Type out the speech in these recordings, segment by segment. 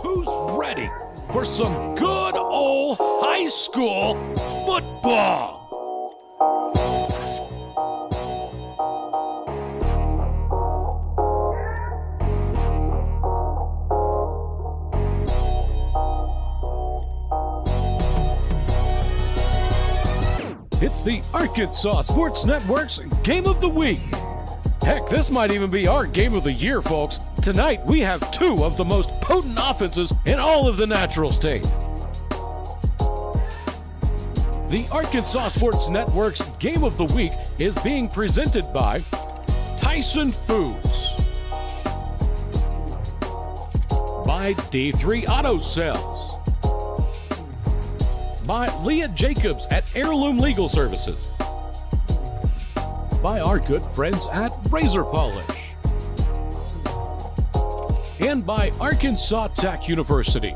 Who's ready for some good old high school football? It's the Arkansas Sports Network's Game of the Week. Heck, this might even be our Game of the Year, folks. Tonight, we have two of the most potent offenses in all of the Natural State. The Arkansas Sports Network's Game of the Week is being presented by Tyson Foods, by D3 Auto Sales, by Leah Jacobs at Heirloom Legal Services, by our good friends at Razor Polish, and by Arkansas Tech University.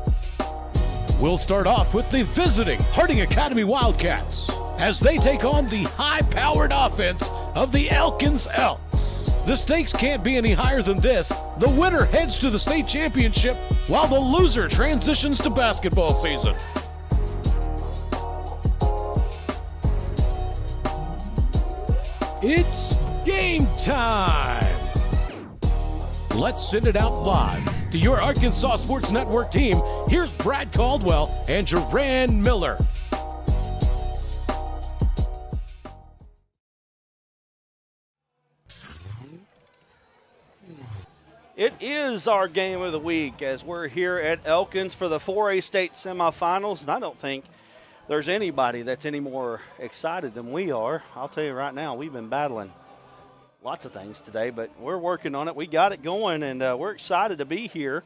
We'll start off with the visiting Harding Academy Wildcats as they take on the high-powered offense of the Elkins Elks. The stakes can't be any higher than this. The winner heads to the state championship while the loser transitions to basketball season. It's game time! Let's send it out live to your Arkansas Sports Network team. Here's Brad Caldwell and Jaran Miller. It is our game of the week as we're here at Elkins for the 4A state semifinals, and I don't think there's anybody that's any more excited than we are. I'll tell you right now, we've been battling lots of things today, but we're working on it. We got it going, and we're excited to be here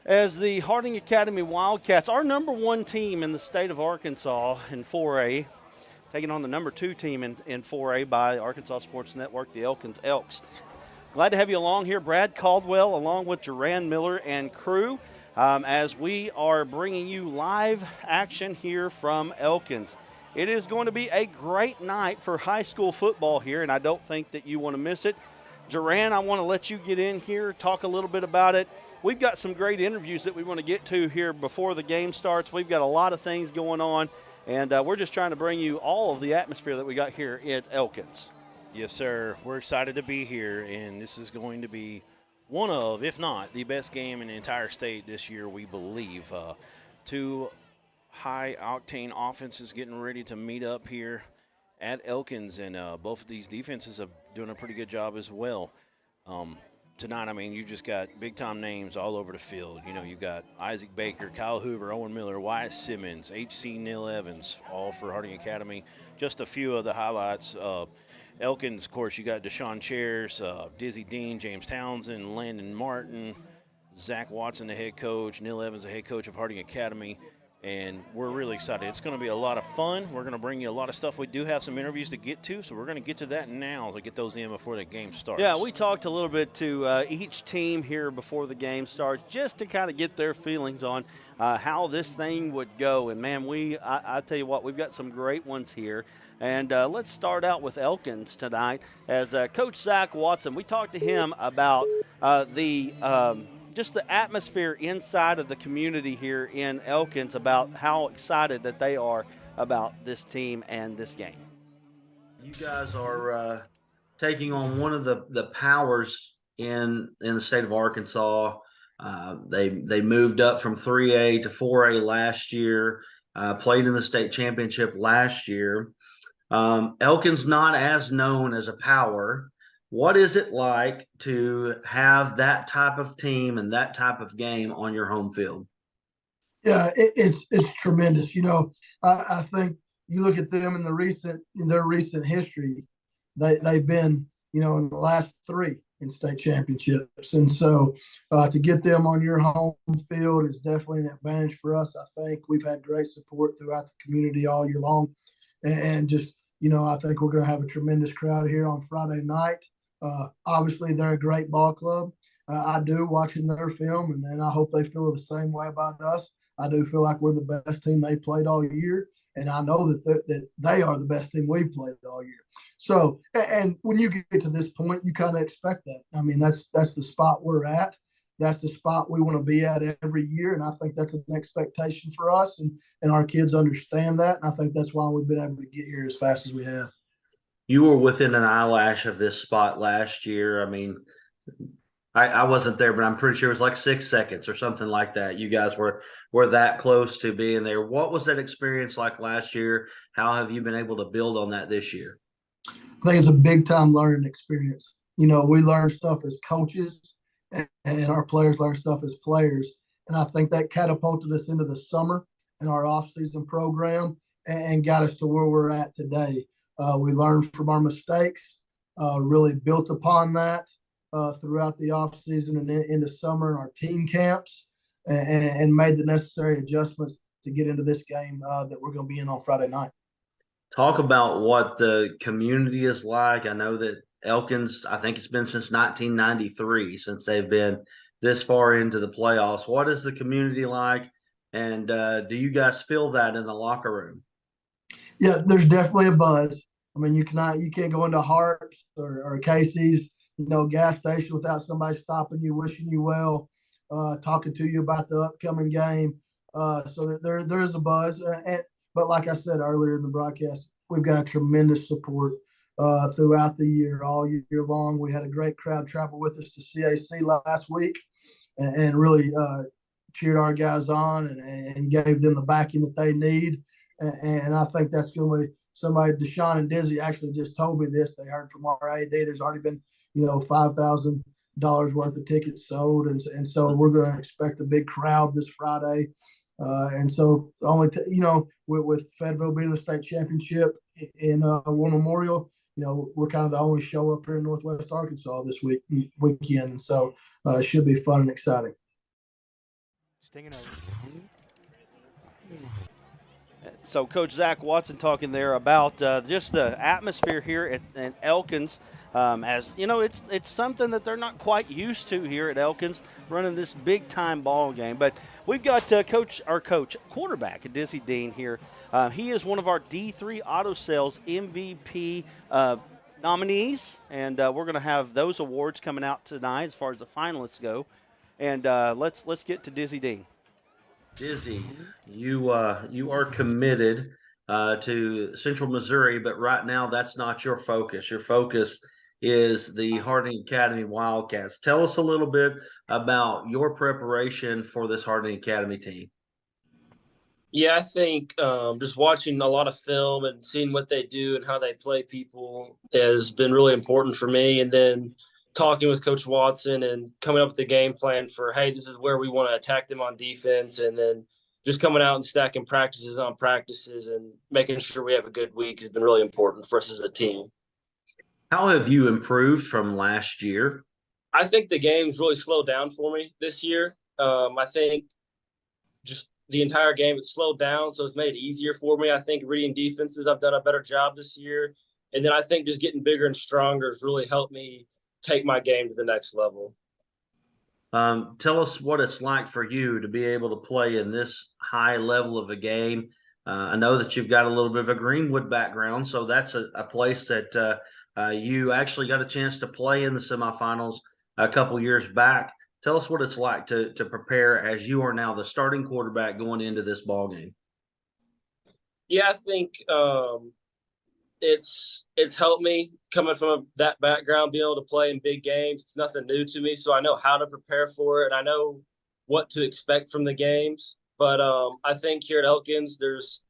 as the Harding Academy Wildcats, our number one team in the state of Arkansas in 4A, taking on the number two team in 4A by Arkansas Sports Network, the Elkins Elks. Glad to have you along here, Brad Caldwell, along with Jaran Miller and crew, as we are bringing you live action here from Elkins. It is going to be a great night for high school football here, and I don't think that you want to miss it. Jaran, I want to let you get in here, talk a little bit about it. We've got some great interviews that we want to get to here before the game starts. We've got a lot of things going on, and we're just trying to bring you all of the atmosphere that we got here at Elkins. Yes, sir. We're excited to be here, and this is going to be one of, if not, the best game in the entire state this year, we believe. Two high-octane offenses getting ready to meet up here at Elkins, and both of these defenses are doing a pretty good job as well. Tonight, I mean, you just got big-time names all over the field. You know, you've got Isaac Baker, Kyle Hoover, Owen Miller, Wyatt Simmons, H.C. Neil Evans, all for Harding Academy. Just a few of the highlights. Elkins, of course, you got Deshaun Chairs, Dizzy Dean, James Townsend, Landon Martin, Zach Watson, the head coach, Neil Evans, the head coach of Harding Academy, and we're really excited. It's going to be a lot of fun. We're going to bring you a lot of stuff. We do have some interviews to get to, so we're going to get to that now to get those in before the game starts. Yeah, we talked a little bit to each team here before the game starts just to kind of get their feelings on how this thing would go. And, man, I tell you what, we've got some great ones here. And let's start out with Elkins tonight as Coach Zach Watson. We talked to him about just the atmosphere inside of the community here in Elkins, about how excited that they are about this team and this game. You guys are taking on one of the powers in the state of Arkansas. They moved up from 3A to 4A last year, played in the state championship last year. Elkins not as known as a power. What is it like to have that type of team and that type of game on your home field? Yeah, it's tremendous. You know, I think you look at them in their recent history, they've been, you know, in the last three in state championships. And so to get them on your home field is definitely an advantage for us. I think we've had great support throughout the community all year long. And just, you know, I think we're going to have a tremendous crowd here on Friday night. Obviously, they're a great ball club. I do watching their film, and I hope they feel the same way about us. I do feel like we're the best team they played all year, and I know that they are the best team we've played all year. So, and when you get to this point, you kind of expect that. I mean, that's the spot we're at. that's the spot we want to be at every year. And I think that's an expectation for us, and our kids understand that. And I think that's why we've been able to get here as fast as we have. You were within an eyelash of this spot last year. I mean, I wasn't there, but I'm pretty sure it was like 6 seconds or something like that. You guys were that close to being there. What was that experience like last year? How have you been able to build on that this year? I think it's a big time learning experience. You know, we learn stuff as coaches, and our players learn stuff as players. And I think that catapulted us into the summer and our off-season program, and got us to where we're at today. We learned from our mistakes, really built upon that throughout the offseason and into summer and our team camps, and made the necessary adjustments to get into this game that we're going to be in on Friday night. Talk about what the community is like. I know that Elkins, I think it's been since 1993 since they've been this far into the playoffs. What is the community like? And do you guys feel that in the locker room? Yeah, there's definitely a buzz. I mean, you can't go into Hart's or Casey's, gas station without somebody stopping you, wishing you well, talking to you about the upcoming game. So there is a buzz. But like I said earlier in the broadcast, we've got tremendous support throughout the year, all year long. We had a great crowd travel with us to CAC last week, and really cheered our guys on and gave them the backing that they need. And I think that's going to be somebody. Deshaun and Dizzy actually just told me this. They heard from our AD. There's already been, $5,000 worth of tickets sold, and so we're going to expect a big crowd this Friday. And so with Fayetteville being the state championship in War Memorial, we're kind of the only show up here in Northwest Arkansas this weekend. And so it should be fun and exciting. Stinging over. So Coach Zach Watson talking there about just the atmosphere here at Elkins. As you know, it's something that they're not quite used to here at Elkins, running this big time ball game. But we've got quarterback Dizzy Dean here. He is one of our D3 Auto Sales MVP nominees, and we're going to have those awards coming out tonight as far as the finalists go. And let's get to Dizzy Dean. Dizzy, you are committed to Central Missouri, but right now that's not your focus. Your focus is the Harding Academy Wildcats. Tell us a little bit about your preparation for this Harding Academy team. Yeah, I think just watching a lot of film and seeing what they do and how they play people has been really important for me. And then talking with Coach Watson and coming up with the game plan for, hey, this is where we want to attack them on defense, and then just coming out and stacking practices on practices and making sure we have a good week has been really important for us as a team. How have you improved from last year? I think the game's really slowed down for me this year. I think just the entire game, it's slowed down, so it's made it easier for me. I think reading defenses, I've done a better job this year. And then I think just getting bigger and stronger has really helped me take my game to the next level. Tell us what it's like for you to be able to play in this high level of a game. I know that you've got a little bit of a Greenwood background, so that's a place that you actually got a chance to play in the semifinals a couple years back. Tell us what it's like to prepare as you are now the starting quarterback going into this ball game. Yeah, I think it's helped me coming from that background, being able to play in big games. It's nothing new to me, so I know how to prepare for it, and I know what to expect from the games. But I think here at Elkins, there's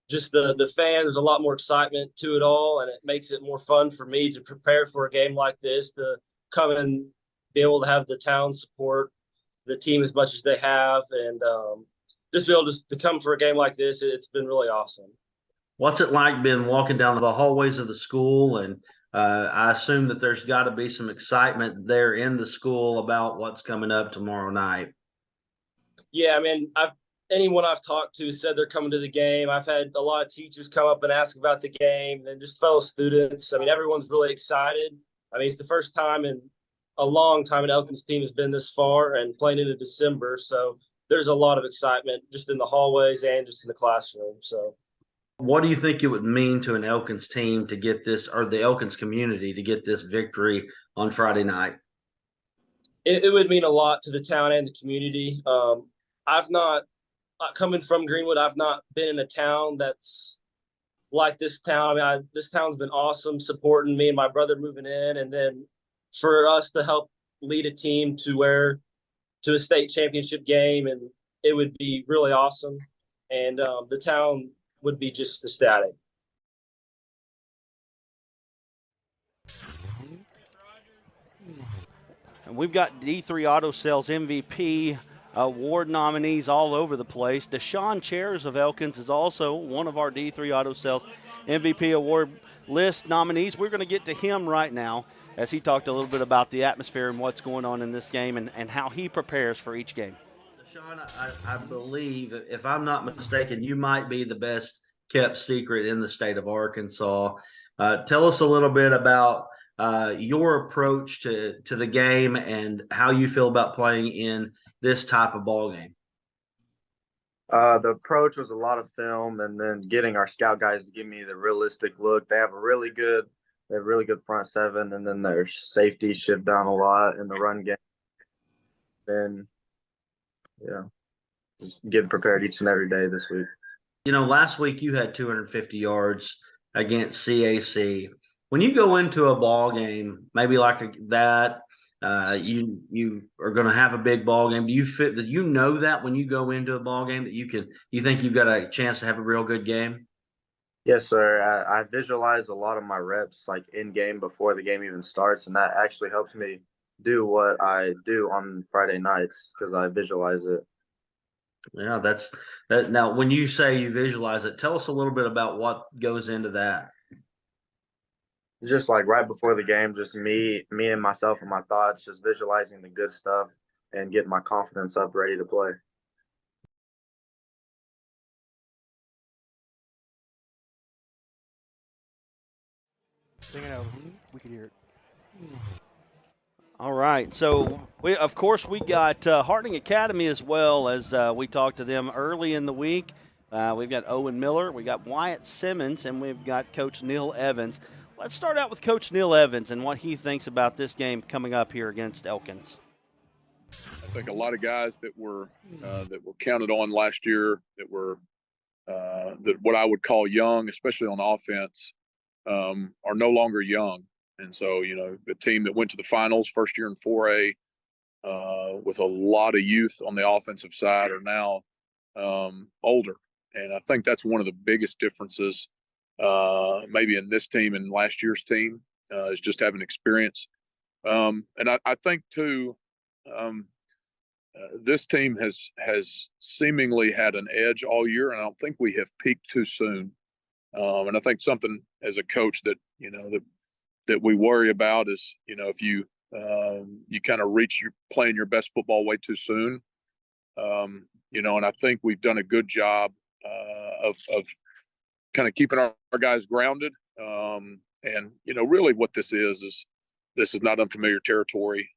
just the fans. There's a lot more excitement to it all, and it makes it more fun for me to prepare for a game like this, to come and be able to have the town support the team as much as they have, and just be able to come for a game like this. It's been really awesome. What's it like being walking down the hallways of the school? And I assume that there's got to be some excitement there in the school about what's coming up tomorrow night. Yeah, I mean, anyone I've talked to said they're coming to the game. I've had a lot of teachers come up and ask about the game, and just fellow students. I mean, everyone's really excited. I mean, it's the first time in a long time an Elkins team has been this far and playing into December. So there's a lot of excitement just in the hallways and just in the classroom. So what do you think it would mean to an Elkins team to get this, or the Elkins community to get this victory on Friday night? it would mean a lot to the town and the community. I've not coming from Greenwood. I've not been in a town that's like this town. I mean, this town's been awesome supporting me and my brother moving in, and then for us to help lead a team to a state championship game, and it would be really awesome. And the town would be just ecstatic. And we've got D3 Auto Sales MVP award nominees all over the place. Deshaun Chairs of Elkins is also one of our D3 Auto Sales MVP award list nominees. We're going to get to him right now as he talked a little bit about the atmosphere and what's going on in this game and how he prepares for each game. Deshaun, I believe, if I'm not mistaken, you might be the best kept secret in the state of Arkansas. Tell us a little bit about your approach to the game and how you feel about playing in this type of ball game. The approach was a lot of film, and then getting our scout guys to give me the realistic look. They have really good front seven, and then their safety shift down a lot in the run game. Then, yeah, just getting prepared each and every day this week. You know, last week you had 250 yards against CAC. When you go into a ball game, maybe like that, you are going to have a big ball game. Do you fit that? You know that when you go into a ball game that you think you've got a chance to have a real good game. Yes, sir. I visualize a lot of my reps like in game before the game even starts, and that actually helps me do what I do on Friday nights because I visualize it. Yeah, that's that. Now, when you say you visualize it, tell us a little bit about what goes into that. Just like right before the game, just me and myself and my thoughts, just visualizing the good stuff and getting my confidence up, ready to play. Sing it over. We could hear it. All right. So, we got Harding Academy as well as we talked to them early in the week. We've got Owen Miller, we got Wyatt Simmons, and we've got Coach Neil Evans. Let's start out with Coach Neil Evans and what he thinks about this game coming up here against Elkins. I think a lot of guys that were counted on last year that were that what I would call young, especially on offense, are no longer young. And so, you know, the team that went to the finals first year in 4A with a lot of youth on the offensive side are now older. And I think that's one of the biggest differences maybe in this team and last year's team is just having experience. And I think, too, this team has seemingly had an edge all year, and I don't think we have peaked too soon. And I think something as a coach that, you know, that we worry about is, you know, if you kind of playing your best football way too soon, you know, and I think we've done a good job of kind of keeping our guys grounded. And, you know, really what this is not unfamiliar territory.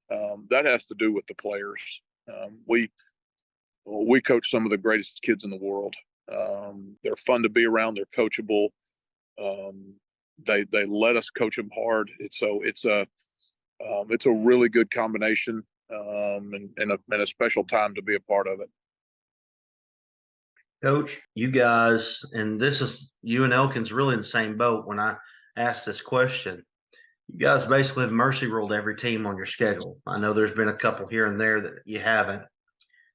That has to do with the players. We coach some of the greatest kids in the world. They're fun to be around. They're coachable. They let us coach them hard. It's a really good combination, and a special time to be a part of it. Coach, you guys, and this is you and Elkins really in the same boat when I asked this question. You guys basically have mercy ruled every team on your schedule. I know there's been a couple here and there that you haven't.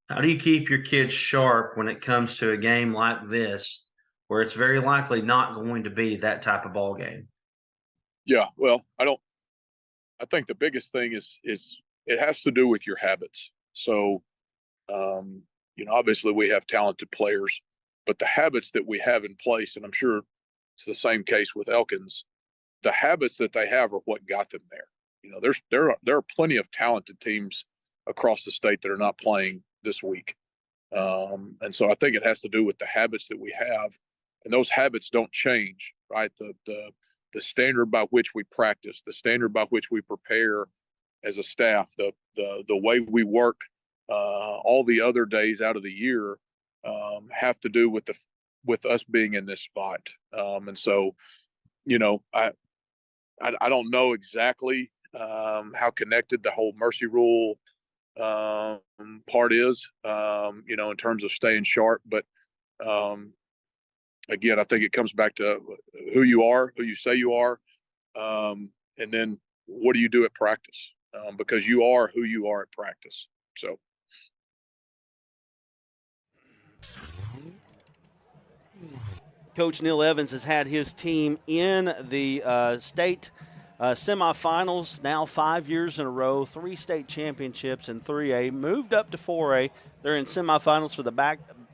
How do you keep your kids sharp when it comes to a game like this, where it's very likely not going to be that type of ball game? Yeah, well, I think the biggest thing is it has to do with your habits. So, you know, obviously we have talented players, but the habits that we have in place, and I'm sure it's the same case with Elkins, the habits that they have are what got them there. You know, there are plenty of talented teams across the state that are not playing this week. And so I think it has to do with the habits that we have, and those habits don't change, right? The standard by which we practice, the standard by which we prepare as a staff, the way we work all the other days out of the year have to do with us being in this spot. And so, you know, I don't know exactly how connected the whole mercy rule part is, in terms of staying sharp. But again, I think it comes back to who you are, who you say you are, and then what do you do at practice? Because you are who you are at practice. So. Coach Neil Evans has had his team in the state semifinals now 5 years in a row, 3 state championships in 3A, moved up to 4A. They're in semifinals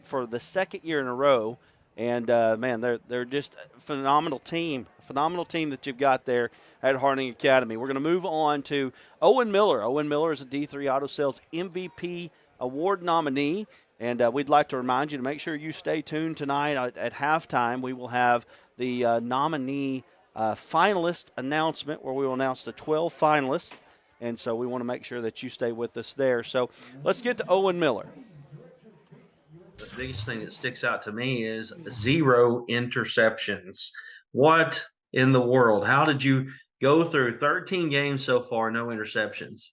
for the second year in a row. And, man, they're just a phenomenal team that you've got there at Harding Academy. We're going to move on to Owen Miller. Owen Miller is a D3 Auto Sales MVP Award nominee. And we'd like to remind you to make sure you stay tuned tonight at halftime. We will have the nominee finalist announcement where we will announce the 12 finalists. And so we want to make sure that you stay with us there. So let's get to Owen Miller. The biggest thing that sticks out to me is 0 interceptions. What in the world? How did you go through 13 games so far, no interceptions?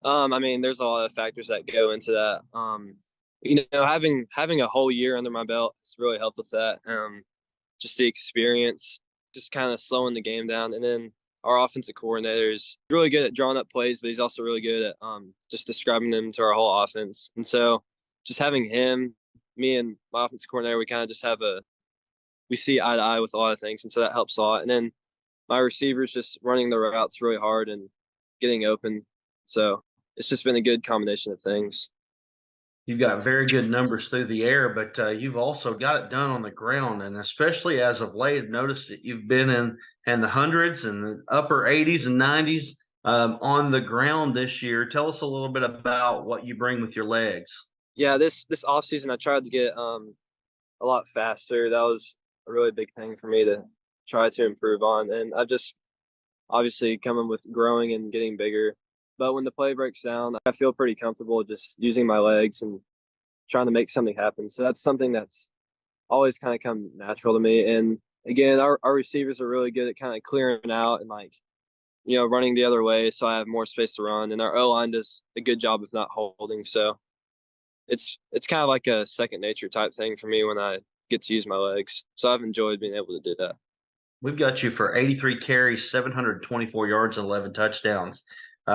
I mean, there's a lot of factors that go into that. Having a whole year under my belt has really helped with that. Just the experience, just kind of slowing the game down. And then our offensive coordinator is really good at drawing up plays, but he's also really good at just describing them to our whole offense. And so just having him, me and my offensive coordinator, we kind of just we see eye to eye with a lot of things. And so that helps a lot. And then my receivers just running the routes really hard and getting open. So it's just been a good combination of things. You've got very good numbers through the air, but you've also got it done on the ground. And especially as of late, I've noticed that you've been in the hundreds and the upper 80s and 90s on the ground this year. Tell us a little bit about what you bring with your legs. Yeah, this offseason I tried to get a lot faster. That was a really big thing for me to try to improve on. And I've just obviously coming with growing and getting bigger. But when the play breaks down, I feel pretty comfortable just using my legs and trying to make something happen. So that's something that's always kind of come natural to me. And again, our receivers are really good at kind of clearing out and running the other way. So I have more space to run. And our O-line does a good job of not holding. So it's kind of like a second nature type thing for me when I get to use my legs. So I've enjoyed being able to do that. We've got you for 83 carries, 724 yards, and 11 touchdowns.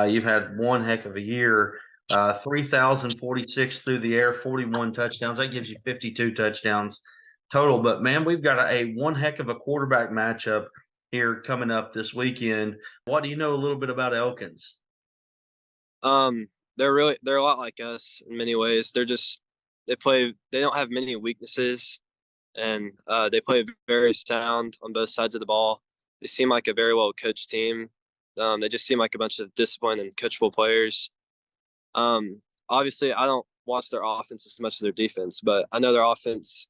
You've had one heck of a year, 3,046 through the air, 41 touchdowns. That gives you 52 touchdowns total. But, man, we've got a one heck of a quarterback matchup here coming up this weekend. What do you know a little bit about Elkins? They're a lot like us in many ways. They don't have many weaknesses, and they play very sound on both sides of the ball. They seem like a very well coached team. They just seem like a bunch of disciplined and coachable players. Obviously, I don't watch their offense as much as their defense, but I know their offense,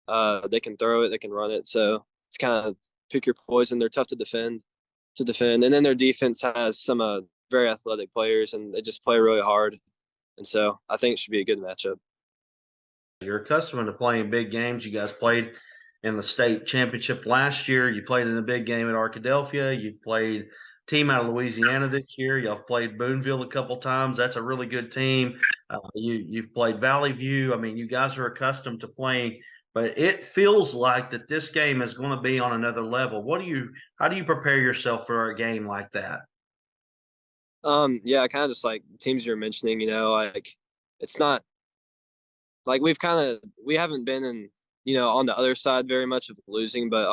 they can throw it, they can run it. So it's kind of pick your poison. They're tough to defend. And then their defense has some very athletic players, and they just play really hard. And so I think it should be a good matchup. You're accustomed to playing big games. You guys played in the state championship last year. You played in a big game at Arkadelphia. You played team out of Louisiana this year. Y'all played Boonville a couple times. That's a really good team. You've played Valley View. I mean, you guys are accustomed to playing, but it feels like that this game is going to be on another level. How do you prepare yourself for a game like that? Yeah, kind of just like teams you're mentioning, it's not like we haven't been on the other side very much of losing, but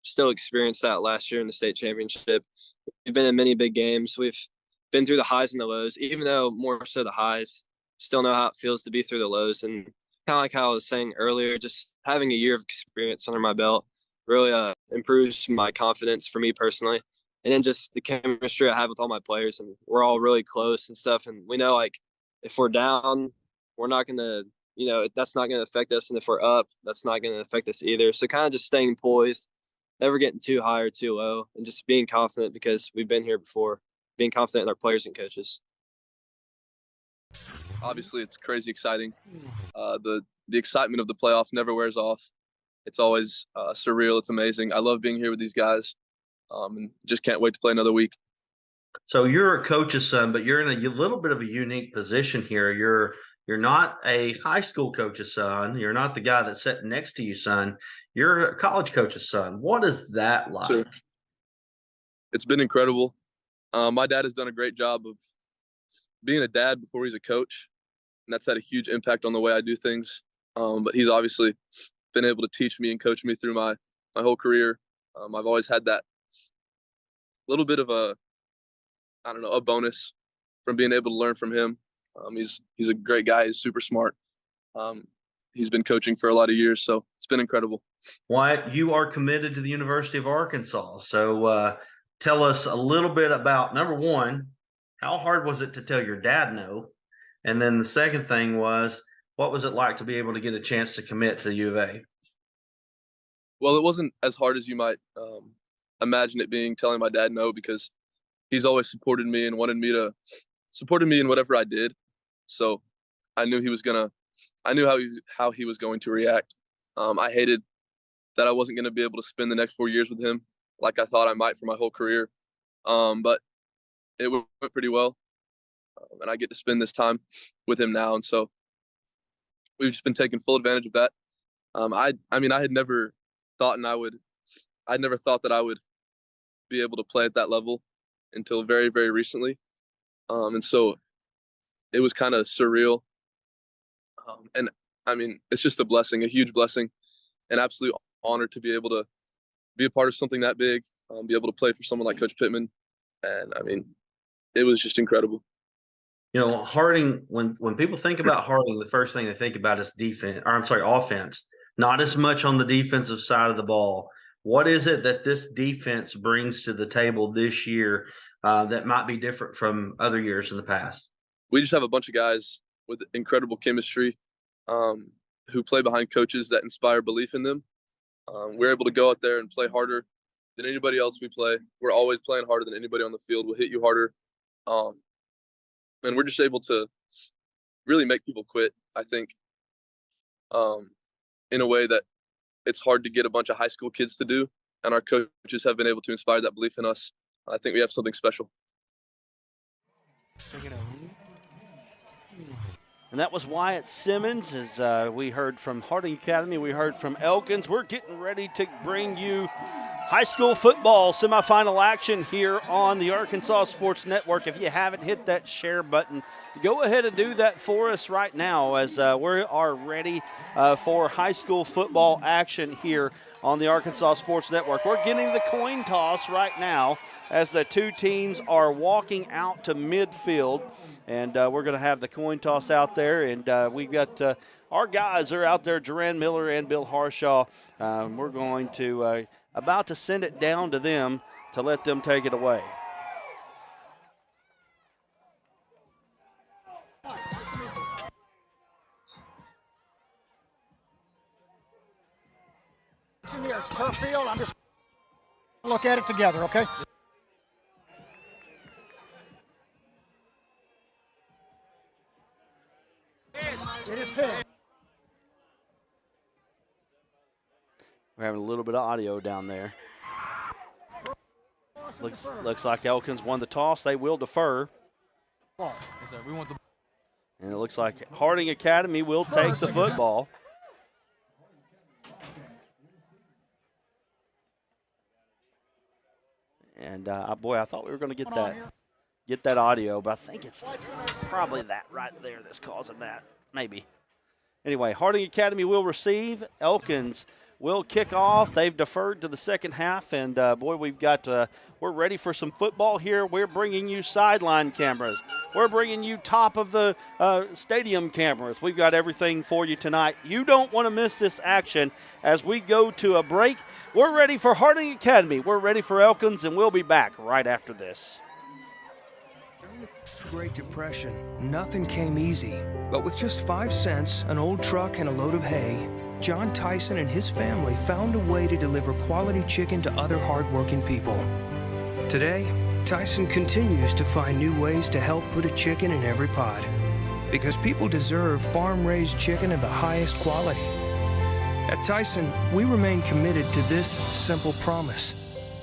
still experienced that last year in the state championship. We've been in many big games. We've been through the highs and the lows, even though more so the highs, still know how it feels to be through the lows. And kind of like how I was saying earlier, just having a year of experience under my belt really improves my confidence for me personally. And then just the chemistry I have with all my players, and we're all really close and stuff. And we know if we're down, we're not going to, that's not going to affect us. And if we're up, that's not going to affect us either. So kind of just staying poised, never getting too high or too low, and just being confident because we've been here before, being confident in our players and coaches. Obviously, it's crazy exciting. The excitement of the playoff never wears off. It's always surreal. It's amazing. I love being here with these guys, and just can't wait to play another week. So you're a coach's son, but you're in a little bit of a unique position here. You're not a high school coach's son. You're not the guy that's sitting next to you, son. You're a college coach's son. What is that like? So it's been incredible. My dad has done a great job of being a dad before he's a coach, and that's had a huge impact on the way I do things. But he's obviously been able to teach me and coach me through my whole career. I've always had that little bit of a bonus from being able to learn from him. He's a great guy. He's super smart. He's been coaching for a lot of years, so it's been incredible. Wyatt, you are committed to the University of Arkansas. So tell us a little bit about, number one, how hard was it to tell your dad no? And then the second thing was, what was it like to be able to get a chance to commit to the U of A? Well, it wasn't as hard as you might imagine it being, telling my dad no, because he's always supported me and supported me in whatever I did. So I knew how he was going to react. I hated that I wasn't going to be able to spend the next 4 years with him like I thought I might for my whole career. But it went pretty well. And I get to spend this time with him now. And so we've just been taking full advantage of that. I had never thought that I would be able to play at that level until very, very recently. And so it was kind of surreal. And I mean, it's just a blessing, a huge blessing, an absolute honor to be able to be a part of something that big, be able to play for someone like Coach Pittman. And I mean, it was just incredible. You know, Harding, when people think about Harding, the first thing they think about is offense, not as much on the defensive side of the ball. What is it that this defense brings to the table this year that might be different from other years in the past? We just have a bunch of guys with incredible chemistry who play behind coaches that inspire belief in them. We're able to go out there and play harder than anybody else we play. We're always playing harder than anybody on the field. We'll hit you harder. And we're just able to really make people quit, I think, in a way that it's hard to get a bunch of high school kids to do. And our coaches have been able to inspire that belief in us. I think we have something special. And that was Wyatt Simmons. As we heard from Harding Academy, we heard from Elkins. We're getting ready to bring you high school football semifinal action here on the Arkansas Sports Network. If you haven't hit that share button, go ahead and do that for us right now as we are ready for high school football action here on the Arkansas Sports Network. We're getting the coin toss right now as the two teams are walking out to midfield. And we're going to have the coin toss out there. And we've got our guys are out there, Duran Miller and Bill Harshaw. We're going to about to send it down to them to let them take it away. It's in the turf field. I'm just look at it together, okay? It is hit. We're having a little bit of audio down there. Looks like Elkins won the toss. They will defer. Yes, sir. We want the. And it looks like Harding Academy will take the football. And boy, I thought we were going to get that audio, but I think it's probably that right there that's causing that. Maybe. Anyway, Harding Academy will receive. Elkins will kick off. They've deferred to the second half, and boy, we're ready for some football here. We're bringing you sideline cameras. We're bringing you top of the stadium cameras. We've got everything for you tonight. You don't want to miss this action as we go to a break. We're ready for Harding Academy. We're ready for Elkins, and we'll be back right after this. During the Great Depression, nothing came easy. But with just 5 cents, an old truck, and a load of hay, John Tyson and his family found a way to deliver quality chicken to other hardworking people. Today, Tyson continues to find new ways to help put a chicken in every pot. Because people deserve farm-raised chicken of the highest quality. At Tyson, we remain committed to this simple promise: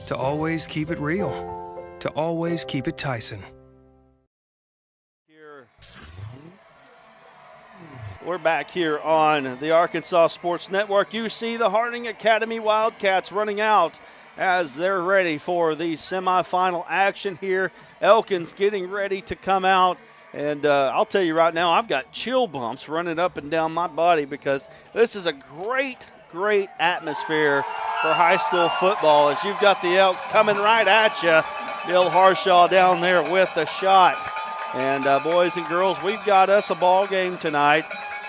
to always keep it real. to always keep it Tyson. We're back here on the Arkansas Sports Network. You see the Harding Academy Wildcats running out as they're ready for the semifinal action here. Elkins getting ready to come out. And I'll tell you right now, I've got chill bumps running up and down my body because this is a great atmosphere for high school football as you've got the Elks coming right at you. Bill Harshaw down there with the shot. And boys and girls, we've got us a ball game tonight.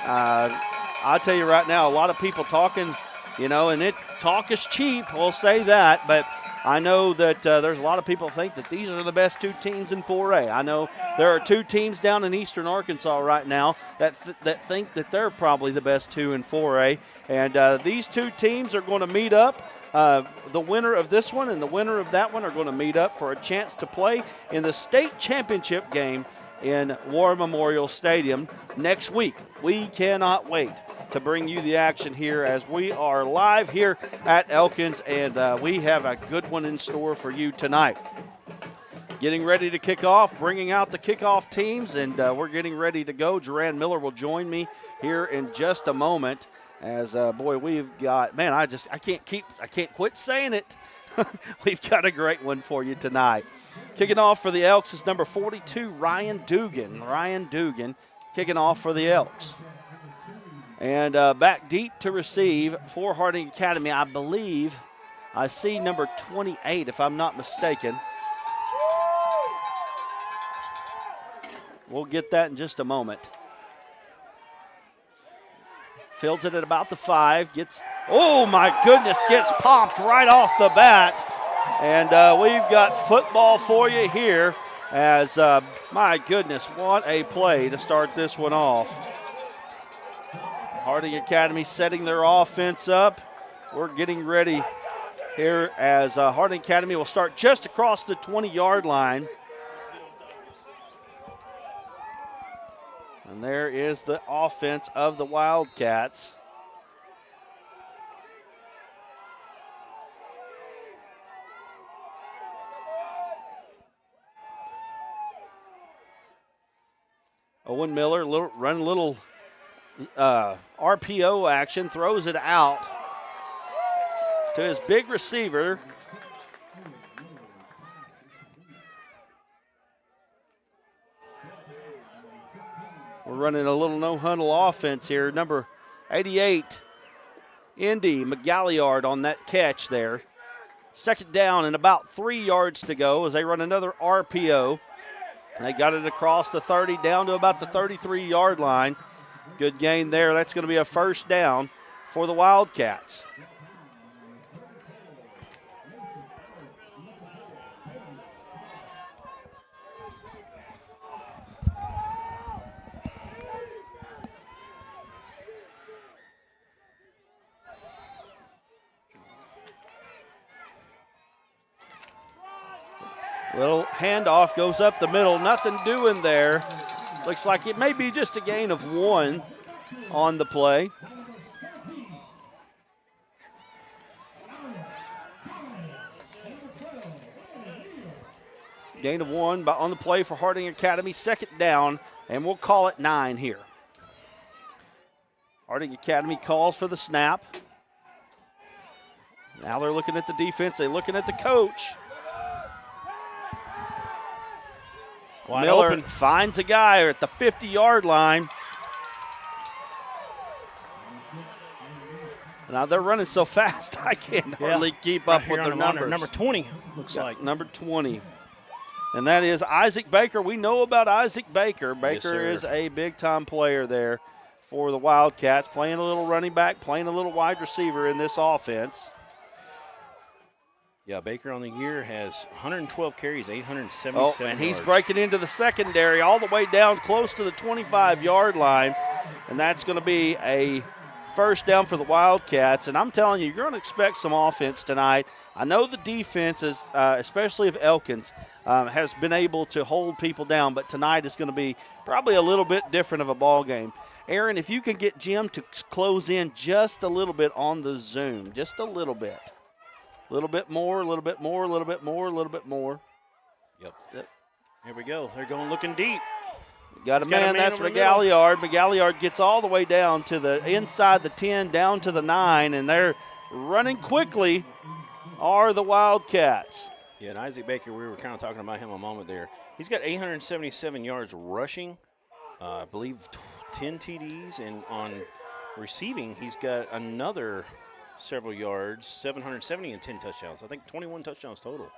I'll tell you right now, a lot of people talking, and talk is cheap, we'll say that, but I know that there's a lot of people think that these are the best two teams in 4A. I know there are two teams down in eastern Arkansas right now that think that they're probably the best two in 4A, and these two teams are going to meet up. The winner of this one and the winner of that one are going to meet up for a chance to play in the state championship game in War Memorial Stadium next week. We cannot wait to bring you the action here as we are live here at Elkins, and we have a good one in store for you tonight. Getting ready to kick off, bringing out the kickoff teams, and we're getting ready to go. Duran Miller will join me here in just a moment. As boy, we've got, man, I can't quit saying it. We've got a great one for you tonight. Kicking off for the Elks is number 42, Ryan Dugan. Ryan Dugan kicking off for the Elks. And back deep to receive for Harding Academy, I believe I see number 28, if I'm not mistaken. We'll get that in just a moment. Fields it at about the 5. Oh my goodness, gets popped right off the bat. And we've got football for you here as, my goodness, what a play to start this one off. Harding Academy setting their offense up. We're getting ready here as Harding Academy will start just across the 20-yard line. And there is the offense of the Wildcats. Owen Miller running a little RPO action, throws it out to his big receiver. We're running a little no-huddle offense here. Number 88, Indy McGalliard on that catch there. Second down and about 3 yards to go as they run another RPO. They got it across the 30 down to about the 33-yard line. Good gain there. That's going to be a first down for the Wildcats. Little handoff goes up the middle. Nothing doing there. Looks like it may be just a gain of 1 on the play. Gain of 1 on the play for Harding Academy. Second down, and we'll call it 9 here. Harding Academy calls for the snap. Now they're looking at the defense. They're looking at the coach. Wide Miller open. finds a guy at the 50-yard line. Now they're running so fast, I can't hardly keep up with their numbers. Number 20, looks like. Number 20. And that is Isaac Baker. We know about Isaac Baker. Baker is a big-time player there for the Wildcats, playing a little running back, playing a little wide receiver in this offense. Yeah, Baker on the year has 112 carries, 877 and he's yards. breaking into the secondary all the way down close to the 25-yard line, and that's going to be a first down for the Wildcats. And I'm telling you, you're going to expect some offense tonight. I know the defense, is, especially of Elkins, has been able to hold people down, but tonight is going to be probably a little bit different of a ball game. Aaron, if you can get Jim to close in just a little bit on the Zoom, just a little bit. A little bit more, a little bit more, a little bit more, a little bit more. Yep. Here we go. They're going looking deep. Got a man, that's McGalliard. McGalliard gets all the way down to the inside the 10, down to the 9, and they're running quickly are the Wildcats. Yeah, and Isaac Baker, we were kind of talking about him a moment there. He's got 877 yards rushing, I believe 10 TDs, and on receiving, he's got another several yards, 770 and 10 touchdowns. I think 21 touchdowns total.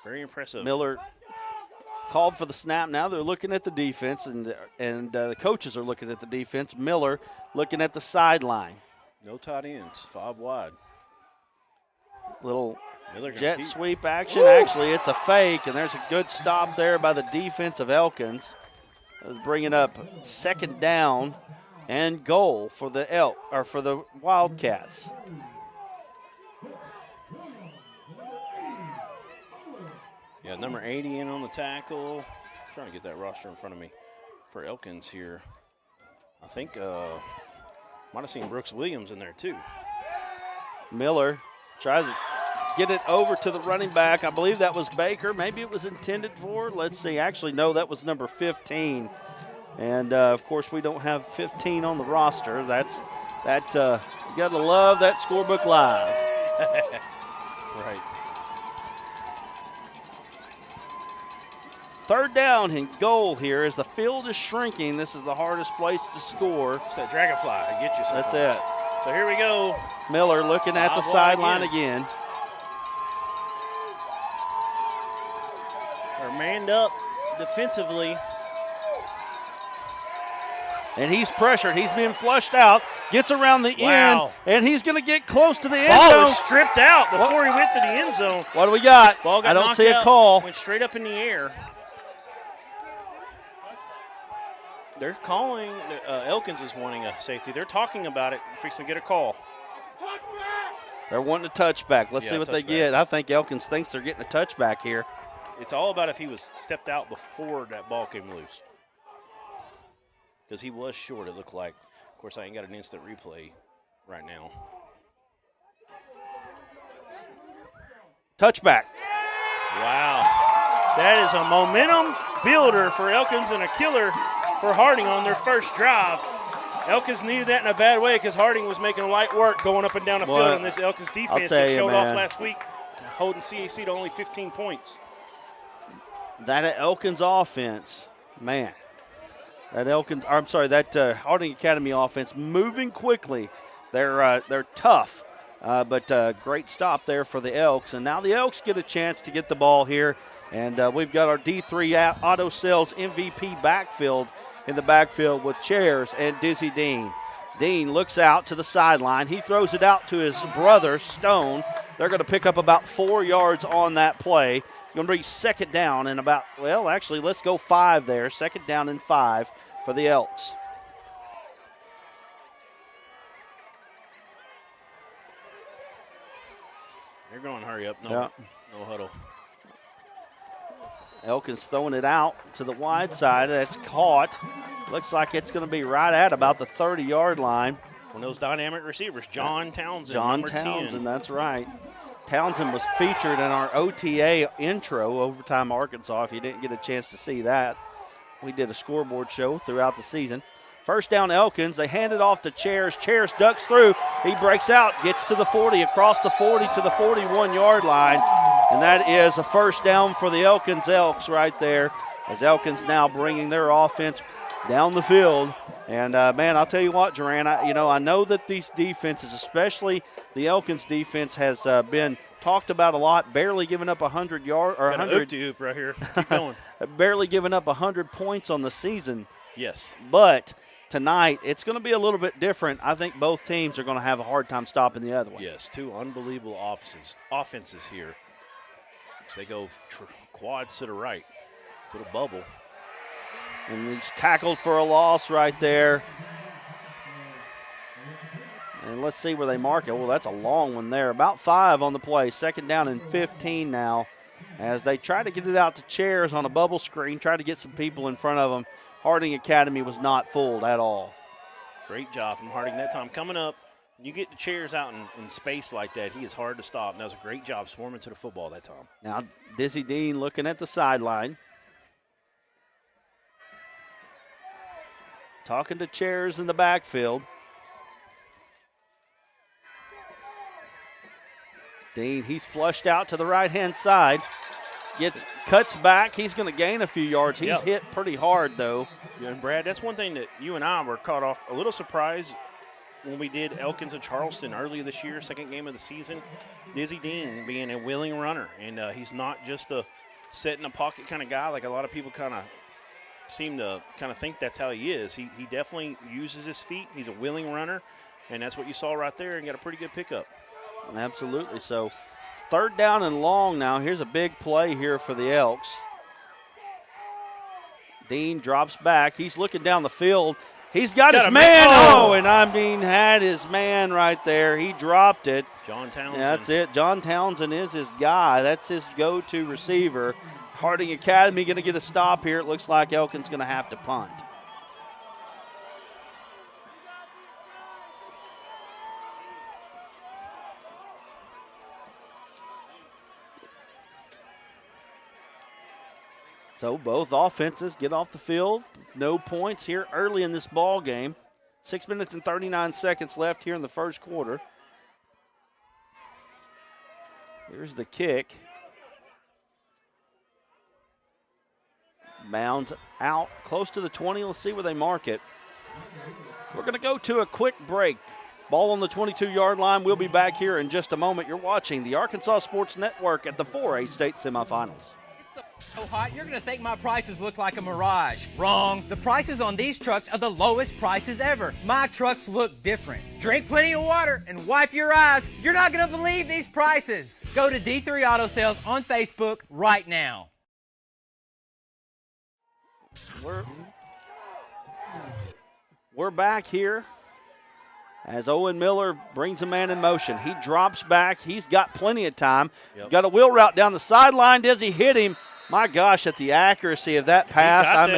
Very impressive. Miller called for the snap. Now they're looking at the defense, and the coaches are looking at the defense. Miller looking at the sideline. No tight ends, 5 wide. Little jet sweep action. Actually, it's a fake, and there's a good stop there by the defense of Elkins. Bringing up 2nd down and goal for the Wildcats. Yeah, number 80 in on the tackle. I'm trying to get that roster in front of me for Elkins here. I think might have seen Brooks Williams in there too. Miller tries to get it over to the running back. I believe that was Baker. Maybe it was intended for. Let's see. Actually, no, that was number 15. And, of course, we don't have 15 on the roster. You got to love that scorebook live. Right. 3rd down and goal here as the field is shrinking. This is the hardest place to score. It's that dragonfly. Get you sometimes. That's it. So here we go. Miller looking at the sideline again. They're manned up defensively. And he's pressured. He's being flushed out. Gets around the end, and he's going to get close to the end zone. Ball was stripped out before he went to the end zone. What do we got? Ball got I don't knocked see a out, call. Went straight up in the air. They're calling. Elkins is wanting a safety. They're talking about it, fixing to get a call. They're wanting a touchback. Let's see what they get. I think Elkins thinks they're getting a touchback here. It's all about if he was stepped out before that ball came loose. Because he was short, it looked like. Of course, I ain't got an instant replay right now. Touchback. Wow. That is a momentum builder for Elkins and a killer for Harding on their first drive. Elkins needed that in a bad way because Harding was making light work going up and down the field on this Elkins defense that showed off last week, holding CAC to only 15 points. That Elkins offense, man. That Harding Academy offense moving quickly. They're tough, but great stop there for the Elks. And now the Elks get a chance to get the ball here. And we've got our D3 Auto Sales MVP backfield in the backfield with Chairs and Dizzy Dean. Dean looks out to the sideline. He throws it out to his brother, Stone. They're going to pick up about 4 yards on that play. It's going to be 2nd down and let's go 5 there. 2nd down and 5 for the Elks. They're going to hurry up. No huddle. Elkins throwing it out to the wide side. That's caught. Looks like it's going to be right at about the 30-yard line. One of those dynamic receivers, John Townsend. John Townsend, that's right. Townsend was featured in our OTA intro, Overtime Arkansas, if you didn't get a chance to see that. We did a scoreboard show throughout the season. 1st down Elkins. They hand it off to Chairs. Chairs ducks through. He breaks out, gets to the 40, across the 40 to the 41-yard line. And that is a 1st down for the Elkins Elks right there, as Elkins now bringing their offense down the field. And, man, I'll tell you what, Duran, I know that these defenses, especially the Elkins defense, has been talked about a lot, barely giving up 100 yards or 100 hoop right here. Keep going. Barely giving up 100 points on the season. Yes. But tonight, it's going to be a little bit different. I think both teams are going to have a hard time stopping the other one. Yes, 2 unbelievable offenses here. So they go quads to the right, to the bubble. And he's tackled for a loss right there. And let's see where they mark it. Well, that's a long one there. About 5 on the play. 2nd down and 15 now. As they try to get it out to Chairs on a bubble screen, try to get some people in front of them. Harding Academy was not fooled at all. Great job from Harding that time. Coming up, You get the chairs out in space like that, he is hard to stop. And that was a great job swarming to the football that time. Now, Dizzy Dean looking at the sideline. Talking to chairs in the backfield. Dean, he's flushed out to the right-hand side. Cuts back. He's going to gain a few yards. He's hit pretty hard, though. Yeah, and Brad, that's one thing that you and I were caught off a little surprised when we did Elkins and Charleston earlier this year, second game of the season. Dizzy Dean being a willing runner, and he's not just a set in a pocket kind of guy like a lot of people kind of seem to kind of think that's how he is. He definitely uses his feet. He's a willing runner, and that's what you saw right there and got a pretty good pickup. Absolutely. So 3rd down and long now. Here's a big play here for the Elks. Dean drops back. He's looking down the field. He's got his man. Had his man right there. He dropped it. John Townsend. Yeah, that's it. John Townsend is his guy. That's his go-to receiver. Harding Academy going to get a stop here. It looks like Elkins going to have to punt. So both offenses get off the field. No points here early in this ball game. 6 minutes and 39 seconds left here in the first quarter. Here's the kick. Bounds out close to the 20. Let's see where they mark it. We're going to go to a quick break. Ball on the 22-yard line. We'll be back here in just a moment. You're watching the Arkansas Sports Network at the 4A state semifinals. So hot, you're going to think my prices look like a mirage. Wrong. The prices on these trucks are the lowest prices ever. My trucks look different. Drink plenty of water and wipe your eyes. You're not going to believe these prices. Go to D3 Auto Sales on Facebook right now. We're back here as Owen Miller brings a man in motion. He drops back. He's got plenty of time. Yep. Got a wheel route down the sideline. Does he hit him? My gosh, at the accuracy of that pass.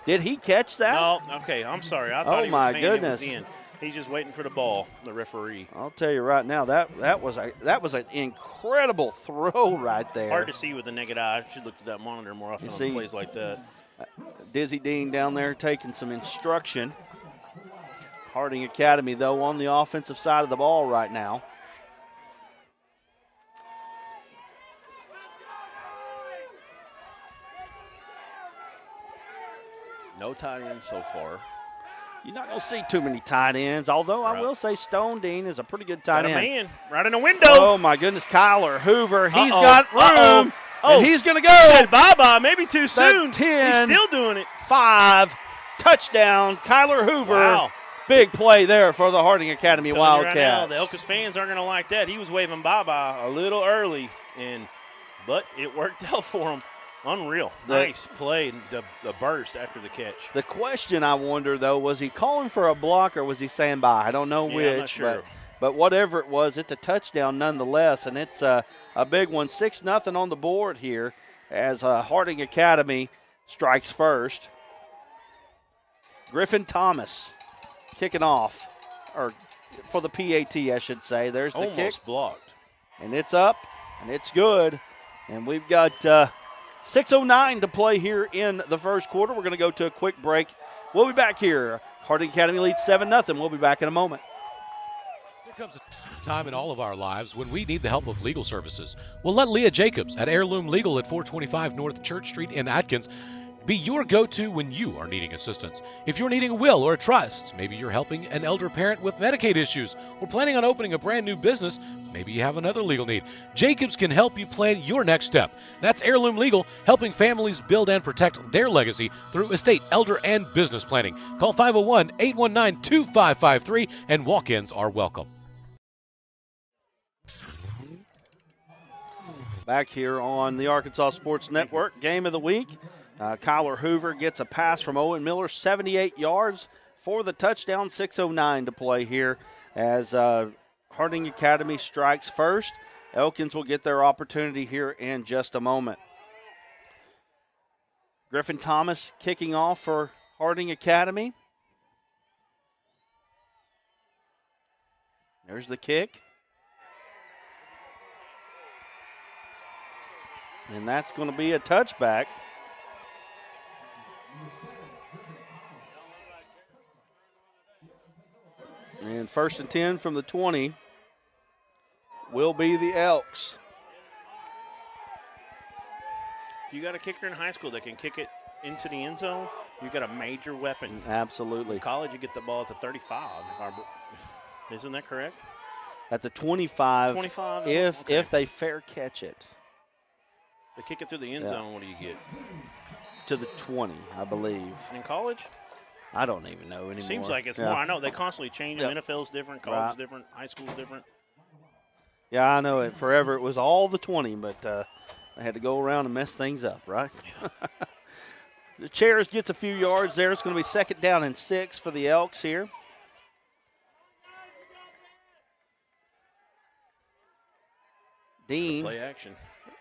Did he catch that? No, okay, I'm sorry. I thought he was saying it was in. He's just waiting for the ball, the referee. I'll tell you right now, that was an incredible throw right there. Hard to see with the naked eye. I should look at that monitor more often on plays like that. Dizzy Dean down there taking some instruction. Harding Academy, though, on the offensive side of the ball right now. No tight ends so far. You're not going to see too many tight ends, although I will say Stone Dean is a pretty good tight end. Got a man right in the window. Oh, my goodness, Kyler Hoover. He's got room, and he's going to go. He said bye-bye, maybe too soon. 10, he's still doing it. 5, touchdown, Kyler Hoover. Wow. Big play there for the Harding Academy Wildcats. Right now, the Elkins fans aren't going to like that. He was waving bye-bye a little early, but it worked out for him. Unreal. Nice play, the burst after the catch. The question I wonder, though, was he calling for a block or was he saying bye? I don't know which. I'm not sure. But whatever it was, it's a touchdown nonetheless, and it's a big one. 6-0 on the board here as Harding Academy strikes first. Griffin Thomas kicking off, or for the PAT, I should say. There's the kick. Almost blocked. And it's up, and it's good. And we've got 6:09 to play here in the first quarter. We're going to go to a quick break. We'll be back here. Harding Academy leads 7-0. We'll be back in a moment. There comes a time in all of our lives when we need the help of legal services. Well, let Leah Jacobs at Heirloom Legal at 425 North Church Street in Atkins be your go-to when you are needing assistance. If you're needing a will or a trust, maybe you're helping an elder parent with Medicaid issues, or planning on opening a brand new business, maybe you have another legal need. Jacobs can help you plan your next step. That's Heirloom Legal, helping families build and protect their legacy through estate, elder, and business planning. Call 501-819-2553, and walk-ins are welcome. Back here on the Arkansas Sports Network, game of the week. Kyler Hoover gets a pass from Owen Miller, 78 yards for the touchdown. 6:09 to play here as Harding Academy strikes first. Elkins will get their opportunity here in just a moment. Griffin Thomas kicking off for Harding Academy. There's the kick. And that's going to be a touchback. And 1st and 10 from the 20 will be the Elks. If you got a kicker in high school that can kick it into the end zone, you got a major weapon. Absolutely. In college, you get the ball at the 35. Isn't that correct? At the 25, 25 if they fair catch it. They kick it through the end zone, what do you get? To the 20, I believe. In college? I don't even know anymore. Seems like it's more. I know they constantly change them. NFL's different, college is different, high school's different. Yeah, I know it. Forever it was all the 20, but I had to go around and mess things up, right? Yeah. The Chairs gets a few yards there. It's going to be 2nd down and 6 for the Elks here. Dean. Play action.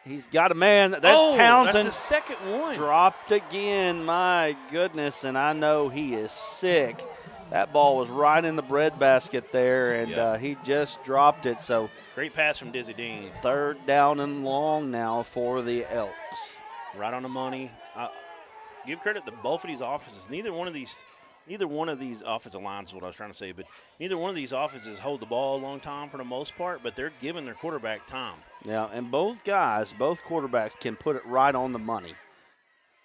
He's got a man. That's Townsend. That's his second one. Dropped again. My goodness, and I know he is sick. That ball was right in the breadbasket there, and he just dropped it. So great pass from Dizzy Dean. 3rd down and long now for the Elks. Right on the money. Give credit to both of these offenses. Neither one of these offensive lines is what I was trying to say, but neither one of these offenses hold the ball a long time for the most part, but they're giving their quarterback time. Yeah, and both quarterbacks can put it right on the money.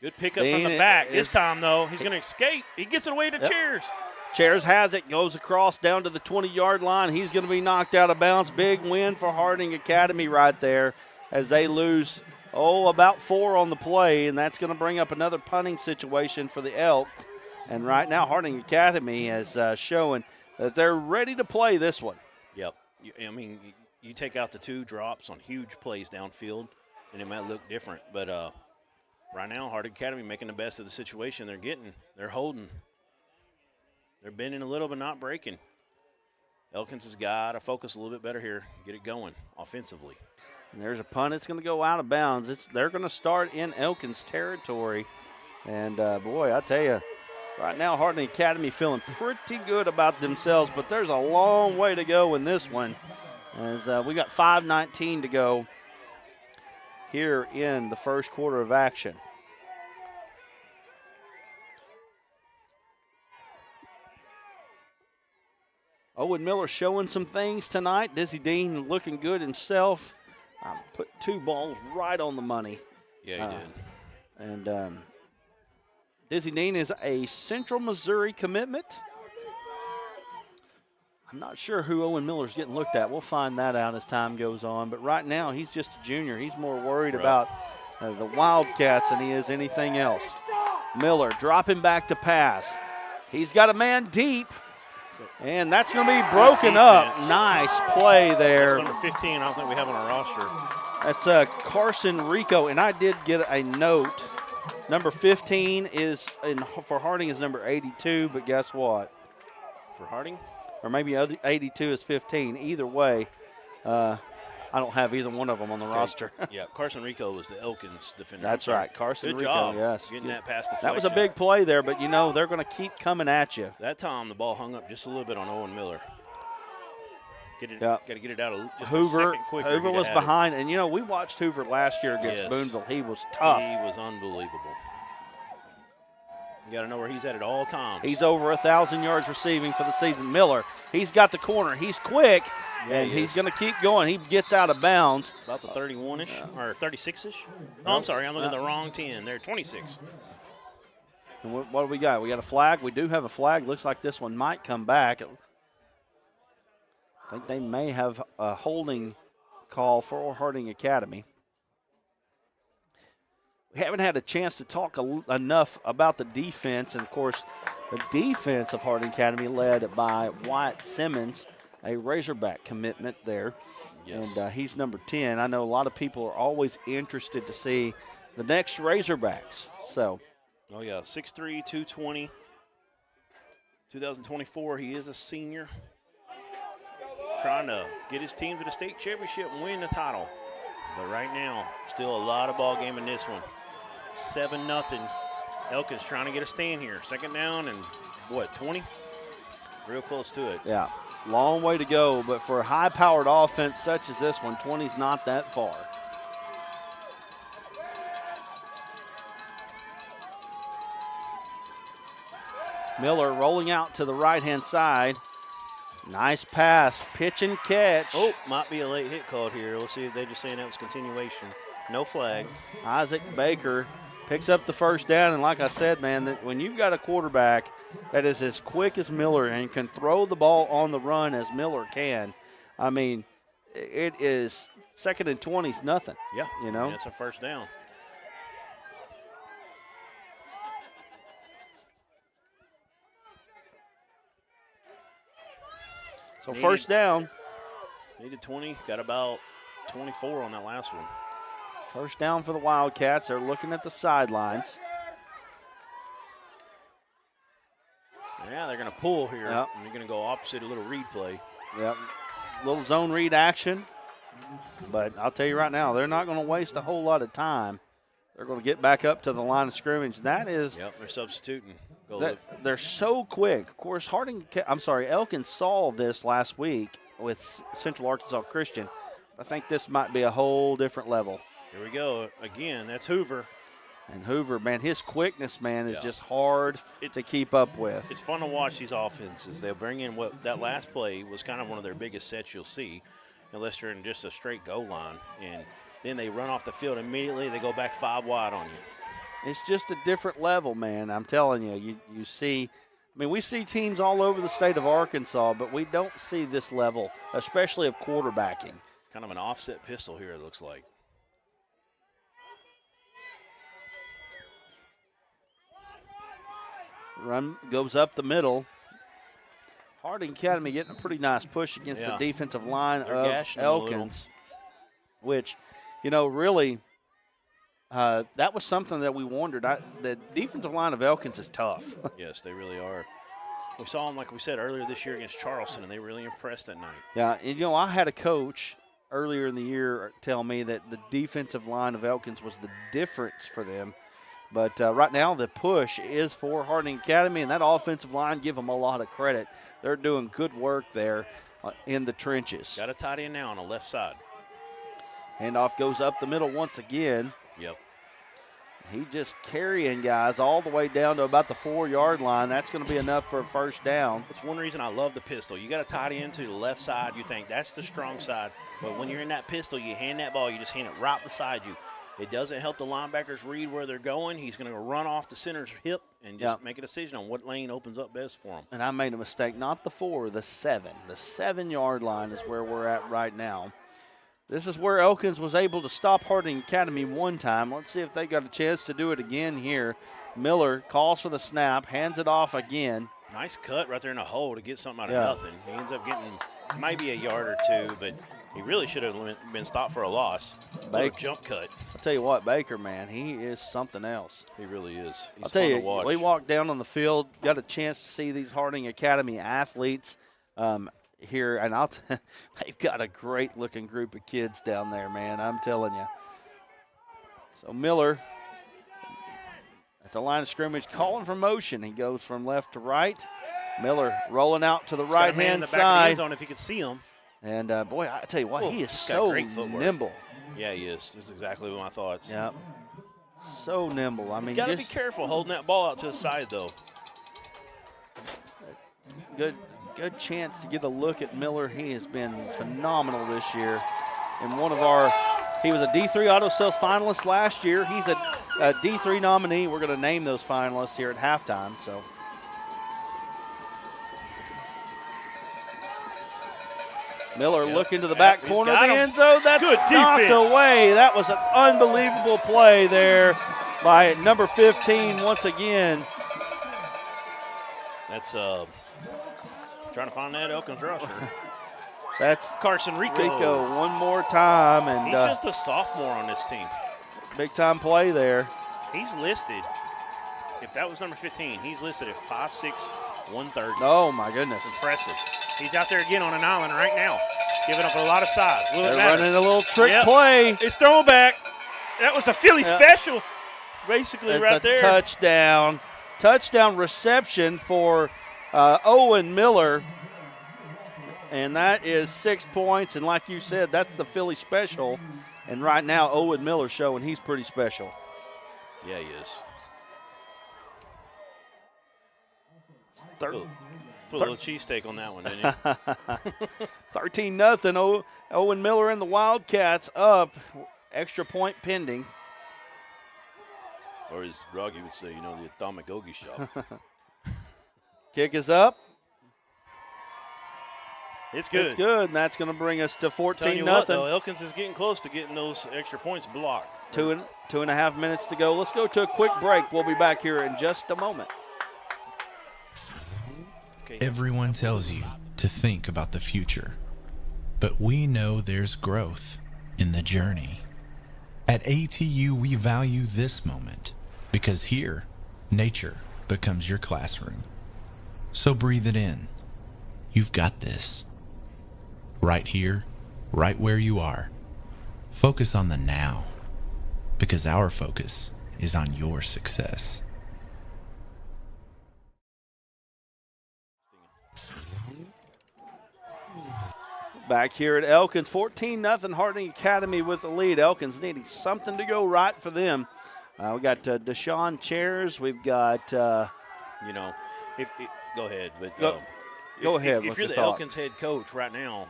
Good pickup from the back. This time, though, he's going to escape. He gets it away to Chairs. Chairs has it, goes across down to the 20-yard line. He's going to be knocked out of bounds. Big win for Harding Academy right there as they lose, about 4 on the play, and that's going to bring up another punting situation for the Elk. And right now, Harding Academy is showing that they're ready to play this one. Yep. You take out the 2 drops on huge plays downfield, and it might look different. But right now, Harding Academy making the best of the situation they're getting. They're holding. They're bending a little but not breaking. Elkins has got to focus a little bit better here, get it going offensively. And there's a punt. It's going to go out of bounds. They're going to start in Elkins territory. And, boy, I tell you, right now Harding Academy feeling pretty good about themselves, but there's a long way to go in this one as we got 5:19 to go here in the first quarter of action. Owen Miller showing some things tonight. Dizzy Dean looking good himself. Put 2 balls right on the money. Yeah, he did. And Dizzy Dean is a Central Missouri commitment. I'm not sure who Owen Miller's getting looked at. We'll find that out as time goes on. But right now, he's just a junior. He's more worried about the Wildcats than he is anything else. Miller dropping back to pass. He's got a man deep. And that's going to be broken up. Nice play there. That's number 15, I don't think we have on our roster. That's Carson Rico. And I did get a note. Number 15 is for Harding is number 82, but guess what? For Harding? Or maybe 82 is 15. Either way, I don't have either one of them on the roster. Yeah, Carson Rico was the Elkins defender. That's right, Carson Good Rico. job Yes, getting that past deflection. That was a big play there, but they're going to keep coming at you. That time the ball hung up just a little bit on Owen Miller. Got to get it out just a second quicker. Hoover was behind, and we watched Hoover last year against Boonville. He was tough. He was unbelievable. You got to know where he's at all times. He's over 1,000 yards receiving for the season. Miller, he's got the corner. He's quick, and he's going to keep going. He gets out of bounds. About the 31-ish or 36-ish. Oh, I'm sorry. I'm looking at the wrong 10. They're 26. And what do we got? We got a flag. We do have a flag. Looks like this one might come back. I think they may have a holding call for Harding Academy. We haven't had a chance to talk enough about the defense. And, of course, the defense of Harding Academy led by Wyatt Simmons, a Razorback commitment there. Yes. And he's number 10. I know a lot of people are always interested to see the next Razorbacks. So. Oh, yeah, 6'3", 220. 2024, he is a senior. Trying to get his team to the state championship and win the title. But right now, still a lot of ball game in this one. 7-0. Elkins trying to get a stand here. 2nd down and, 20? Real close to it. Yeah, long way to go, but for a high-powered offense such as this one, 20's not that far. Miller rolling out to the right-hand side. Nice pass, pitch and catch. Oh, might be a late hit called here. We'll see if they're just saying that was continuation. No flag. Isaac Baker picks up the first down, and like I said, man, that when you've got a quarterback that is as quick as Miller and can throw the ball on the run as Miller can, I mean, it is 2nd and 20's nothing. Yeah, you know, it's a first down. So first down. Needed 20, got about 24 on that last one. First down for the Wildcats. They're looking at the sidelines. Yeah, they're going to pull here. Yep. And they're going to go opposite a little read play. Yep. Little zone read action. But I'll tell you right now, they're not going to waste a whole lot of time. They're going to get back up to the line of scrimmage. That is. Yep, they're substituting. They're so quick. Of course, Elkins saw this last week with Central Arkansas Christian. I think this might be a whole different level. Here we go. Again, that's Hoover. And Hoover, man, his quickness, man, is just hard to keep up with. It's fun to watch these offenses. They'll bring in that last play was kind of one of their biggest sets you'll see, unless you're in just a straight goal line. And then they run off the field immediately. They go back 5 wide on you. It's just a different level, man. I'm telling you. You see, I mean, we see teams all over the state of Arkansas, but we don't see this level, especially of quarterbacking. Kind of an offset pistol here, it looks like. Run goes up the middle. Harding Academy getting a pretty nice push against the defensive line of Elkins, which, really that was something that we wondered. The defensive line of Elkins is tough. Yes, they really are. We saw them, like we said earlier this year, against Charleston, and they really impressed that night. Yeah, and, I had a coach earlier in the year tell me that the defensive line of Elkins was the difference for them. But right now the push is for Harding Academy, and that offensive line, give them a lot of credit. They're doing good work there in the trenches. Got a tight end now on the left side. Handoff goes up the middle once again. Yep. He just carrying guys all the way down to about the 4-yard line. That's going to be enough for a first down. That's one reason I love the pistol. You got a tight end to the left side. You think that's the strong side. But when you're in that pistol, you hand that ball, you just hand it right beside you. It doesn't help the linebackers read where they're going. He's going to run off the center's hip and just make a decision on what lane opens up best for him. And I made a mistake. Not the 4, the 7. The 7-yard line is where we're at right now. This is where Elkins was able to stop Harding Academy one time. Let's see if they got a chance to do it again here. Miller calls for the snap, hands it off again. Nice cut right there in the hole to get something out of nothing. He ends up getting maybe a yard or two, but he really should have been stopped for a loss. Baker, jump cut. I'll tell you what, Baker, man, he is something else. He really is. He's I'll tell you, fun to watch. we walked down on the field, got a chance to see these Harding Academy athletes here, and they've got a great-looking group of kids down there, man, I'm telling you. So Miller at the line of scrimmage calling for motion. He goes from left to right. Miller rolling out to the right-hand side. Zone if you could see him. And, boy, I tell you what, he is so nimble. Yeah, he is. That's exactly my thoughts. Yeah. So nimble. I mean, he's got to be careful holding that ball out to the side, though. Good chance to get a look at Miller. He has been phenomenal this year. And he was a D3 Auto Sales finalist last year. He's a D3 nominee. We're going to name those finalists here at halftime. So. Miller looking to the back corner of the end zone. That's knocked away. That was an unbelievable play there by number 15 once again. That's trying to find that Elkins rusher. That's Carson Rico one more time. And he's just a sophomore on this team. Big time play there. He's listed, if that was number 15, he's listed at 5'6", 130. Oh, my goodness. Impressive. He's out there again on an island right now, giving up a lot of size. They're running a little trick play. It's thrown back. That was the Philly special, basically, right there. Touchdown. Touchdown reception for Owen Miller, and that is 6 points. And like you said, that's the Philly special. And right now, Owen Miller's showing he's pretty special. Yeah, he is. Put a little cheesesteak on that one, didn't you? 13-0. Owen Miller and the Wildcats up. Extra point pending. Or as Rocky would say, the atomic ogie shop. Kick is up. It's good. It's good, and that's going to bring us to 14-0. Elkins is getting close to getting those extra points blocked. 2.5 minutes to go. Let's go to a quick break. We'll be back here in just a moment. Everyone tells you to think about the future, but we know there's growth in the journey. At ATU, we value this moment because here, nature becomes your classroom. So breathe it in. You've got this. Right here, right where you are. Focus on the now, because our focus is on your success. Back here at Elkins, 14-0 Harding Academy with the lead. Elkins needing something to go right for them. We got Deshaun Chairs. We've got, go ahead, but go ahead. If you're the Elkins head coach right now,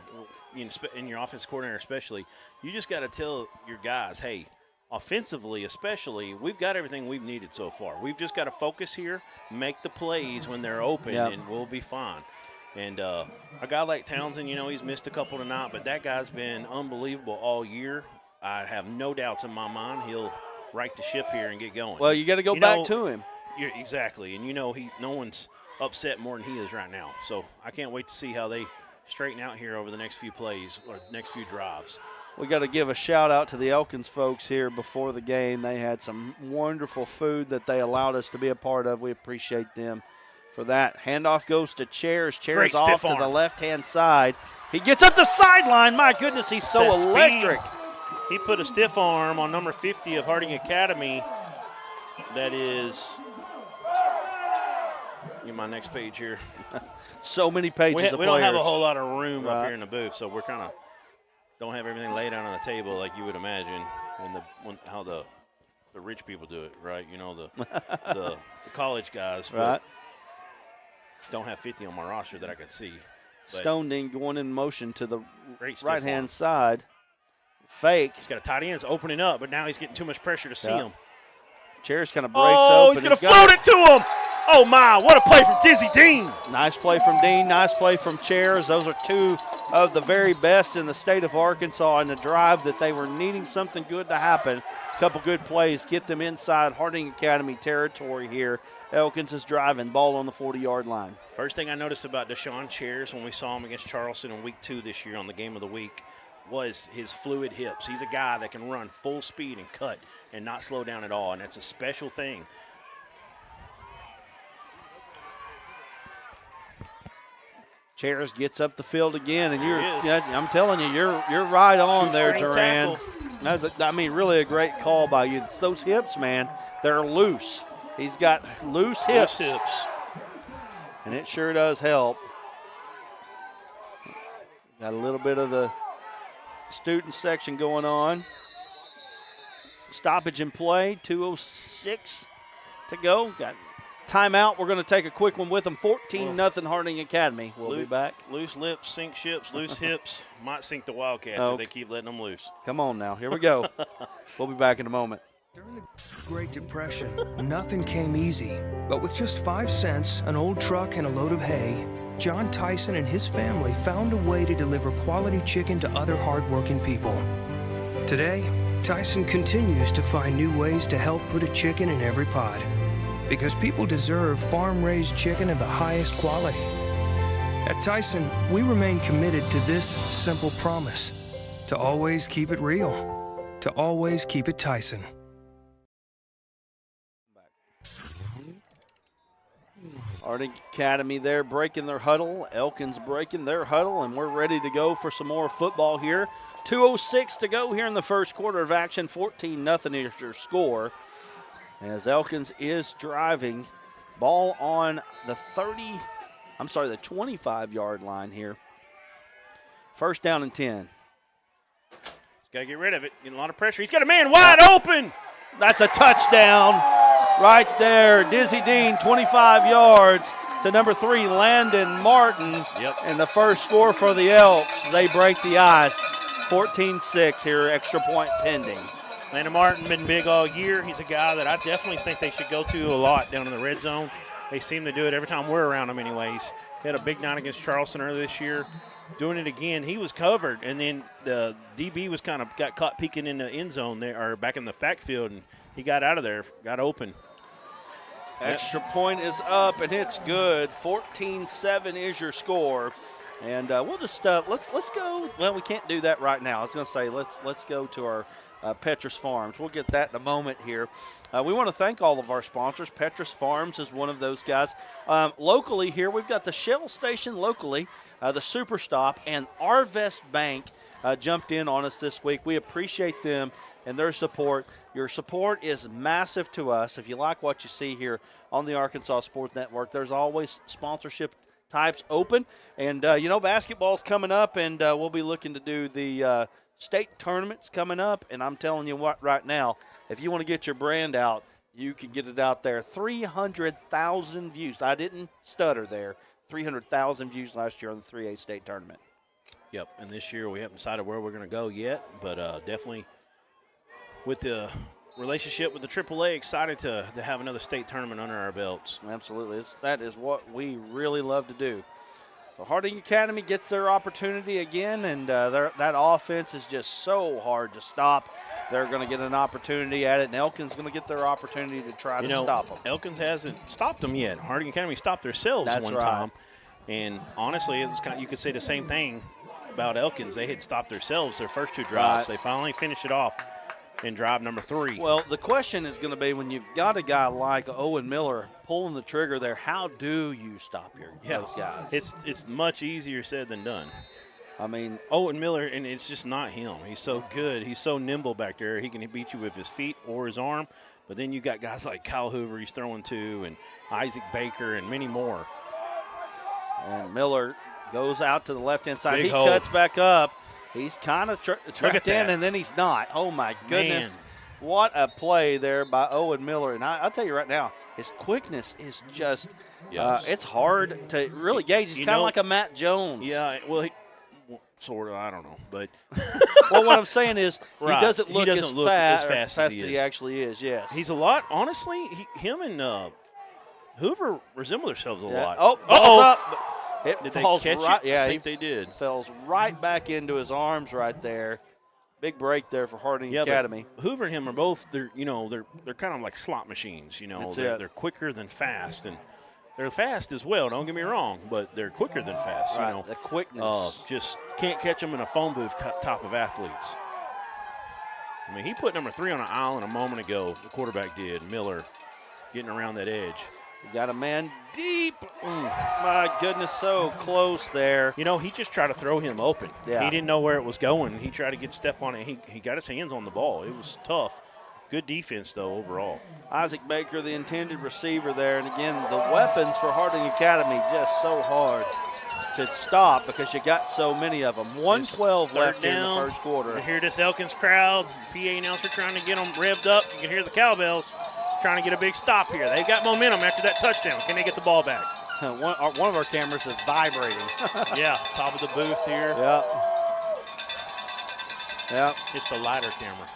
in your offensive coordinator especially, you just got to tell your guys, hey, offensively especially, we've got everything we've needed so far. We've just got to focus here, make the plays when they're open, and we'll be fine. And a guy like Townsend, he's missed a couple tonight, but that guy's been unbelievable all year. I have no doubts in my mind he'll right the ship here and get going. Well, you got to go back to him. Exactly, and no one's upset more than he is right now. So I can't wait to see how they straighten out here over the next few plays or next few drives. We got to give a shout out to the Elkins folks here before the game. They had some wonderful food that they allowed us to be a part of. We appreciate them for that. Handoff goes to Chairs. Chairs off to the left-hand side. He gets up the sideline. My goodness, he's so electric. He put a stiff arm on number 50 of Harding Academy. That is my next page here. So many pages of We don't have a players. whole lot of room up here in the booth, so we're kind of don't have everything laid out on the table like you would imagine how the rich people do it, right? The college guys. Right. Don't have 50 on my roster that I can see. Stoneing going in motion to the right-hand right-hand side. Fake. He's got a tight end opening up, but now he's getting too much pressure to see him. Chairs kind of breaks open. He's going to float it to him. Oh, my. What a play from Dizzy Dean. Nice play from Dean. Nice play from Chairs. Those are two of the very best in the state of Arkansas in the drive that they were needing something good to happen. A couple good plays. Get them inside Harding Academy territory here. Elkins is driving. Ball on the 40-yard line. First thing I noticed about Deshaun Chairs when we saw him against Charleston in week 2 this year on the game of the week was his fluid hips. He's a guy that can run full speed and cut and not slow down at all, and that's a special thing. Chairs gets up the field again, and I'm telling you, you're right on there, Duran. Really a great call by you. It's those hips, man, they're loose. He's got loose hips. And it sure does help. Got a little bit of the student section going on. Stoppage in play, 2:06 to go. Got timeout. We're going to take a quick one with them. 14-0 Harding Academy. We'll be back. Loose lips sink ships. Loose hips might sink the Wildcats if they keep letting them loose. Come on now. Here we go. We'll be back in a moment. During the Great Depression, nothing came easy. But with just 5 cents, an old truck, and a load of hay, John Tyson and his family found a way to deliver quality chicken to other hardworking people. Today, Tyson continues to find new ways to help put a chicken in every pot. Because people deserve farm-raised chicken of the highest quality. At Tyson, we remain committed to this simple promise: to always keep it real, to always keep it Tyson. Harding Academy there breaking their huddle. Elkins breaking their huddle, and we're ready to go for some more football here. 2:06 to go here in the first quarter of action. 14-0 is your score. As Elkins is driving. Ball on the the 25-yard line here. First down and 10. Got to get rid of it. Getting a lot of pressure. He's got a man wide open. That's a touchdown right there. Dizzy Dean, 25 yards to number 3, Landon Martin. Yep. And the first score for the Elks. They break the ice. 14-6 here, extra point pending. Landon Martin been big all year. He's a guy that I definitely think they should go to a lot down in the red zone. They seem to do it every time we're around them anyways. He had a big night against Charleston earlier this year. Doing it again. He was covered, and then the DB was got caught peeking in the end zone there, or back in the backfield, and he got out of there, got open. Extra point is up, and it's good. 14-7 is your score. And we'll just let's go. Well, we can't do that right now. I was going to say let's go to our Petrus Farms. We'll get that in a moment here. We want to thank all of our sponsors. Petrus Farms is one of those guys. Locally here, we've got the Shell Station locally, the Super Stop, and Arvest Bank jumped in on us this week. We appreciate them and their support. Your support is massive to us. If you like what you see here on the Arkansas Sports Network, there's always sponsorship types open. And, basketball's coming up, and we'll be looking to do the state tournaments coming up. And I'm telling you what, right now, if you want to get your brand out, you can get it out there. 300,000 views. I didn't stutter there. 300,000 views last year on the 3A state tournament. Yep, and this year we haven't decided where we're going to go yet, but definitely with the relationship with the AAA, excited to have another state tournament under our belts. Absolutely. That is what we really love to do. So Harding Academy gets their opportunity again, and that offense is just so hard to stop. They're going to get an opportunity at it, and Elkins going to get their opportunity to try to stop them. Elkins hasn't stopped them yet. Harding Academy stopped themselves one time. And honestly, you could say the same thing about Elkins. They had stopped themselves their first two drives. Right. They finally finished it off in drive number 3. Well, the question is going to be, when you've got a guy like Owen Miller pulling the trigger there, how do you stop those guys? It's much easier said than done. I mean, Owen Miller, and it's just not him. He's so good. He's so nimble back there. He can beat you with his feet or his arm. But then you got guys like Kyle Hoover he's throwing to, and Isaac Baker, and many more. And Miller goes out to the left-hand side. Big he hole. cuts back up. He's kind of trapped in, that. and then he's not. Oh, my goodness. Man. What a play there by Owen Miller. And I'll tell you right now, his quickness is just it's hard to really gauge. He's kind of like a Matt Jones. Yeah, well, sort of. I don't know. But well, what I'm saying is he right. doesn't look as fast as he actually is, yes. He's a lot. Honestly, him and Hoover resemble themselves a lot. Oh, ball's up. It Did falls they catch right, it? Yeah, I think they did. Falls right back into his arms right there. Big break there for Harding Academy. Hoover and him are both they're kind of like slot machines. They're quicker than fast, and they're fast as well. Don't get me wrong, but they're quicker than fast. Right, the quickness. Just can't catch them in a phone booth top of athletes. I mean, he put number 3 on an island a moment ago. The quarterback did. Miller getting around that edge. You got a man deep. My goodness, so close there. He just tried to throw him open. Yeah. He didn't know where it was going. He tried to get step on it. He got his hands on the ball. It was tough. Good defense, though, overall. Isaac Baker, the intended receiver there. And, again, the weapons for Harding Academy just so hard to stop because you got so many of them. 1:12 left in the first quarter. You hear this Elkins crowd, PA announcer trying to get them revved up. You can hear the cowbells trying to get a big stop here. They've got momentum after that touchdown. Can they get the ball back? One of our cameras is vibrating. Yeah, top of the booth here. Yep. It's the lighter camera.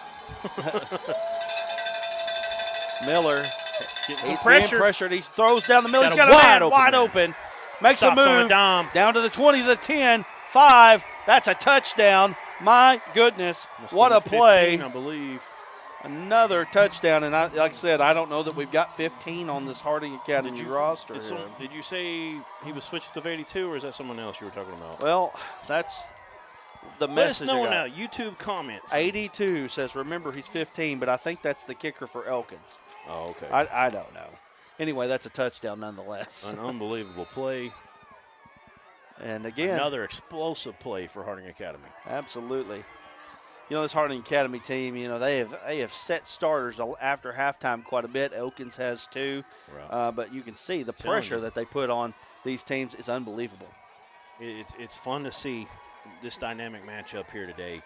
Miller. He's pressured. He throws down the middle. He's got a man wide open. Makes a move. On a dime. Down to the 20, to the 10, 5. That's a touchdown. My goodness. What a play. 15, I believe. Another touchdown, and like I said, I don't know that we've got 15 on this Harding Academy roster. Did you say he was switched to 82, or is that someone else you were talking about? Well, that's the Let us message. know now. YouTube comments. 82 says, remember, he's 15, but I think that's the kicker for Elkins. Oh, okay. I don't know. Anyway, that's a touchdown nonetheless. An unbelievable play. And again, another explosive play for Harding Academy. Absolutely. This Harding Academy team, they have set starters after halftime quite a bit. Elkins has too. Right. But you can see the pressure that they put on these teams is unbelievable. It's fun to see this dynamic matchup here today.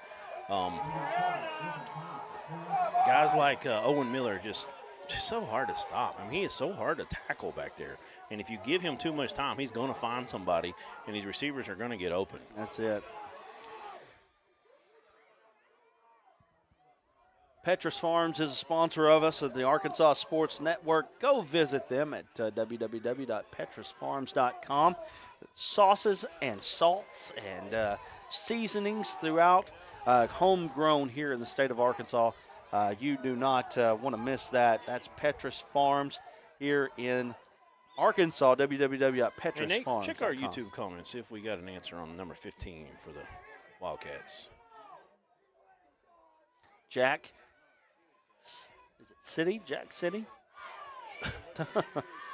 Guys like Owen Miller just so hard to stop. I mean, he is so hard to tackle back there. And if you give him too much time, he's going to find somebody, and these receivers are going to get open. That's it. Petrus Farms is a sponsor of us at the Arkansas Sports Network. Go visit them at www.petrusfarms.com. Sauces and salts and seasonings throughout, homegrown here in the state of Arkansas. You do not want to miss that. That's Petrus Farms here in Arkansas, www.petrusfarms.com. Check our YouTube comments, see if we got an answer on number 15 for the Wildcats. Jack, is it City? Jack City?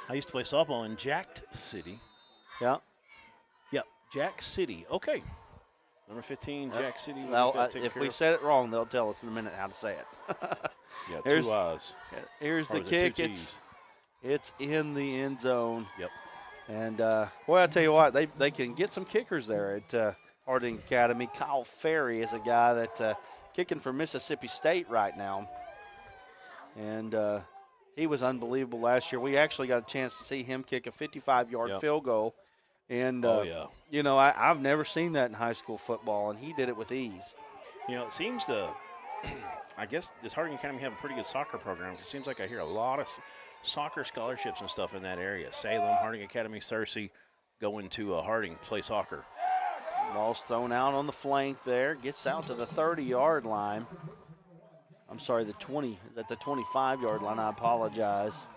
I used to play softball in Jacked City. Yeah. Yep, Jack City. Okay. Number 15, Jack City. If we said it wrong, they'll tell us in a minute how to say it. Yeah, two I's. Here's the kick. It's in the end zone. Yep. And, boy, I tell you what, they can get some kickers there at Harding Academy. Kyle Ferry is a guy that's kicking for Mississippi State right now. And he was unbelievable last year. We actually got a chance to see him kick a 55-yard field goal. And, you know, I've never seen that in high school football, and he did it with ease. You know, it seems to – I guess does Harding Academy have a pretty good soccer program? It seems like I hear a lot of soccer scholarships and stuff in that area. Salem, Harding Academy, Searcy going to Harding play soccer. Ball's thrown out on the flank there. Gets out to the 30-yard line. I'm sorry, the 20. Is at the 25-yard line. I apologize.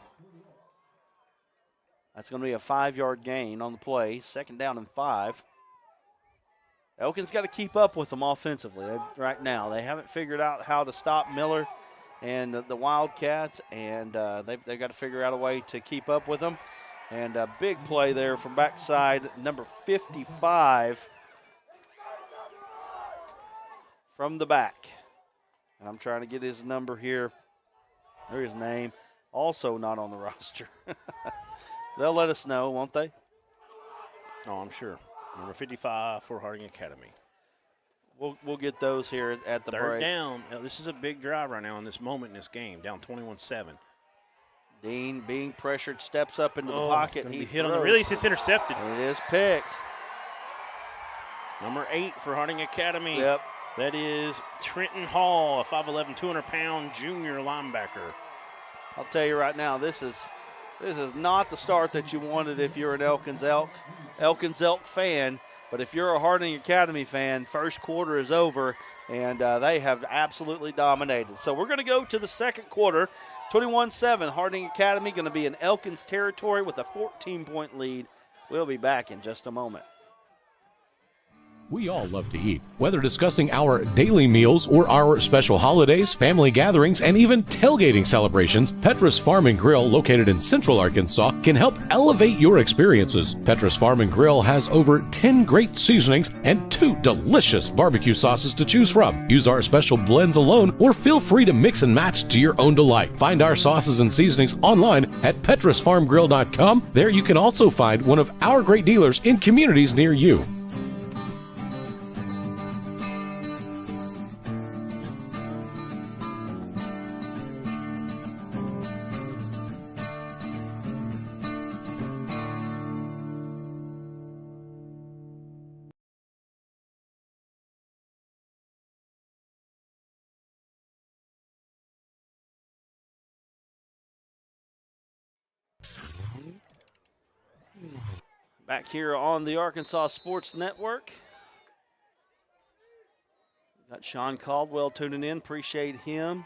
That's going to be a 5-yard gain on the play. 2nd down and 5. Elkins got to keep up with them offensively right now. They haven't figured out how to stop Miller and the Wildcats, and they've got to figure out a way to keep up with them. And a big play there from backside, number 55 from the back. And I'm trying to get his number here. There's his name. Also not on the roster. They'll let us know, won't they? Oh, I'm sure. Number 55 for Harding Academy. We'll get those here at the break. Third down. This is a big drive right now in this moment in this game, down 21-7. Dean, being pressured, steps up into the pocket. He hit on the release. It's intercepted. It is picked. Number 8 for Harding Academy. Yep. That is Trenton Hall, a 5'11", 200-pound junior linebacker. I'll tell you right now, this is not the start that you wanted if you're an Elkins Elk fan. But if you're a Harding Academy fan, first quarter is over, and they have absolutely dominated. So we're going to go to the second quarter. 21-7, Harding Academy going to be in Elkins territory with a 14-point lead. We'll be back in just a moment. We all love to eat. Whether discussing our daily meals or our special holidays, family gatherings, and even tailgating celebrations, Petrus Farm and Grill, located in Central Arkansas, can help elevate your experiences. Petrus Farm and Grill has over 10 great seasonings and 2 delicious barbecue sauces to choose from. Use our special blends alone or feel free to mix and match to your own delight. Find our sauces and seasonings online at petrusfarmgrill.com. There you can also find one of our great dealers in communities near you. Back here on the Arkansas Sports Network. Got Sean Caldwell tuning in. Appreciate him.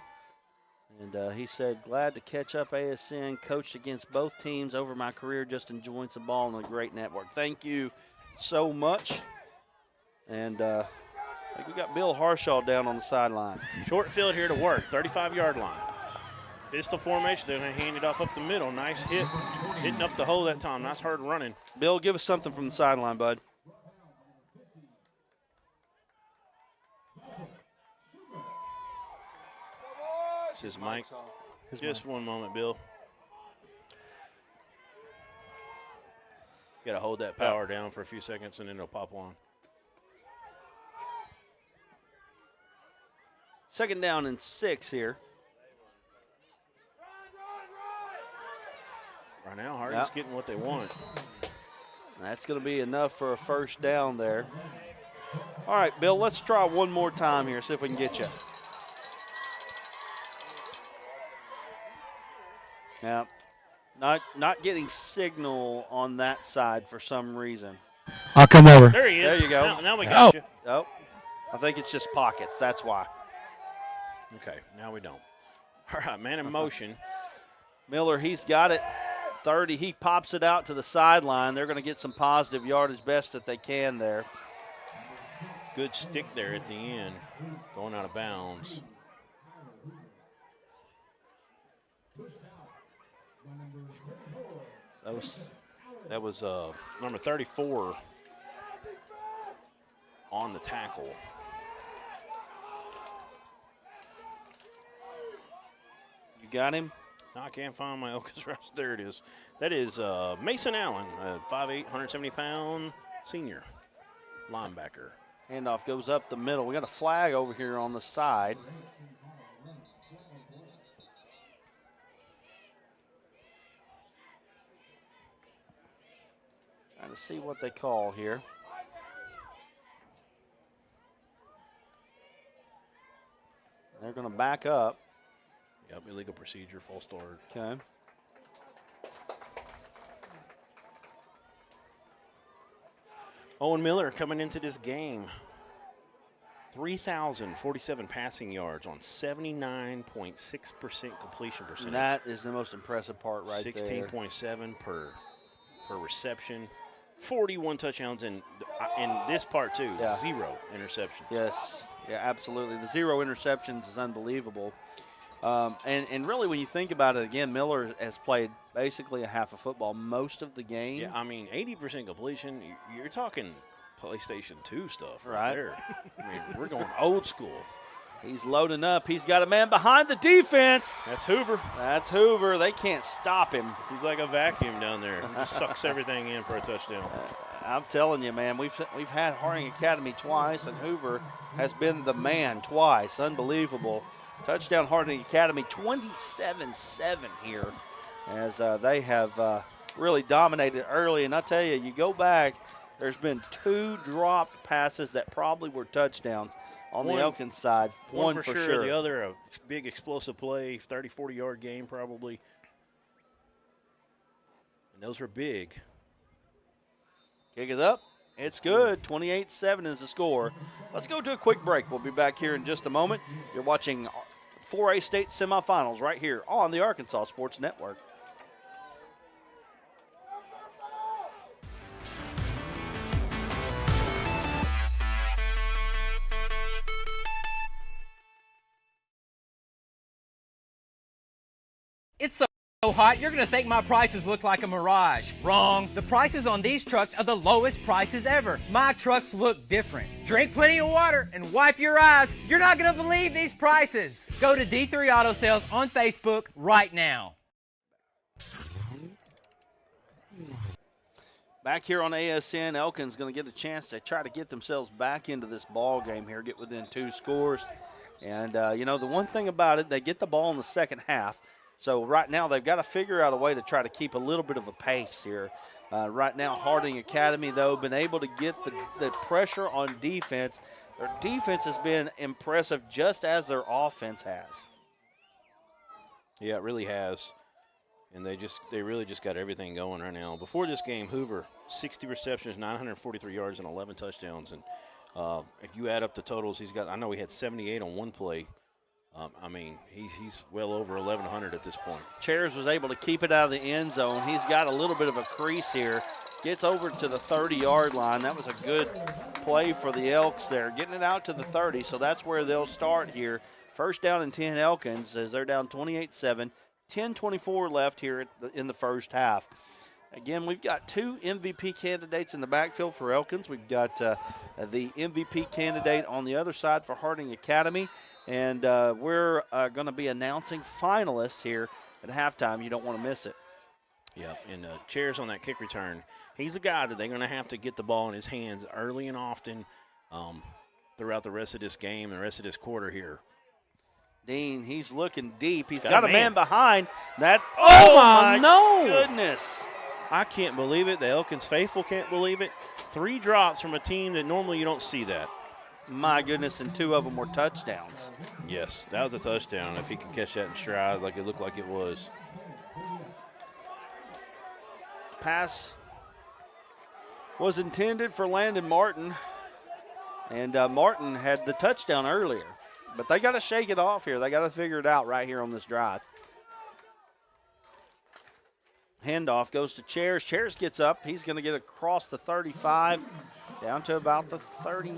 And he said, glad to catch up ASN. Coached against both teams over my career. Just enjoying some ball on a great network. Thank you so much. And I think we got Bill Harshaw down on the sideline. Short field here to work, 35-yard line. Pistol formation, they're going to hand it off up the middle. Nice hit, hitting up the hole that time. Nice hard running. Bill, give us something from the sideline, bud. This is Mike. Just one moment, Bill. You got to hold that power down for a few seconds, and then it'll pop on. Second down and 6 here. Right now, Harding's getting what they want. That's going to be enough for a first down there. All right, Bill, let's try one more time here, see if we can get you. Yeah, not getting signal on that side for some reason. I'll come over. There he is. There you go. Now we got you. Oh, I think it's just pockets. That's why. Okay, now we don't. All right, man in motion. Miller, he's got it. 30. He pops it out to the sideline. They're going to get some positive yardage best that they can there. Good stick there at the end, going out of bounds. That was number 34 on the tackle. You got him? No, I can't find my Elkins rush. There it is. That is Mason Allen, 5'8", 170-pound senior linebacker. Handoff goes up the middle. We got a flag over here on the side. Trying to see what they call here. They're going to back up. Yep, illegal procedure, false start. Okay. Owen Miller coming into this game. 3,047 passing yards on 79.6% completion percentage. That is the most impressive part right 16.7 per reception. 41 touchdowns in this part too. Yeah. 0 interceptions. Yes. Yeah, absolutely. The 0 interceptions is unbelievable. And really, when you think about it, again, Miller has played basically a half of football most of the game. Yeah, I mean, 80% completion, you're talking PlayStation 2 stuff right there. I mean, we're going old school. He's loading up. He's got a man behind the defense. That's Hoover. That's Hoover. They can't stop him. He's like a vacuum down there. He just sucks everything in for a touchdown. I'm telling you, man, we've had Harding Academy twice, and Hoover has been the man twice. Unbelievable. Touchdown Harding Academy, 27-7 here, as they have really dominated early. And I tell you, you go back, there's been 2 dropped passes that probably were touchdowns on the Elkins side. One for sure. The other, a big explosive play, 30, 40-yard game probably. And those were big. Kick is up. It's good. 28-7 is the score. Let's go to a quick break. We'll be back here in just a moment. You're watching 4A state semifinals right here on the Arkansas Sports Network. It's so hot, you're gonna think my prices look like a mirage. Wrong. The prices on these trucks are the lowest prices ever. My trucks look different. Drink plenty of water and wipe your eyes. You're not gonna believe these prices. Go to D3 Auto Sales on Facebook right now. Back here on ASN, Elkins going to get a chance to try to get themselves back into this ball game here, get within 2 scores. And, the one thing about it, they get the ball in the second half. So right now they've got to figure out a way to try to keep a little bit of a pace here. Right now, Harding Academy, though, been able to get the pressure on defense. Their defense has been impressive just as their offense has. Yeah, it really has. And they really just got everything going right now. Before this game, Hoover, 60 receptions, 943 yards, and 11 touchdowns. And if you add up the totals, I know he had 78 on one play. I mean, he's well over 1,100 at this point. Chairs was able to keep it out of the end zone. He's got a little bit of a crease here. Gets over to the 30-yard line. That was a good play for the Elks there, getting it out to the 30. So that's where they'll start here. First down and 10 Elkins as they're down 28-7. 10:24 left here in the first half. Again, we've got 2 MVP candidates in the backfield for Elkins. We've got the MVP candidate on the other side for Harding Academy. And we're going to be announcing finalists here at halftime. You don't want to miss it. Yep, and Chairs on that kick return. He's a guy that they're going to have to get the ball in his hands early and often throughout the rest of this game, the rest of this quarter here. Dean, he's looking deep. He's got a man behind. Oh, my no. goodness. I can't believe it. The Elkins faithful can't believe it. 3 drops from a team that normally you don't see that. My goodness, and 2 of them were touchdowns. Yes, that was a touchdown if he can catch that in stride like it looked like it was. Pass was intended for Landon Martin, and Martin had the touchdown earlier. But they got to shake it off here. They got to figure it out right here on this drive. Handoff goes to Chairs. Chairs gets up. He's going to get across the 35 down to about the 30.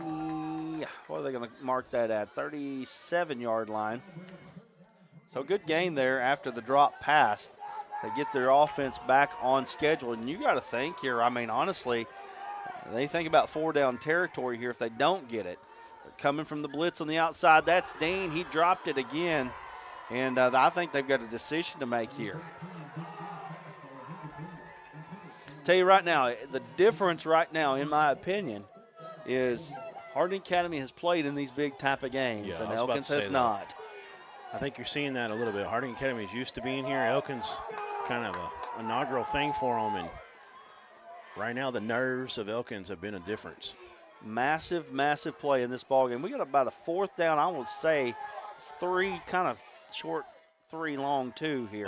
What are they going to mark that at? 37-yard line. So good game there after the drop pass. They get their offense back on schedule. And you got to think here, I mean, honestly, they think about 4-down territory here if they don't get it. Coming from the blitz on the outside, that's Dean. He dropped it again, and I think they've got a decision to make here. Tell you right now, the difference right now, in my opinion, is Harding Academy has played in these big type of games, and Elkins has not. I think you're seeing that a little bit. Harding Academy is used to being here. Elkins, kind of an inaugural thing for them, and right now the nerves of Elkins have been a difference. Massive, massive play in this ballgame. We got about a 4th down. I would say it's 3 kind of short, 3 long, 2 here.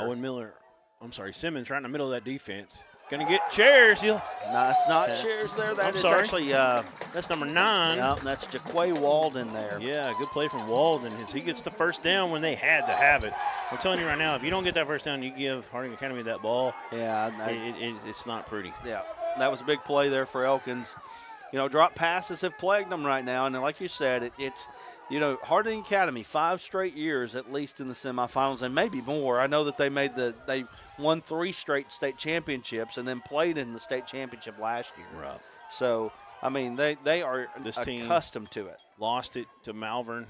Simmons right in the middle of that defense. Going to get Chairs. No, it's not Chairs there. Actually that's number 9. No, that's Jaquay Walden there. Yeah, good play from Walden. He gets the first down when they had to have it. I'm telling you right now, if you don't get that first down, you give Harding Academy that ball. Yeah, it's not pretty. Yeah, that was a big play there for Elkins. You know, drop passes have plagued them right now, and like you said, it's Harding Academy 5 straight years at least in the semifinals, and maybe more. I know that they won 3 straight state championships and then played in the state championship last year. Right. So I mean, they are accustomed to it. Lost it to Malvern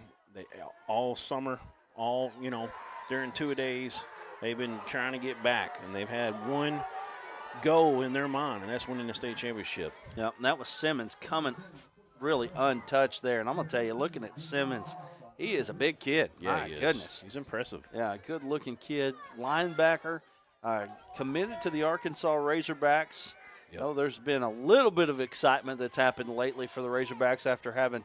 all summer, during 2-a-days. They've been trying to get back, and they've had one goal in their mind, and that's winning the state championship. Yeah, and that was Simmons coming really untouched there. And I'm going to tell you, looking at Simmons, he is a big kid. Yeah, My goodness. He's impressive. Yeah, good-looking kid. Linebacker, committed to the Arkansas Razorbacks. Yep. You know, there's been a little bit of excitement that's happened lately for the Razorbacks after having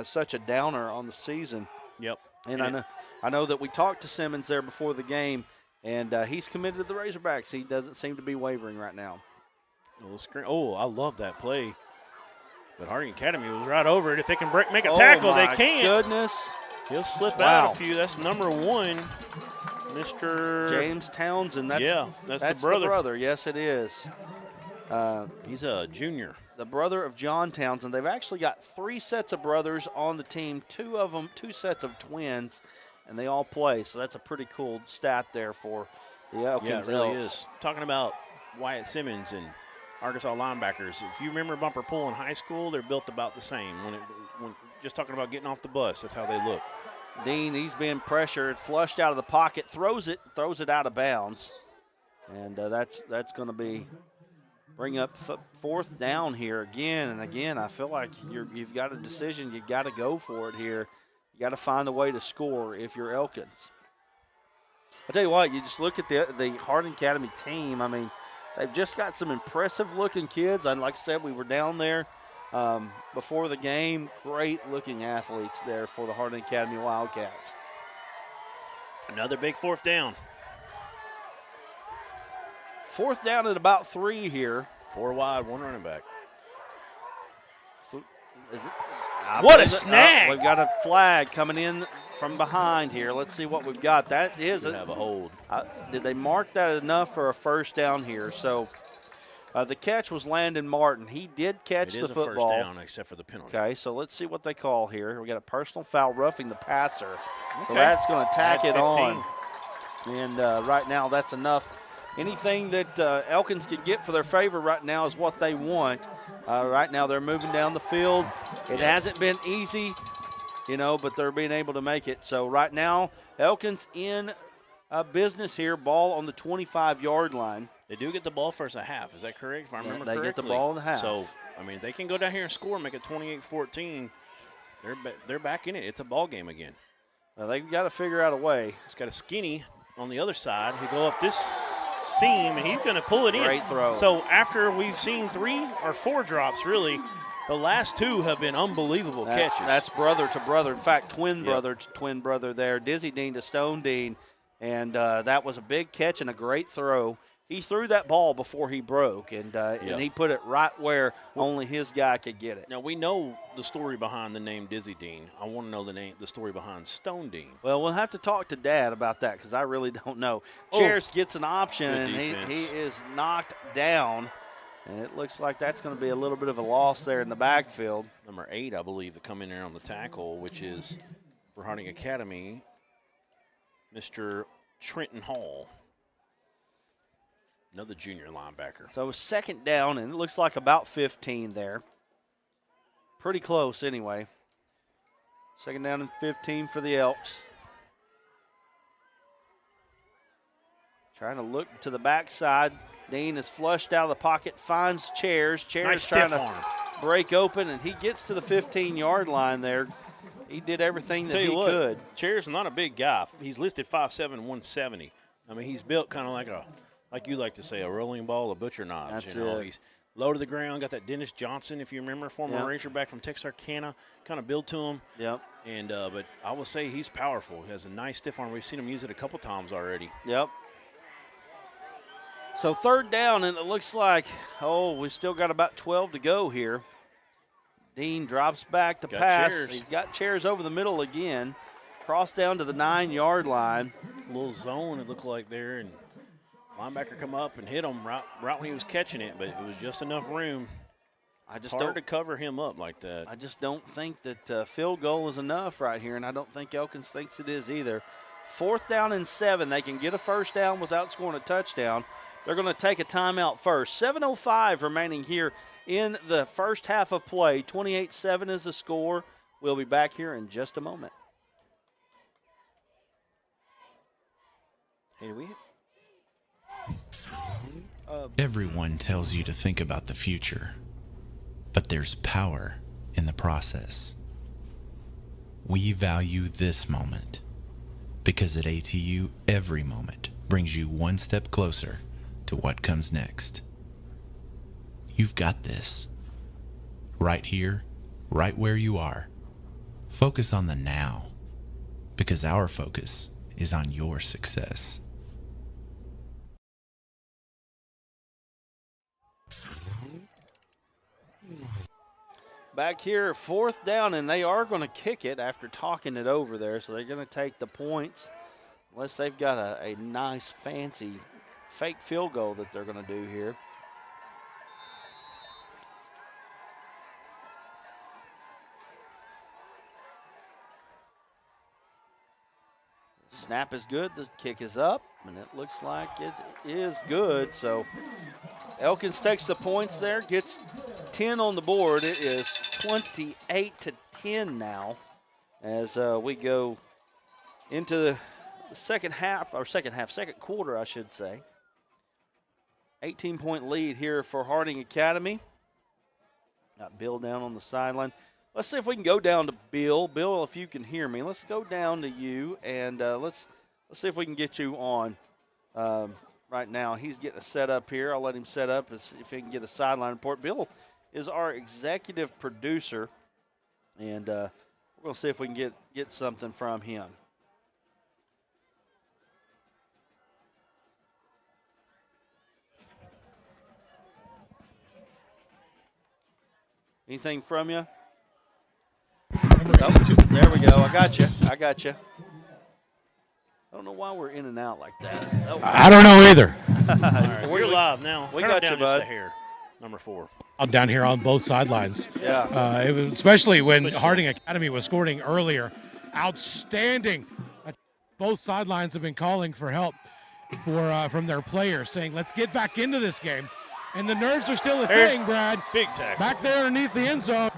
such a downer on the season. Yep. And I know that we talked to Simmons there before the game, and he's committed to the Razorbacks. He doesn't seem to be wavering right now. Oh, I love that play. But Harding Academy was right over it. If they can make a tackle, they can. Oh, my goodness. He'll slip out a few. That's number 1, Mr. James Townsend. That's the brother. The brother. Yes, it is. He's a junior. The brother of John Townsend. They've actually got 3 sets of brothers on the team, 2 of them, 2 sets of twins, and they all play. So that's a pretty cool stat there for the Elkins. Yeah, it really is. Talking about Wyatt Simmons and Arkansas linebackers. If you remember Bumper Pool in high school, they're built about the same. When just talking about getting off the bus, that's how they look. Dean, he's being pressured, flushed out of the pocket, throws it out of bounds, and that's going to bring up 4th down here again and again. I feel like you've got a decision. You've got to go for it here. You got to find a way to score if you're Elkins. I'll tell you what, you just look at the Harding Academy team. I mean, they've just got some impressive-looking kids. And like I said, we were down there before the game. Great-looking athletes there for the Harding Academy Wildcats. Another big 4th down. 4th down at about 3 here. 4 wide, 1 running back. What a snag! We've got a flag coming in from behind here. Let's see what we've got. That is have a hold. Did they mark that enough for a 1st down here? So the catch was Landon Martin. He did catch the football. It is a 1st down except for the penalty. Okay, so let's see what they call here. We got a personal foul roughing the passer. Okay. So that's going to tack it on. And right now that's enough. Anything that Elkins can get for their favor right now is what they want. Right now they're moving down the field. It hasn't been easy, but they're being able to make it. So right now Elkins in business here. Ball on the 25-yard line. They do get the ball first a half. Is that correct? If I remember correctly. They get the ball in the half. So, I mean, they can go down here and score, make it 28-14. They're back in it. It's a ball game again. They've got to figure out a way. He's got a Skinny on the other side. He go up this seam, and he's going to pull it in. Great throw. So after we've seen 3 or 4 drops, really, the last 2 have been unbelievable catches. That's brother to brother. In fact, twin brother to twin brother there. Dizzy Dean to Stone Dean. And that was a big catch and a great throw. He threw that ball before he broke, and he put it right where only his guy could get it. Now, we know the story behind the name Dizzy Dean. I want to know the story behind Stone Dean. Well, we'll have to talk to Dad about that because I really don't know. Chairs gets an option, and he is knocked down. And it looks like that's going to be a little bit of a loss there in the backfield. Number 8, I believe, to come in there on the tackle, which is for Harding Academy, Mr. Trenton Hall. Another junior linebacker. So second down, and it looks like about 15 there. Pretty close anyway. Second down and 15 for the Elks. Trying to look to the backside. Dean is flushed out of the pocket, finds Chairs. Chairs nice trying to arm. break open, and he gets to the 15-yard line there. He did everything that he could. Chairs is not a big guy. He's listed 5'7", 170. I mean, he's built kind of like you like to say, a rolling ball, a butcher knives. That's it. it. He's low to the ground, got that Dennis Johnson, if you remember, former Ranger back from Texarkana, kind of built to him. Yep. And but I will say he's powerful. He has a nice stiff arm. We've seen him use it a couple times already. Yep. So third down, and it looks like, we still got about 12 to go here. Dean drops back to pass. Chairs. He's got Chairs over the middle again. Cross down to the 9-yard line. A little zone, it looked like there, and linebacker come up and hit him right when he was catching it, but it was just enough room. It's hard to cover him up like that. I just don't think that field goal is enough right here, and I don't think Elkins thinks it is either. Fourth down and 7. They can get a first down without scoring a touchdown. They're going to take a timeout first. 7:05 remaining here in the first half of play. 28-7 is the score. We'll be back here in just a moment. Hey, Everyone tells you to think about the future, but there's power in the process. We value this moment because at ATU, every moment brings you one step closer to what comes next. You've got this. Right here, right where you are. Focus on the now, because our focus is on your success. Back here, fourth down, and they are going to kick it after talking it over there, so they're going to take the points unless they've got a nice, fancy fake field goal that they're going to do here. Snap is good. The kick is up, and it looks like it is good. So Elkins takes the points there, gets 10 on the board. It is 28-10 now as we go into the second quarter, I should say. 18-point lead here for Harding Academy. Got Bill down on the sideline. Let's see if we can go down to Bill. Bill, if you can hear me, let's go down to you, and let's see if we can get you on right now. He's getting a set up here. I'll let him set up and see if he can get a sideline report. Bill is our executive producer, and we're going to see if we can get something from him. Anything from you? Oh, there we go. I got you. I don't know why we're in and out like that. Oh. I don't know either. Right, we're live now. We Turn got it you, down just bud. a hair. Number 4. I'm down here on both sidelines. Yeah. It was, especially when Harding Academy was scoring earlier. Outstanding. Both sidelines have been calling for help from their players, saying, let's get back into this game. And the nerves are still a thing, Brad. Big tackle. Back there underneath the end zone.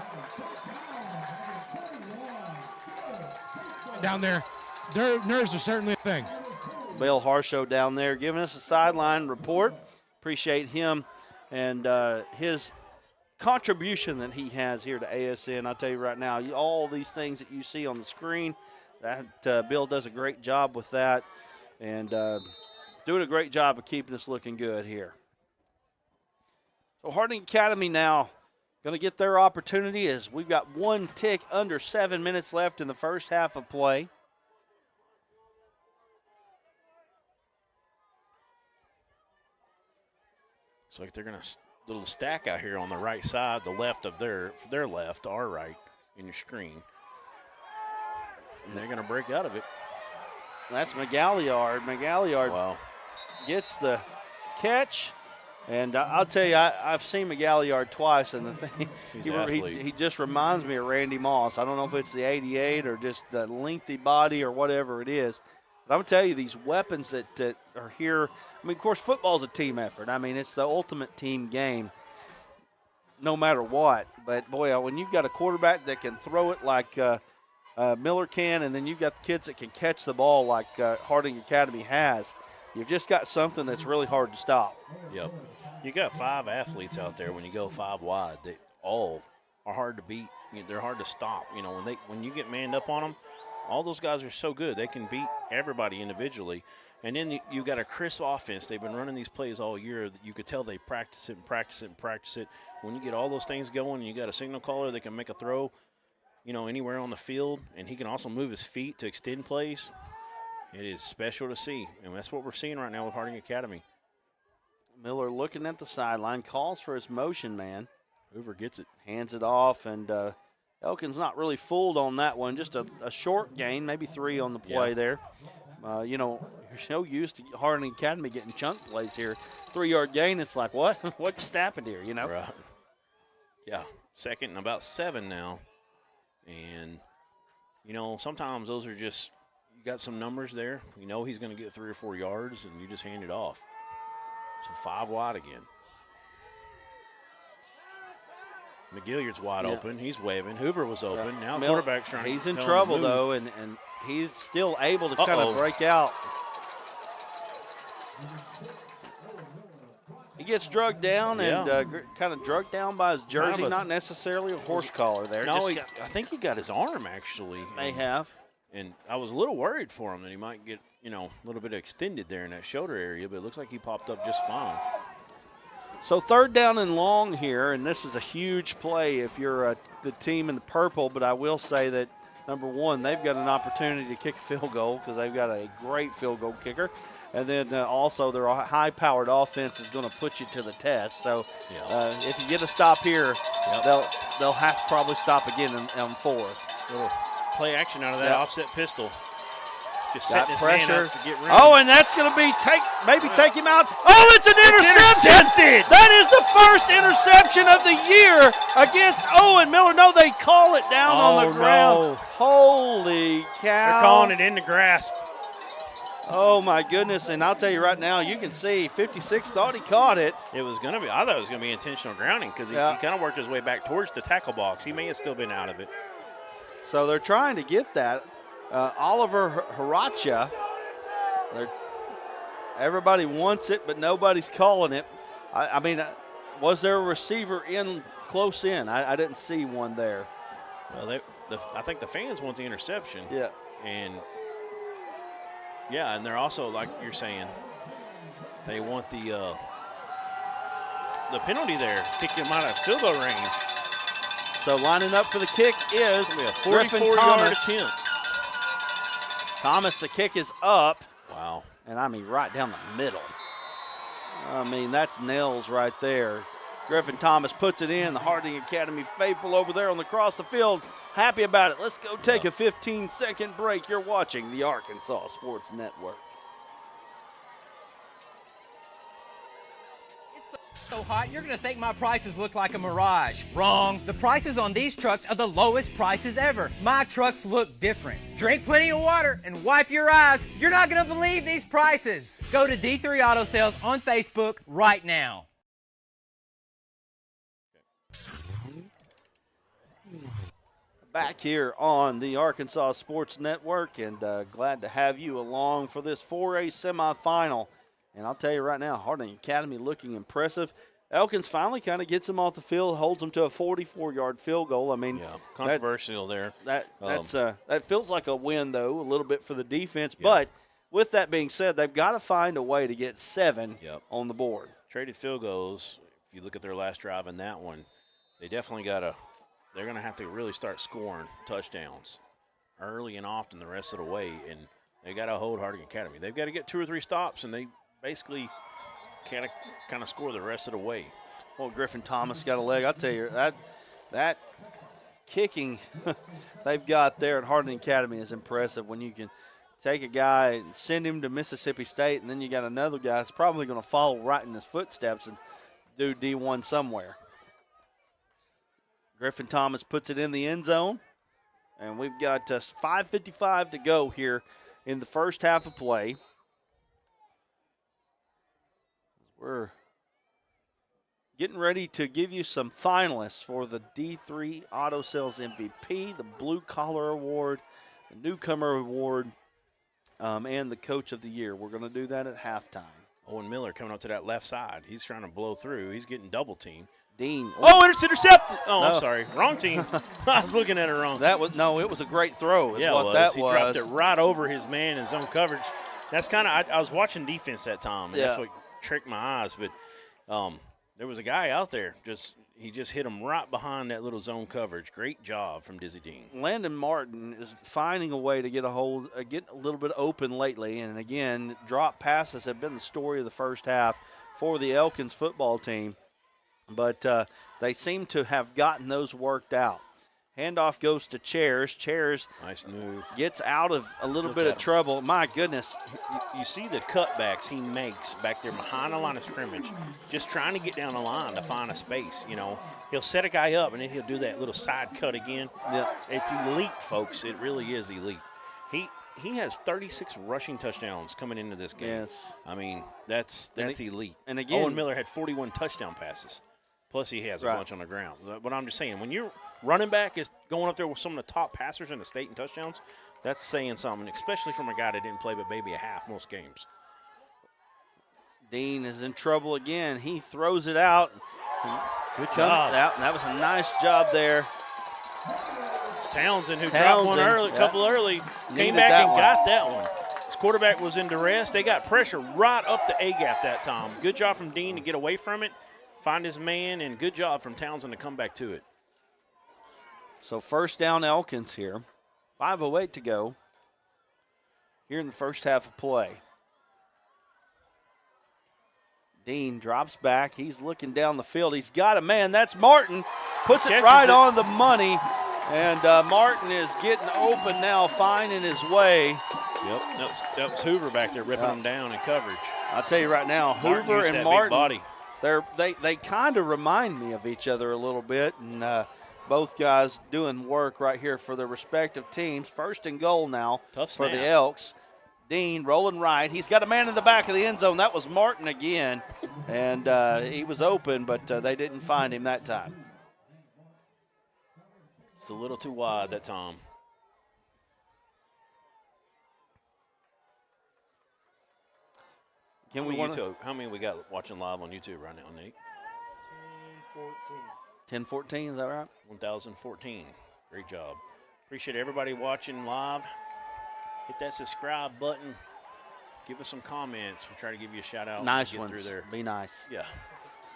Down there, their nerves are certainly a thing. Bale Harshow down there giving us a sideline report. Appreciate him and his contribution that he has here to ASN. I'll tell you right now, all these things that you see on the screen, that Bill does a great job with that, and doing a great job of keeping us looking good here. So Harding Academy now going to get their opportunity as we've got one tick under 7 minutes left in the first half of play. Looks like they're going to little stack out here on the right side, the left of their left, our right in your screen. And they're going to break out of it. That's McGalliard. McGalliard gets the catch. And I'll tell you, I've seen McGalliard twice, and the thing he just reminds me of Randy Moss. I don't know if it's the 88 or just the lengthy body or whatever it is. But I'm going to tell you, these weapons that are here, I mean, of course, football's a team effort. I mean, it's the ultimate team game no matter what. But, boy, when you've got a quarterback that can throw it like Miller can, and then you've got the kids that can catch the ball like Harding Academy has, you've just got something that's really hard to stop. Yep. You got 5 athletes out there when you go 5 wide. They all are hard to beat. They're hard to stop. You know, when you get manned up on them, all those guys are so good. They can beat everybody individually. And then you got a crisp offense. They've been running these plays all year. You could tell they practice it and practice it and practice it. When you get all those things going and you got a signal caller that can make a throw, you know, anywhere on the field, and he can also move his feet to extend plays, it is special to see. And that's what we're seeing right now with Harding Academy. Miller looking at the sideline, calls for his motion man. Hoover gets it. Hands it off, and Elkins not really fooled on that one. Just a short gain, maybe 3 on the play there. You know, you're so used to Harding Academy getting chunk plays here. 3-yard gain, it's like, what? What just happened here, you know? Right. Yeah, 2nd and about 7 now. And, you know, sometimes those are just, you got some numbers there. You know he's going to get 3 or 4 yards, and you just hand it off. So 5 wide again. McGilliard's wide open. He's waving. Hoover was open. Now quarterback's trying to He's in trouble, though, and he's still able to kind of break out. He gets drugged down and kind of drugged down by his jersey, not necessarily a horse collar there. No, I think he got his arm, actually. May have. And I was a little worried for him that he might get, you know, a little bit extended there in that shoulder area, but it looks like he popped up just fine. So 3rd down and long here, and this is a huge play if you're the team in the purple, but I will say that, number one, they've got an opportunity to kick a field goal because they've got a great field goal kicker. And then also their high-powered offense is going to put you to the test. So if you get a stop here, they'll have to probably stop again on 4th. Little play action out of that offset pistol. Just got setting his pressure. man up to get rid. Oh, and that's going to be take him out. Oh, it's an interception. That is the first interception of the year against Owen Miller. No, they call it down on the ground. No. Holy cow. They're calling it in the grasp. Oh, my goodness. And I'll tell you right now, you can see 56 thought he caught it. It was going to be, I thought it was going to be intentional grounding because he kind of worked his way back towards the tackle box. He may have still been out of it. So they're trying to get that. Oliver Haracha, everybody wants it, but nobody's calling it. I mean, was there a receiver close in? I didn't see one there. Well, I think the fans want the interception. Yeah. And they're also, like you're saying, they want the penalty there, kick him out of field goal range. So lining up for the kick is a 44-yard attempt. Thomas, the kick is up. Wow. And I mean right down the middle. I mean, that's nails right there. Griffin Thomas puts it in. The Harding Academy faithful over there on the cross the field. Happy about it. Let's go take a 15-second break. You're watching the Arkansas Sports Network. So hot, you're going to think my prices look like a mirage. Wrong. The prices on these trucks are the lowest prices ever. My trucks look different. Drink plenty of water and wipe your eyes. You're not going to believe these prices. Go to D3 Auto Sales on Facebook right now. Back here on the Arkansas Sports Network, and glad to have you along for this 4A semifinal. And I'll tell you right now, Harding Academy looking impressive. Elkins finally kind of gets them off the field, holds them to a 44-yard field goal. I mean, yeah, controversial there. That feels like a win, though, a little bit for the defense. Yeah. But with that being said, they've got to find a way to get 7 on the board. Traded field goals, if you look at their last drive in that one, they definitely got to – they're going to have to really start scoring touchdowns early and often the rest of the way, and they got to hold Harding Academy. They've got to get 2 or 3 stops, and they basically – kind of score the rest of the way. Well, Griffin Thomas got a leg. I'll tell you, that kicking they've got there at Harding Academy is impressive when you can take a guy and send him to Mississippi State, and then you got another guy that's probably going to follow right in his footsteps and do D1 somewhere. Griffin Thomas puts it in the end zone, and we've got 5:55 to go here in the first half of play. We're getting ready to give you some finalists for the D3 Auto Sales MVP, the Blue Collar Award, the Newcomer Award, and the Coach of the Year. We're going to do that at halftime. Owen Miller coming up to that left side. He's trying to blow through. He's getting double teamed. Dean. Oh, intercepted. Oh, no. I'm sorry. Wrong team. I was looking at it wrong. It was a great throw. Yeah, what that was. He dropped it right over his man in zone coverage. That's kind of I was watching defense that time, and that's what tricked my eyes, but there was a guy out there. He just hit him right behind that little zone coverage. Great job from Dizzy Dean. Landon Martin is finding a way to get a little bit open lately, and again, drop passes have been the story of the first half for the Elkins football team, but they seem to have gotten those worked out. Handoff goes to Chairs. Chairs nice move. Gets out of a little bit of trouble. My goodness. You see the cutbacks he makes back there behind the line of scrimmage, just trying to get down the line to find a space. You know, he'll set a guy up, and then he'll do that little side cut again. Yeah. It's elite, folks. It really is elite. He has 36 rushing touchdowns coming into this game. Yes. I mean, that's elite. And again, Owen Miller had 41 touchdown passes. Plus he has a bunch on the ground. But I'm just saying, when your running back is going up there with some of the top passers in the state in touchdowns, that's saying something, especially from a guy that didn't play but maybe a half most games. Dean is in trouble again. He throws it out. Good job. That was a nice job there. It's Townsend who dropped one early, couple early, came back and got that one. His quarterback was in duress. They got pressure right up the A-gap that time. Good job from Dean to get away from it, find his man, and good job from Townsend to come back to it. So first down Elkins here. 5:08 to go here in the first half of play. Dean drops back. He's looking down the field. He's got a man. That's Martin. Puts it right on the money. And Martin is getting open now, finding his way. Yep, that was Hoover back there ripping him down in coverage. I'll tell you right now, Hoover and Martin, they kind of remind me of each other a little bit. And both guys doing work right here for their respective teams. First and goal now for the Elks. Dean rolling right. He's got a man in the back of the end zone. That was Martin again. And he was open, but they didn't find him that time. It's a little too wide that time. Can we YouTube? How many we got watching live on YouTube right now, Nate? 1014, is that right? 1014. Great job. Appreciate everybody watching live. Hit that subscribe button. Give us some comments. We'll try to give you a shout out. Nice get ones. through there. Be nice. Yeah.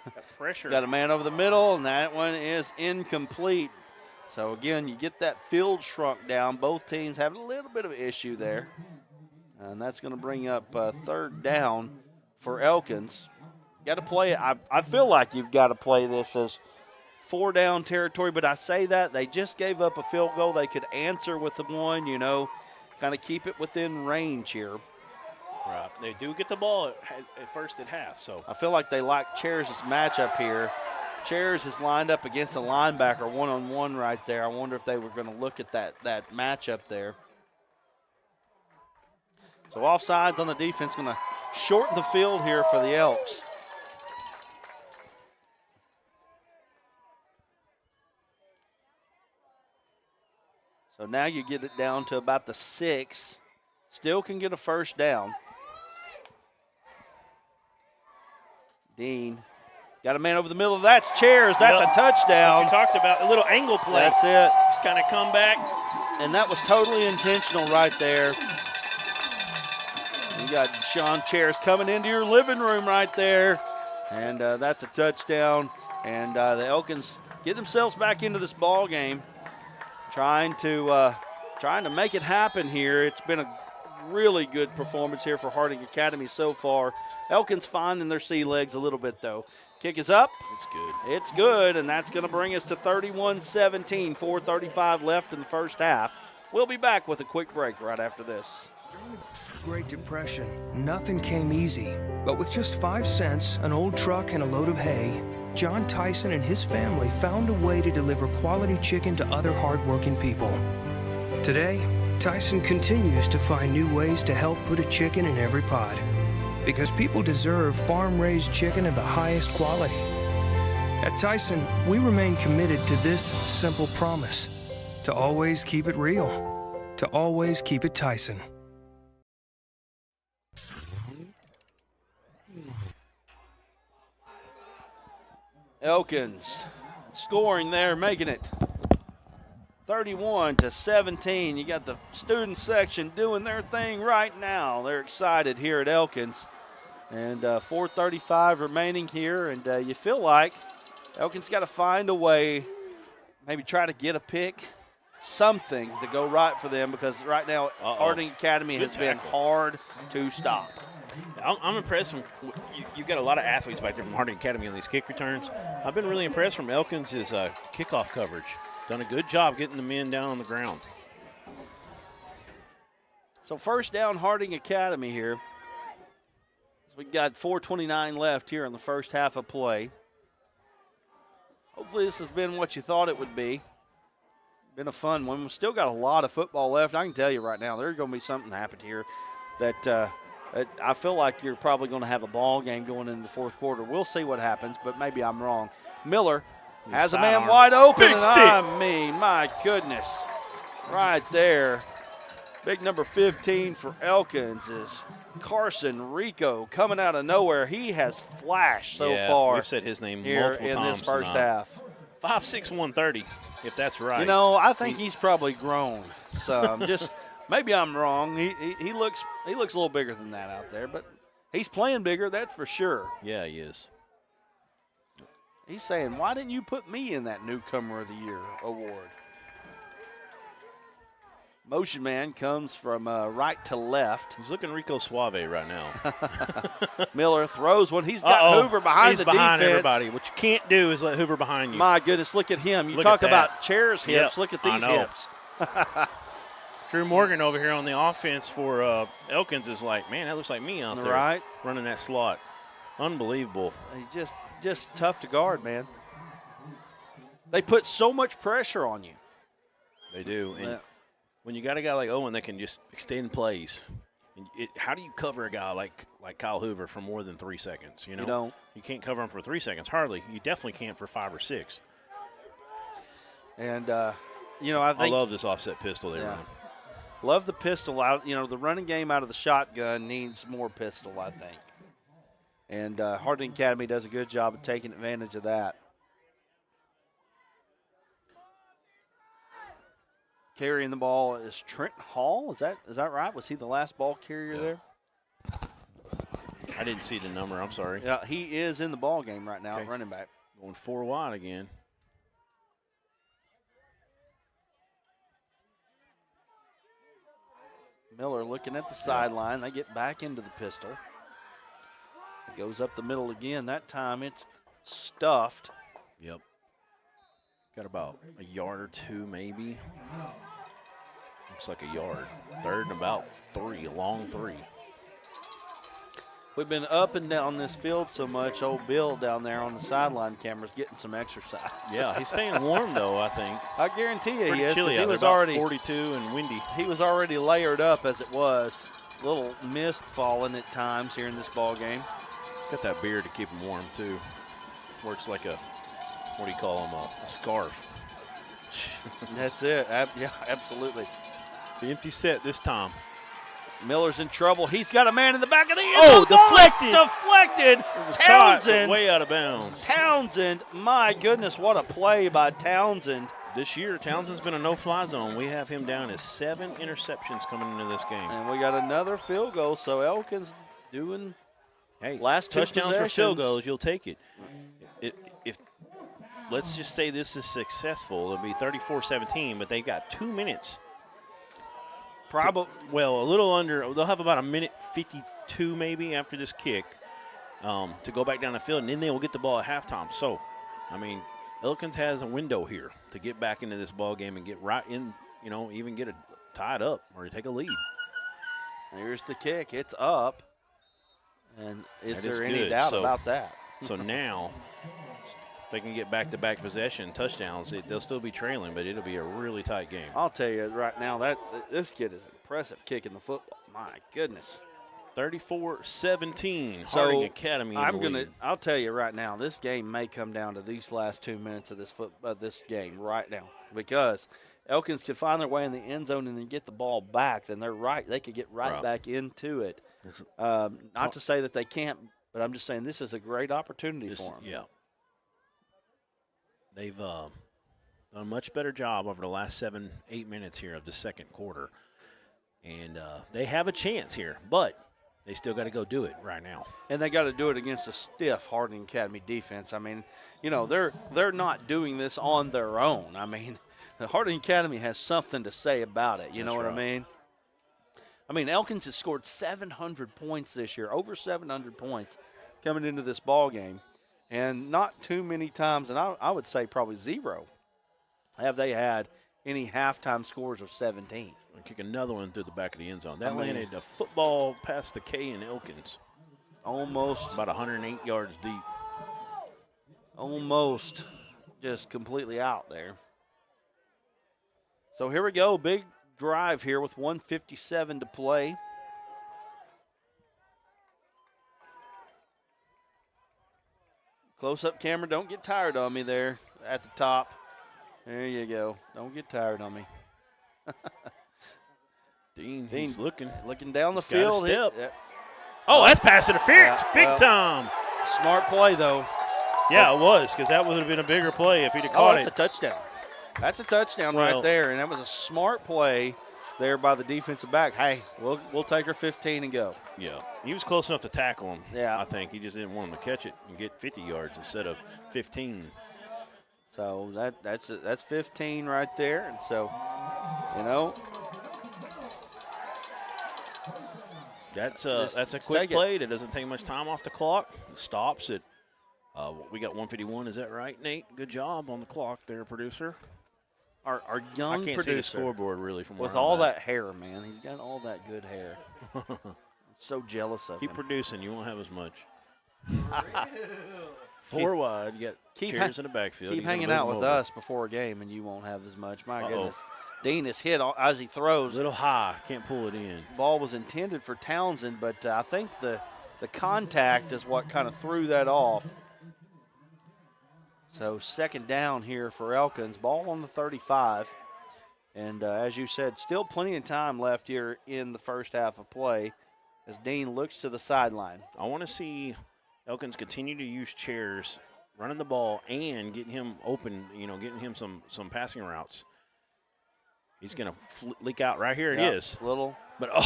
Got pressure. Got a man over the middle, and that one is incomplete. So, again, you get that field shrunk down. Both teams have a little bit of an issue there. And that's going to bring up third down for Elkins. Got to play it. I feel like you've got to play this as 4-down territory, but I say that. They just gave up a field goal. They could answer with the one, kind of keep it within range here. Right. They do get the ball at first at half. So I feel like they like Chairs' matchup here. Chairs is lined up against a linebacker one-on-one right there. I wonder if they were going to look at that matchup there. So offsides on the defense, going to shorten the field here for the Elks. So now you get it down to about the 6. Still can get a first down. Dean got a man over the middle. That's Chairs. That's a touchdown. That's what you talked about, a little angle play. That's it. Just kind of come back. And that was totally intentional right there. You got Sean Chairs coming into your living room right there. And that's a touchdown. And the Elkins get themselves back into this ball game, trying to make it happen here. It's been a really good performance here for Harding Academy so far. Elkins finding their sea legs a little bit, though. Kick is up. It's good. It's good, and that's going to bring us to 31-17, 4:35 left in the first half. We'll be back with a quick break right after this. During the Great Depression, nothing came easy. But with just 5 cents, an old truck, and a load of hay, John Tyson and his family found a way to deliver quality chicken to other hardworking people. Today, Tyson continues to find new ways to help put a chicken in every pot. Because people deserve farm-raised chicken of the highest quality. At Tyson, we remain committed to this simple promise: to always keep it real, to always keep it Tyson. Elkins scoring there, making it 31-17. You got the student section doing their thing right now. They're excited here at Elkins. And 4:35 remaining here, and you feel like Elkins got to find a way, maybe try to get a pick, something to go right for them, because right now Harding Academy has been hard to stop. I'm impressed. You've got a lot of athletes back there from Harding Academy on these kick returns. I've been really impressed from Elkins' kickoff coverage. Done a good job getting the men down on the ground. So first down, Harding Academy here. So we've got 4:29 left here in the first half of play. Hopefully this has been what you thought it would be. Been a fun one. We've still got a lot of football left. I can tell you right now, there's going to be something happened here that I feel like you're probably going to have a ball game going into the fourth quarter. We'll see what happens, but maybe I'm wrong. Miller has a man wide open. Big stick. I mean, my goodness. Right there. Big number 15 for Elkins is Carson Rico coming out of nowhere. He has flashed so far. We've said his name here multiple in times this first tonight. half. 5'6", 130, if that's right. You know, I think he's probably grown some. Just maybe I'm wrong. He looks a little bigger than that out there, but he's playing bigger, that's for sure. Yeah, he is. He's saying, why didn't you put me in that Newcomer of the Year award? Motion man comes from right to left. He's looking Rico Suave right now. Miller throws one. He's got Hoover behind the behind defense. Everybody. What you can't do is let Hoover behind you. My goodness, look at him. You Look talk at about Chairs hips. Yep, Look at I these know. hips. Drew Morgan over here on the offense for Elkins is like, man, that looks like me out there. Right. Running that slot. Unbelievable. He's just tough to guard, man. They put so much pressure on you. They do. And when you got a guy like Owen that can just extend plays, how do you cover a guy like Kyle Hoover for more than 3 seconds? You know, You don't. You can't cover him for 3 seconds, hardly. You definitely can't for 5 or 6. And, I think I love this offset pistol they run. Love the pistol out. The running game out of the shotgun needs more pistol, I think. And Harding Academy does a good job of taking advantage of that. Carrying the ball is Trent Hall. Is that right? Was he the last ball carrier there? I didn't see the number. I'm sorry. Yeah, he is in the ball game right now, running back. Going 4 wide again. Miller looking at the sideline. They get back into the pistol. It goes up the middle again. That time it's stuffed. Yep. Got about a yard or 2 maybe. Looks like a yard. Third and about 3, a long 3. We've been up and down this field so much. Old Bill down there on the sideline camera's getting some exercise. Yeah, he's staying warm though, I think. I guarantee you Pretty he is. chilly He out was there, about already 42 and windy. He was already layered up as it was. A little mist falling at times here in this ball game. He's got that beard to keep him warm too. Works like a, what do you call him, a scarf. That's it. Yeah, absolutely. The empty set this time. Miller's in trouble. He's got a man in the back of the end Oh, zone. deflected. Deflected. It was Townsend. caught, way out of bounds. Townsend. My goodness, what a play by Townsend. This year, Townsend's been a no-fly zone. We have him down as 7 interceptions coming into this game. And we got another field goal, so Elkins doing last two touchdowns for field possessions. goals, you'll take it. If let's just say this is successful, it'll be 34-17, but they've got 2 minutes. Probably. Well, a little under. They'll have about a minute 52 maybe after this kick to go back down the field, and then they will get the ball at halftime. So, I mean, Elkins has a window here to get back into this ball game and get right in, even get it tied up or take a lead. Here's the kick. It's up. And is That is there any good. doubt So- about that? So now, if they can get back-to-back possession touchdowns, they'll still be trailing, but it'll be a really tight game. I'll tell you right now, that this kid is impressive kicking the football. My goodness. 34-17, So Harding Academy. I'll tell you right now, this game may come down to these last 2 minutes of this game right now, because Elkins could find their way in the end zone and then get the ball back. Then they could get right back into it. Not to say that they can't, but I'm just saying this is a great opportunity for them. Yeah. They've done a much better job over the last 7-8 minutes here of the second quarter. And they have a chance here, but they still got to go do it right now. And they got to do it against a stiff Harding Academy defense. I mean, they're not doing this on their own. I mean, the Harding Academy has something to say about it. You know what I mean? I mean, Elkins has scored 700 points this year, over 700 points coming into this ball game. And not too many times, and I would say probably zero, have they had any halftime scores of 17. Kick another one through the back of the end zone. That landed a football past the K in Elkins. Almost. About 108 yards deep. Almost just completely out there. So here we go. Big drive here with 1:57 to play. Close-up camera, don't get tired on me there at the top. There you go. Don't get tired on me. He's looking down the He's got a field. step. That's pass interference, big time. Smart play, though. Yeah, it was, because that would have been a bigger play if he'd have caught that's it. a touchdown. That's a touchdown right there, and that was a smart play there by the defensive back. Hey, we'll take her 15 and go. Yeah, he was close enough to tackle him. Yeah. I think he just didn't want him to catch it and get 50 yards instead of 15. So that's 15 right there, and so that's a quick play that doesn't take much time off the clock. It stops at we got 151. Is that right, Nate? Good job on the clock there, producer. Our young I can't producer see the scoreboard really from with where I'm all at. that hair, man. He's got all that good hair. So jealous of Keep him. producing. You won't have as much. 4 wide. You got chairs in the backfield. Keep You gotta hanging move out them with over. us before a game, and you won't have as much. My goodness. Dean is hit as he throws. A little high. Can't pull it in. Ball was intended for Townsend, but I think the contact is what kind of threw that off. So second down here for Elkins. Ball on the 35. And as you said, still plenty of time left here in the first half of play as Dean looks to the sideline. I want to see Elkins continue to use chairs, running the ball, and getting him open, getting him some passing routes. He's going to leak out right here. It is. Little. But, is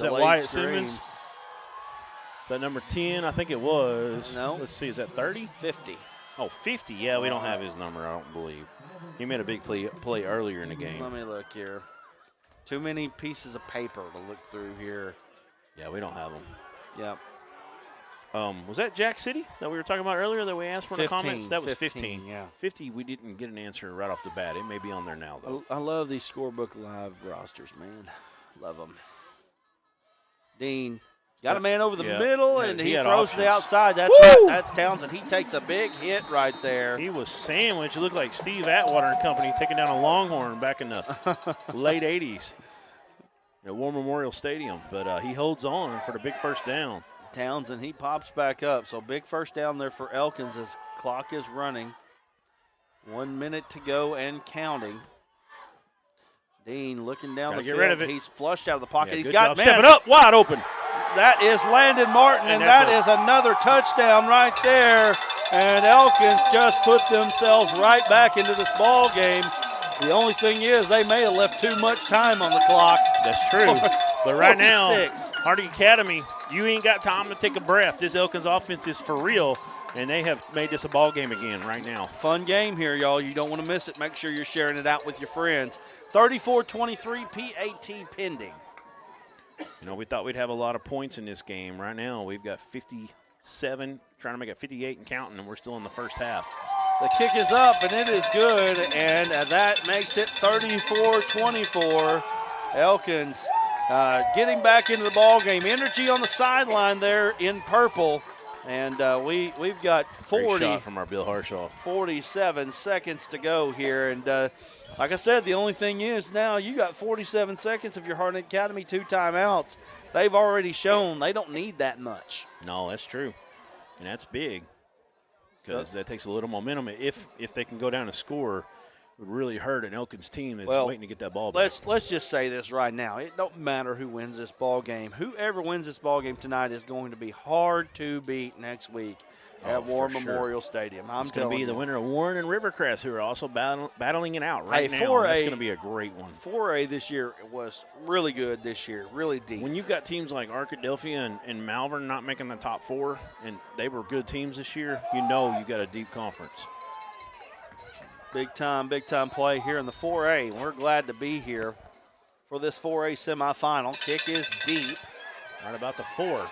that delayed Wyatt screens. Simmons? Is that number 10? I think it was. No. Let's see. Is that 30? 50. Oh, 50. Yeah, we don't have his number, I don't believe. He made a big play earlier in the game. Let me look here. Too many pieces of paper to look through here. Yeah, we don't have him. Yep. Was that Jack City that we were talking about earlier that we asked for in the comments? That was 15. Yeah. 50, we didn't get an answer right off the bat. It may be on there now, though. I love these Scorebook Live rosters, man. Love them. Dean got a man over the middle, and he throws to the outside. That's right. That's Townsend. He takes a big hit right there. He was sandwiched. It looked like Steve Atwater and company taking down a Longhorn back in the late 80s at War Memorial Stadium. But he holds on for the big first down. Townsend, he pops back up. So big first down there for Elkins as clock is running. 1 minute to go and counting. Dean looking down the get field. got rid of it. He's flushed out of the pocket. Yeah, He's good got job man. stepping up, wide open. That is Landon Martin, and that is another touchdown right there. And Elkins just put themselves right back into this ball game. The only thing is they may have left too much time on the clock. That's true. But right now, 46. Harding Academy, you ain't got time to take a breath. This Elkins offense is for real, and they have made this a ball game again right now. Fun game here, y'all. You don't want to miss it. Make sure you're sharing it out with your friends. 34-23, PAT pending. You know, we thought we'd have a lot of points in this game. Right now, we've got 57, trying to make it 58 and counting, and we're still in the first half. The kick is up, and it is good, and that makes it 34-24. Elkins getting back into the ball game. Energy on the sideline there in purple, and we've got 40 Great shot from our Bill Harshaw. 47 seconds to go here, and like I said, the only thing is now you got 47 seconds of your Harding Academy 2 timeouts. They've already shown they don't need that much. No, that's true, and that's big because that takes a little momentum. If they can go down and score, it would really hurt an Elkins team that's waiting to get that ball back. Let's just say this right now. It don't matter who wins this ball game. Whoever wins this ball game tonight is going to be hard to beat next week at War Memorial Stadium. I'm it's going to be the winner of Warren and Rivercrest, who are also battling it out right now. 4A, that's going to be a great one. 4A this year was really good this year, really deep. When you've got teams like Arkadelphia and Malvern not making the top 4, and they were good teams this year, you know you got a deep conference. Big time play here in the 4A. We're glad to be here for this 4A semifinal. Kick is deep. Right about the 4.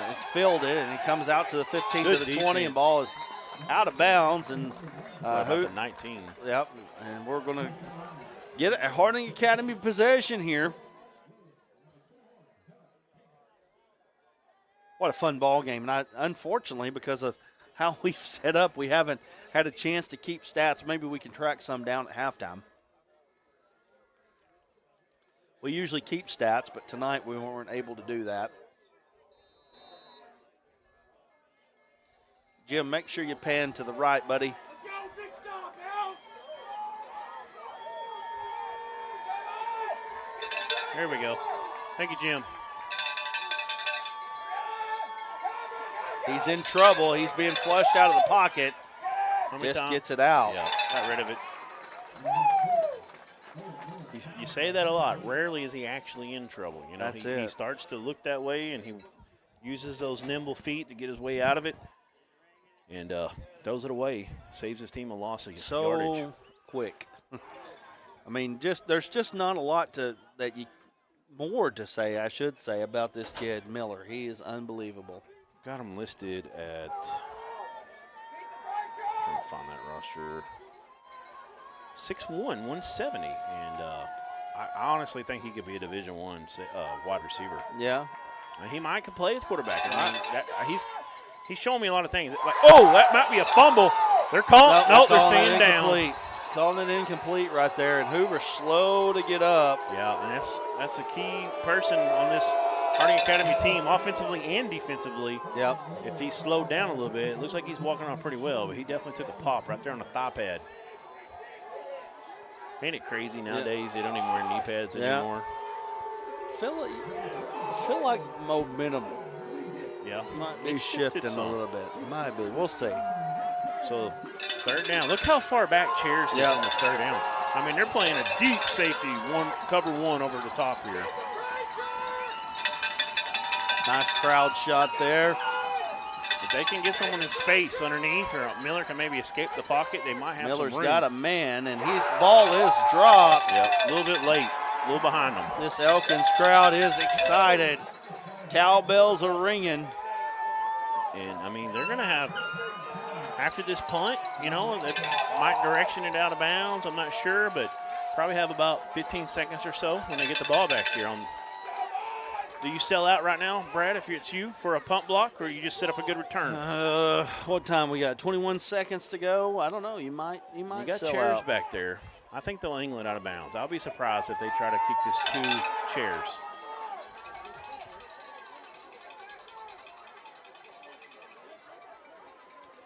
He's fielded, and he comes out to the 15 Good to the 20, defense. and ball is out of bounds. And the 19. Yep, and we're going to get a Harding Academy possession here. What a fun ball game. And unfortunately, because of how we've set up, we haven't had a chance to keep stats. Maybe we can track some down at halftime. We usually keep stats, but tonight we weren't able to do that. Jim, make sure you pan to the right, buddy. There we go. Thank you, Jim. He's in trouble. He's being flushed out of the pocket. Just gets it out. Yeah, got rid of it. You say that a lot. Rarely is he actually in trouble. You know, he starts to look that way, and he uses those nimble feet to get his way out of it, and throws it away. Saves his team a loss of yardage. So quick. I mean, there's just not a lot more to say, I should say, about this kid, Miller. He is unbelievable. Got him listed at, trying to find that roster, 6'1", 170. And I honestly think he could be a Division I wide receiver. Yeah. He might could play as quarterback. I mean, he's showing me a lot of things. Like, oh, that might be a fumble. They're calling. No, they're saying down. Calling it incomplete right there, and Hoover's slow to get up. Yeah, and that's a key person on this Harding Academy team, offensively and defensively. Yep. If he's slowed down a little bit, it looks like he's walking on pretty well, but he definitely took a pop right there on the thigh pad. Ain't it crazy nowadays? They don't even wear knee pads anymore. I feel like momentum might be shifting a little bit. Might be. We'll see. So third down. Look how far back Chairs is on the third down. I mean, they're playing a deep safety, cover one over the top here. Nice crowd shot there. If they can get someone in space underneath, or Miller can maybe escape the pocket, they might have Miller's some room. got a man, and his ball is dropped. Yep, a little bit late, a little behind them. This Elkins crowd is excited. Cowbells are ringing. And, I mean, they're going to have, after this punt, you know, that might direction it out of bounds. I'm not sure, but probably have about 15 seconds or so when they get the ball back here. Do you sell out right now, Brad, if it's you, for a punt block, or you just set up a good return? What time we got? 21 seconds to go. I don't know. You might. You got sell Chairs out. back there. I think they'll angle it out of bounds. I'll be surprised if they try to kick this to Chairs.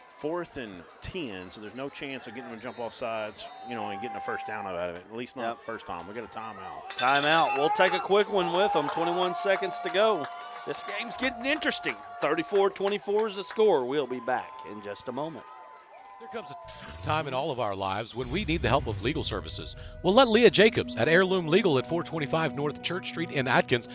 Fourth and 10, so there's no chance of getting them to jump off sides, and getting a first down out of it. At least not the first time. We got a timeout. Timeout. We'll take a quick one with them. 21 seconds to go. This game's getting interesting. 34-24 is the score. We'll be back in just a moment. There comes a time in all of our lives when we need the help of legal services. Well, let Leah Jacobs at Heirloom Legal at 425 North Church Street in Atkins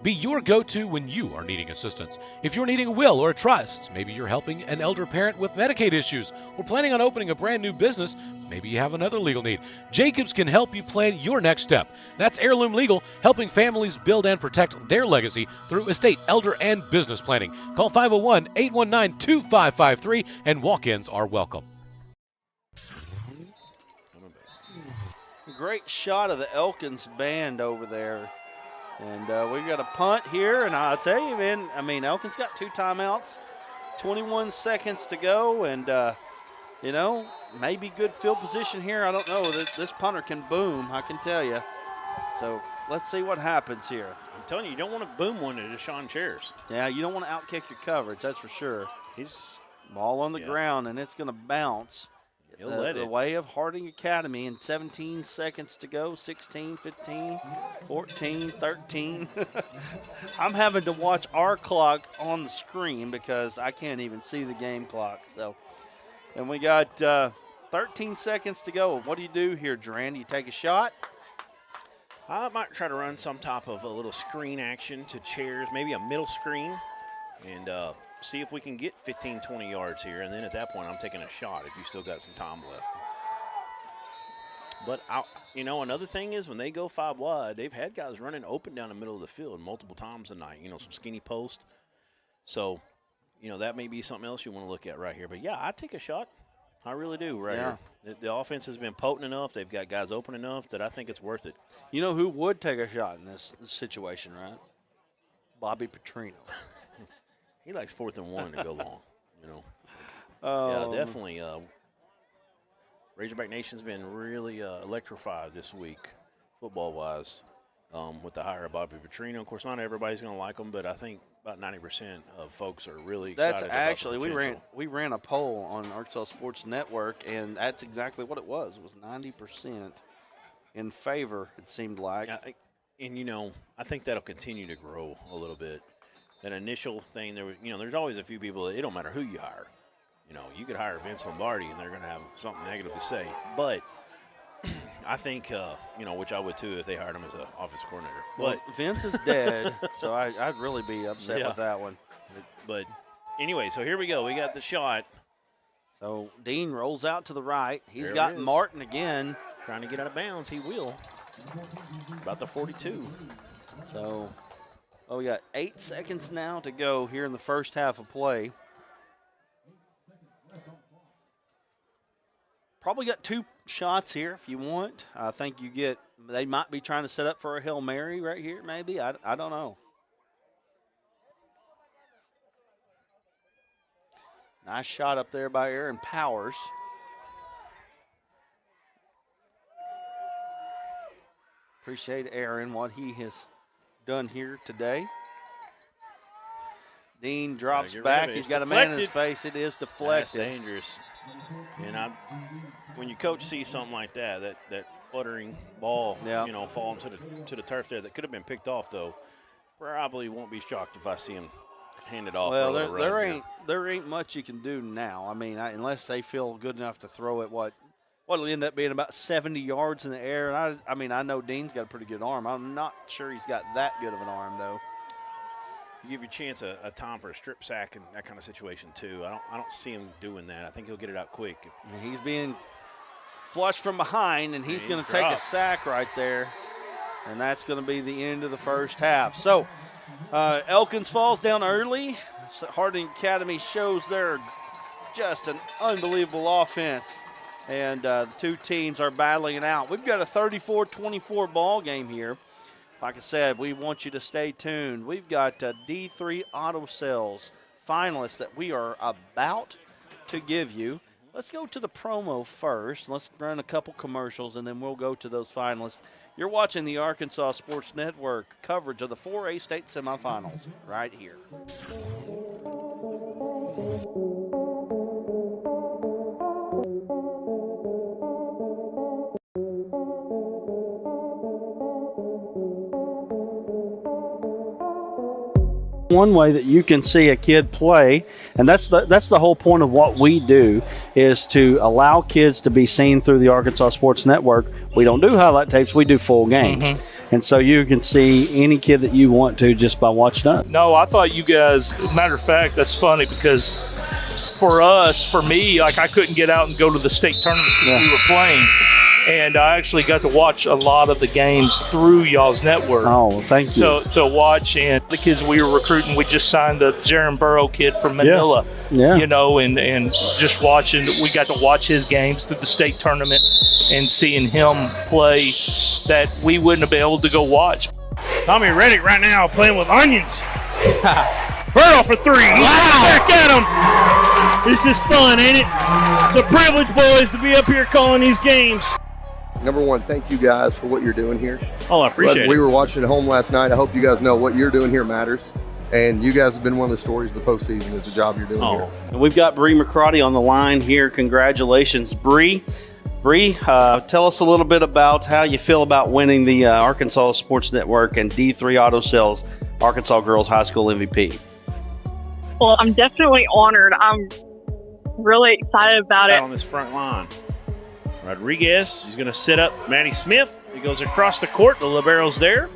be your go-to when you are needing assistance. If you're needing a will or a trust, maybe you're helping an elder parent with Medicaid issues, or planning on opening a brand new business, maybe you have another legal need. Jacobs can help you plan your next step. That's Heirloom Legal, helping families build and protect their legacy through estate, elder, and business planning. Call 501-819-2553, and walk-ins are welcome. Great shot of the Elkins band over there. And we've got a punt here, and I'll tell you, man, Elkins got 2 timeouts, 21 seconds to go, and, maybe good field position here. I don't know. This punter can boom, I can tell you. So let's see what happens here. I'm telling you, you don't want to boom one to Deshaun Chairs. Yeah, you don't want to outkick your coverage, that's for sure. He's ball on the ground, and it's going to bounce. He'll let it. The way of Harding Academy, and 17 seconds to go, 16, 15, 14, 13. I'm having to watch our clock on the screen because I can't even see the game clock. So, and we got 13 seconds to go. What do you do here, Duran? Do you take a shot? I might try to run some type of a little screen action to Chairs, maybe a middle screen, and see if we can get 15, 20 yards here. And then at that point, I'm taking a shot if you still got some time left. But, another thing is when they go 5 wide, they've had guys running open down the middle of the field multiple times a night, some skinny post. So, that may be something else you want to look at right here. But, yeah, I take a shot. I really do right here. The offense has been potent enough. They've got guys open enough that I think it's worth it. You know who would take a shot in this situation, right? Bobby Petrino. He likes 4th and 1 to go long, Yeah, definitely. Razorback Nation's been really electrified this week, football-wise, with the hire of Bobby Petrino. Of course, not everybody's going to like him, but I think about 90% of folks are really excited about the actually, potential. we ran a poll on Arkansas Sports Network, and that's exactly what it was. It was 90% in favor, it seemed like. I think that'll continue to grow a little bit. That initial thing, there's always a few people, it don't matter who you hire. You could hire Vince Lombardi and they're going to have something negative to say. But I think, which I would too if they hired him as an offensive coordinator. But Vince is dead, so I'd really be upset with that one. But anyway, so here we go. We got the shot. So Dean rolls out to the right. He's There got it is. Martin again. Trying to get out of bounds. He will. About the 42. So, we got 8 seconds now to go here in the first half of play. Probably got 2 shots here if you want. I think they might be trying to set up for a Hail Mary right here, maybe. I don't know. Nice shot up there by Aaron Powers. Appreciate Aaron, what he has done here today. Dean drops back. He's got a man in his face. It is deflected. That's dangerous. And when your coach sees something like that fluttering ball, falling to the turf there, that could have been picked off though. Probably won't be shocked if I see him hand it off. Well, there ain't much you can do now. Unless they feel good enough to throw it. What'll end up being about 70 yards in the air. And I know Dean's got a pretty good arm. I'm not sure he's got that good of an arm though. You give your chance a time for a strip sack and that kind of situation too. I don't see him doing that. I think he'll get it out quick. And he's being flushed from behind, and he's going to take a sack right there, and that's going to be the end of the first half. So Elkins falls down early. Harding Academy shows they're just an unbelievable offense, and the 2 teams are battling it out. We've got a 34-24 ball game here. Like I said, we want you to stay tuned. We've got D3 Auto Sales finalists that we are about to give you. Let's go to the promo first. Let's run a couple commercials, and then we'll go to those finalists. You're watching the Arkansas Sports Network coverage of the 4A state semifinals right here. one way that you can see a kid play, and that's the whole point of what we do, is to allow kids to be seen through the Arkansas Sports Network. We don't do highlight tapes, we do full games. And so you can see any kid that you want to just by watching us. No, I thought you guys, matter of fact, that's funny because for me, like I couldn't get out and go to the state tournaments because we were playing. And I actually got to watch a lot of the games through y'all's network. Oh, thank you. To watch, and the kids we were recruiting, we just signed the Jaron Burrow kid from Manila. Yeah. You know, and just watching, we got to watch his games through the state tournament and seeing him play that we wouldn't have been able to go watch. Tommy Reddick right now playing with onions. Burrow for 3. Wow. Back at him. This is fun, ain't it? It's a privilege, boys, to be up here calling these games. Number one, thank you guys for what you're doing here. Oh, I appreciate it. We were watching at home last night. I hope you guys know what you're doing here matters. And you guys have been one of the stories of the postseason is the job you're doing here. And we've got Bree McCarty on the line here. Congratulations, Bree. Bree, tell us a little bit about how you feel about winning the Arkansas Sports Network and D3 Auto Sales Arkansas Girls High School MVP. Well, I'm definitely honored. I'm really excited about it. On this front line. Rodriguez, he's going to set up Maddie Smith. He goes across the court. The libero's there.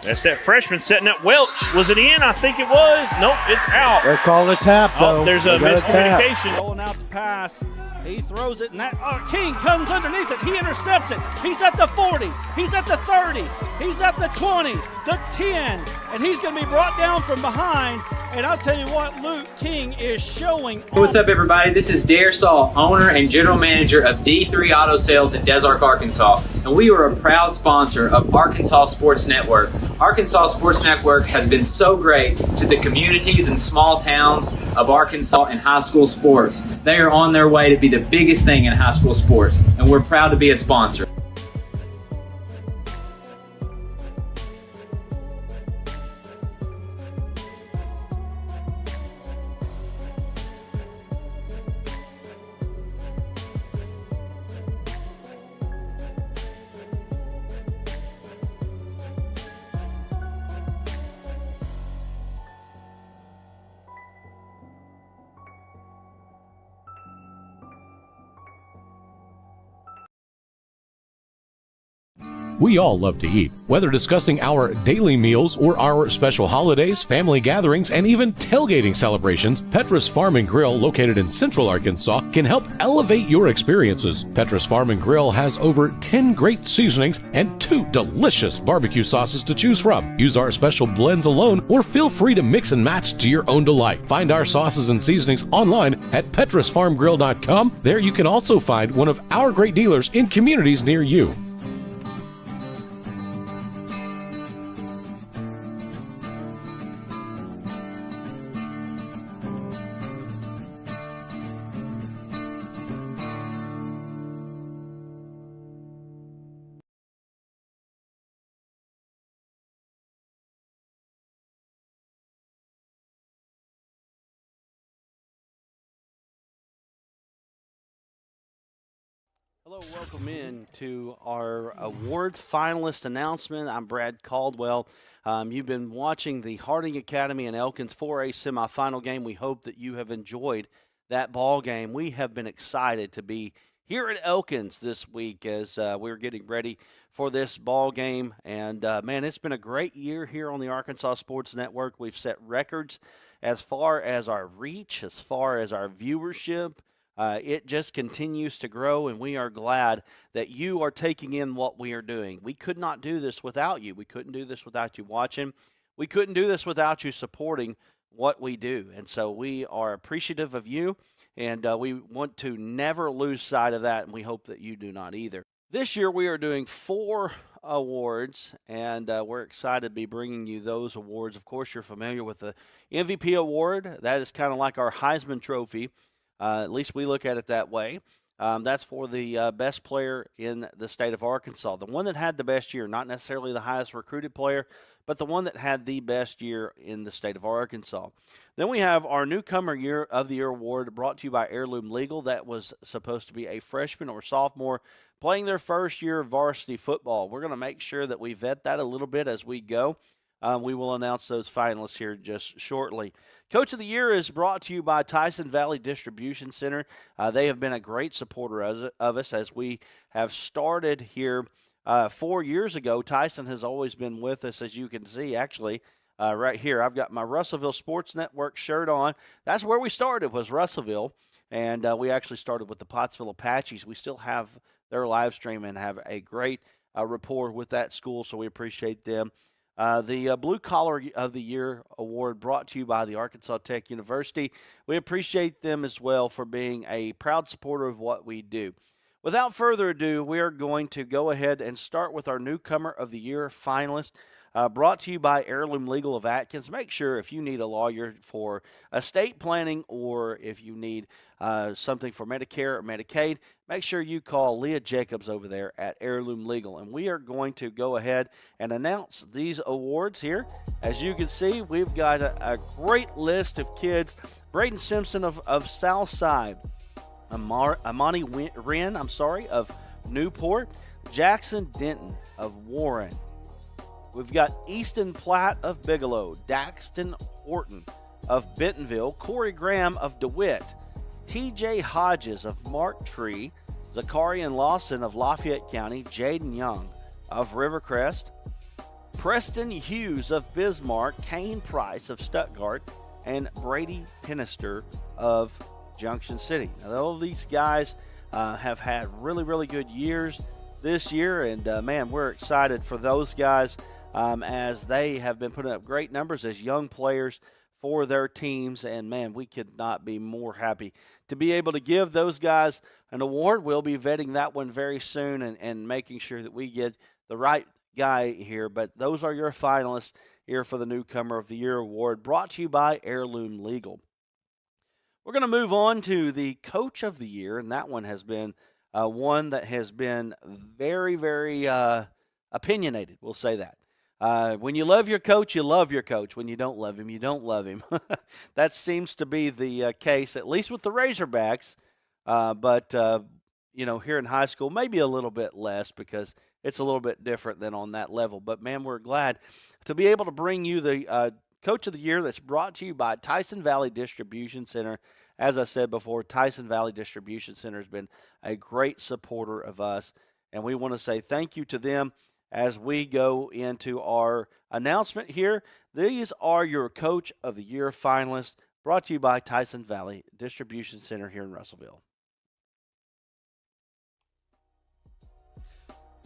That's that freshman setting up Welch. Was it in? I think it was. Nope, it's out. They're calling a tap, though. Oh, there's a miscommunication. Rolling out the pass. He throws it, and King comes underneath it. He intercepts it. He's at the 40. He's at the 30. He's at the 20, the 10, and he's going to be brought down from behind. And I'll tell you what, Luke King is showing. Hey, what's up, everybody? This is Dare Saul, owner and general manager of D3 Auto Sales in Des Arc, Arkansas. And we are a proud sponsor of Arkansas Sports Network. Arkansas Sports Network has been so great to the communities and small towns of Arkansas and high school sports. They are on their way to be the biggest thing in high school sports, and we're proud to be a sponsor. We all love to eat. Whether discussing our daily meals or our special holidays, family gatherings, and even tailgating celebrations, Petra's Farm and Grill, located in Central Arkansas, can help elevate your experiences. Petra's Farm and Grill has over 10 great seasonings and 2 delicious barbecue sauces to choose from. Use our special blends alone or feel free to mix and match to your own delight. Find our sauces and seasonings online at petrasfarmgrill.com. There you can also find one of our great dealers in communities near you. Hello, welcome in to our awards finalist announcement. I'm Brad Caldwell. You've been watching the Harding Academy and Elkins 4A semifinal game. We hope that you have enjoyed that ball game. We have been excited to be here at Elkins this week as we're getting ready for this ball game. And, man, it's been a great year here on the Arkansas Sports Network. We've set records as far as our reach, as far as our viewership. It just continues to grow, and we are glad that you are taking in what we are doing. We could not do this without you. We couldn't do this without you watching. We couldn't do this without you supporting what we do. And so we are appreciative of you, and we want to never lose sight of that, and we hope that you do not either. This year we are doing 4 awards, and we're excited to be bringing you those awards. Of course, you're familiar with the MVP award. That is kind of like our Heisman Trophy. At least we look at it that way. That's for the best player in the state of Arkansas. The one that had the best year, not necessarily the highest recruited player, but the one that had the best year in the state of Arkansas. Then we have our Newcomer Year of the Year award brought to you by Heirloom Legal. That was supposed to be a freshman or sophomore playing their first year of varsity football. We're going to make sure that we vet that a little bit as we go. We will announce those finalists here just shortly. Coach of the Year is brought to you by Tyson Valley Distribution Center. They have been a great supporter of us as we have started here 4 years ago. Tyson has always been with us, as you can see, actually. Right here, I've got my Russellville Sports Network shirt on. That's where we started, was Russellville. And we actually started with the Pottsville Apaches. We still have their live stream and have a great rapport with that school, so we appreciate them. The Blue Collar of the Year award brought to you by the Arkansas Tech University. We appreciate them as well for being a proud supporter of what we do. Without further ado, we are going to go ahead and start with our Newcomer of the Year finalist. Brought to you by Heirloom Legal of Atkins. Make sure if you need a lawyer for estate planning or if you need something for Medicare or Medicaid, make sure you call Leah Jacobs over there at Heirloom Legal. And we are going to go ahead and announce these awards here. As you can see, we've got a great list of kids. Braden Simpson of Southside. Amani Wren, of Newport. Jackson Denton of Warren. We've got Easton Platt of Bigelow, Daxton Horton of Bentonville, Corey Graham of DeWitt, TJ Hodges of Mark Tree, Zacharian Lawson of Lafayette County, Jaden Young of Rivercrest, Preston Hughes of Bismarck, Kane Price of Stuttgart, and Brady Pinister of Junction City. Now, all of these guys have had really, really good years this year, and man, we're excited for those guys as they have been putting up great numbers as young players for their teams, and man, we could not be more happy to be able to give those guys an award. We'll be vetting that one very soon and making sure that we get the right guy here, but those are your finalists here for the Newcomer of the Year award, brought to you by Heirloom Legal. We're going to move on to the Coach of the Year, and that one has been one that has been very, very opinionated. We'll say that. When you love your coach, you love your coach. When you don't love him, you don't love him. That seems to be the case, at least with the Razorbacks. But here in high school, maybe a little bit less because it's a little bit different than on that level. But, man, we're glad to be able to bring you the Coach of the Year that's brought to you by Tyson Valley Distribution Center. As I said before, Tyson Valley Distribution Center has been a great supporter of us, and we want to say thank you to them as we go into our announcement here. These are your Coach of the Year finalists, brought to you by Tyson Valley Distribution Center here in Russellville.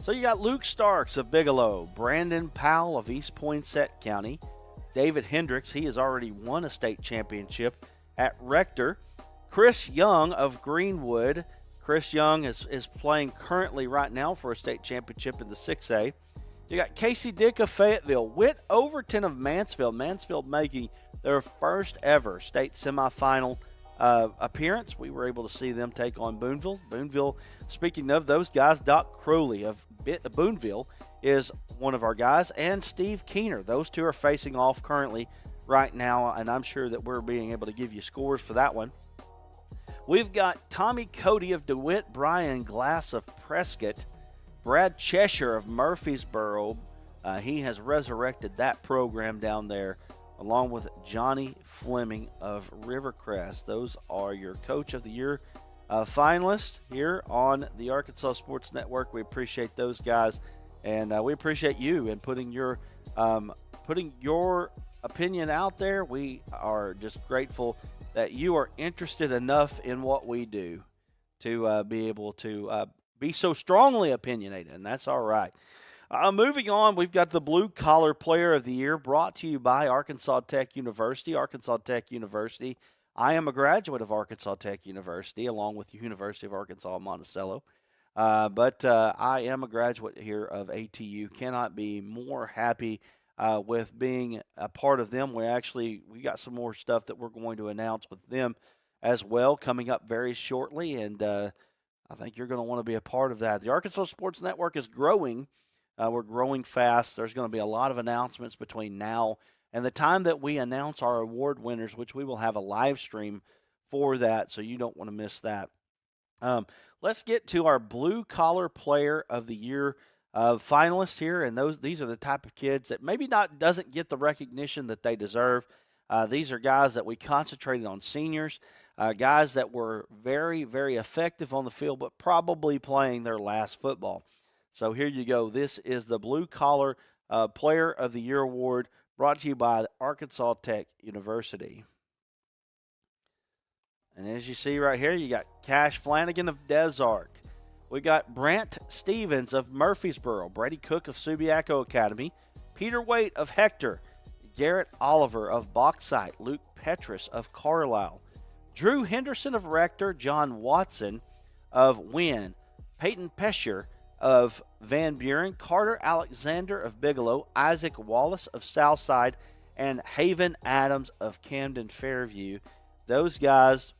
So you got Luke Starks of Bigelow, Brandon Powell of East Poinsett County, David Hendricks, he has already won a state championship at Rector, Chris Young of Greenwood. Chris Young is playing currently right now for a state championship in the 6A. You got Casey Dick of Fayetteville, Whit Overton of Mansfield. Mansfield making their first ever state semifinal appearance. We were able to see them take on Boonville. Boonville, speaking of those guys, Doc Crowley of Boonville is one of our guys, and Steve Keener. Those two are facing off currently right now, and I'm sure that we're being able to give you scores for that one. We've got Tommy Cody of DeWitt, Brian Glass of Prescott, Brad Cheshire of Murfreesboro. He has resurrected that program down there, along with Johnny Fleming of Rivercrest. Those are your Coach of the Year finalists here on the Arkansas Sports Network. We appreciate those guys, and we appreciate you and putting your opinion out there. We are just grateful that you are interested enough in what we do to be able to be so strongly opinionated, and that's all right. Moving on, we've got the Blue Collar Player of the Year brought to you by Arkansas Tech University. Arkansas Tech University. I am a graduate of Arkansas Tech University, along with the University of Arkansas Monticello. But I am a graduate here of ATU. Cannot be more happy with being a part of them. We got some more stuff that we're going to announce with them as well coming up very shortly, and I think you're going to want to be a part of that. The Arkansas Sports Network is growing. We're growing fast. There's going to be a lot of announcements between now and the time that we announce our award winners, which we will have a live stream for that, so you don't want to miss that. Let's get to our Blue Collar Player of the Year finalists here, and these are the type of kids that maybe doesn't get the recognition that they deserve. These are guys that we concentrated on, seniors, guys that were very, very effective on the field, but probably playing their last football. So here you go. This is the Blue Collar Player of the Year Award, brought to you by Arkansas Tech University. And as you see right here, you got Cash Flanagan of Des Arc. We got Brant Stevens of Murfreesboro, Brady Cook of Subiaco Academy, Peter Waite of Hector, Garrett Oliver of Bauxite, Luke Petrus of Carlisle, Drew Henderson of Rector, John Watson of Wynn, Peyton Pesher of Van Buren, Carter Alexander of Bigelow, Isaac Wallace of Southside, and Haven Adams of Camden Fairview. Those guys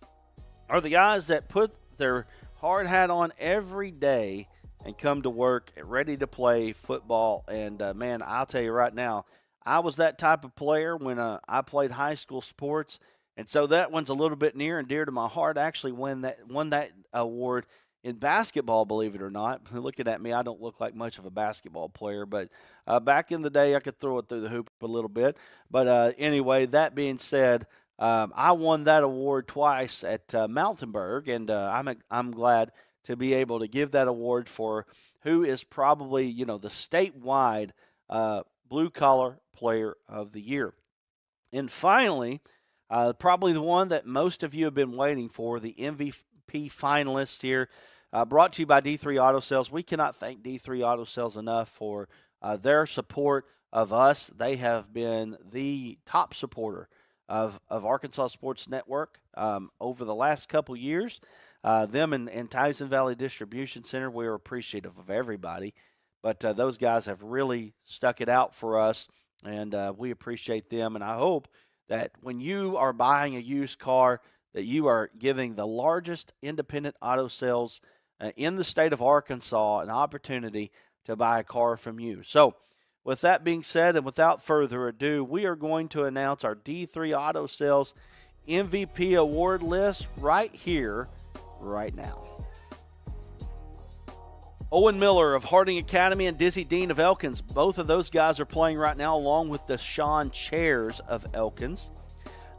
are the guys that put their hard hat on every day and come to work ready to play football. And, man, I'll tell you right now, I was that type of player when I played high school sports. And so that one's a little bit near and dear to my heart. I actually won that award in basketball, believe it or not. Looking at me, I don't look like much of a basketball player. But back in the day, I could throw it through the hoop a little bit. But anyway, that being said, I won that award twice at Mountainburg, and I'm glad to be able to give that award for who is probably, the statewide Blue Collar Player of the Year. And finally, probably the one that most of you have been waiting for, the MVP finalists here, brought to you by D3 Auto Sales. We cannot thank D3 Auto Sales enough for their support of us. They have been the top supporter of Arkansas Sports Network over the last couple years. Them and Tyson Valley Distribution Center, we are appreciative of everybody. But those guys have really stuck it out for us, and we appreciate them. And I hope that when you are buying a used car, that you are giving the largest independent auto sales in the state of Arkansas an opportunity to buy a car from you. So with that being said, and without further ado, we are going to announce our D3 Auto Sales MVP award list right here, right now. Owen Miller of Harding Academy and Dizzy Dean of Elkins. Both of those guys are playing right now, along with Deshaun Chairs of Elkins.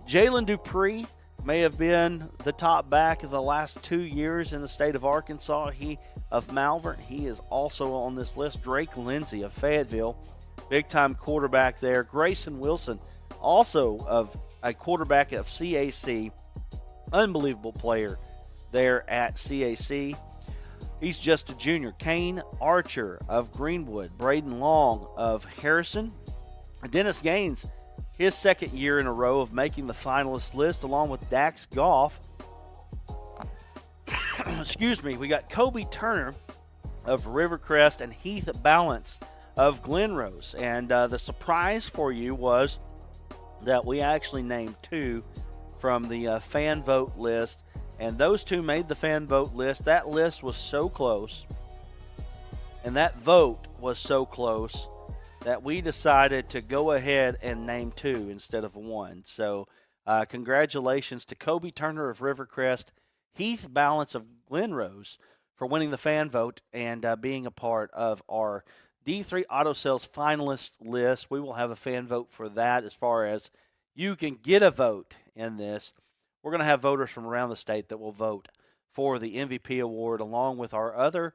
Jalen Dupree may have been the top back of the last 2 years in the state of Arkansas. He of Malvern, he is also on this list. Drake Lindsay of Fayetteville, big-time quarterback there. Grayson Wilson, also of a quarterback of CAC, unbelievable player there at CAC. He's just a junior. Kane Archer of Greenwood, Braden Long of Harrison, Dennis Gaines, his second year in a row of making the finalist list, along with Dax Goff. Excuse me. We got Kobe Turner of Rivercrest and Heath Balance of Glenrose. And the surprise for you was that we actually named two from the fan vote list, and those two made the fan vote list. That list was so close, and that vote was so close, that we decided to go ahead and name two instead of one. So congratulations to Kobe Turner of Rivercrest, Heath Balance of Glenrose for winning the fan vote and being a part of our D3 Auto Sales finalist list. We will have a fan vote for that. As far as you can get a vote in this, we're going to have voters from around the state that will vote for the MVP award, along with our other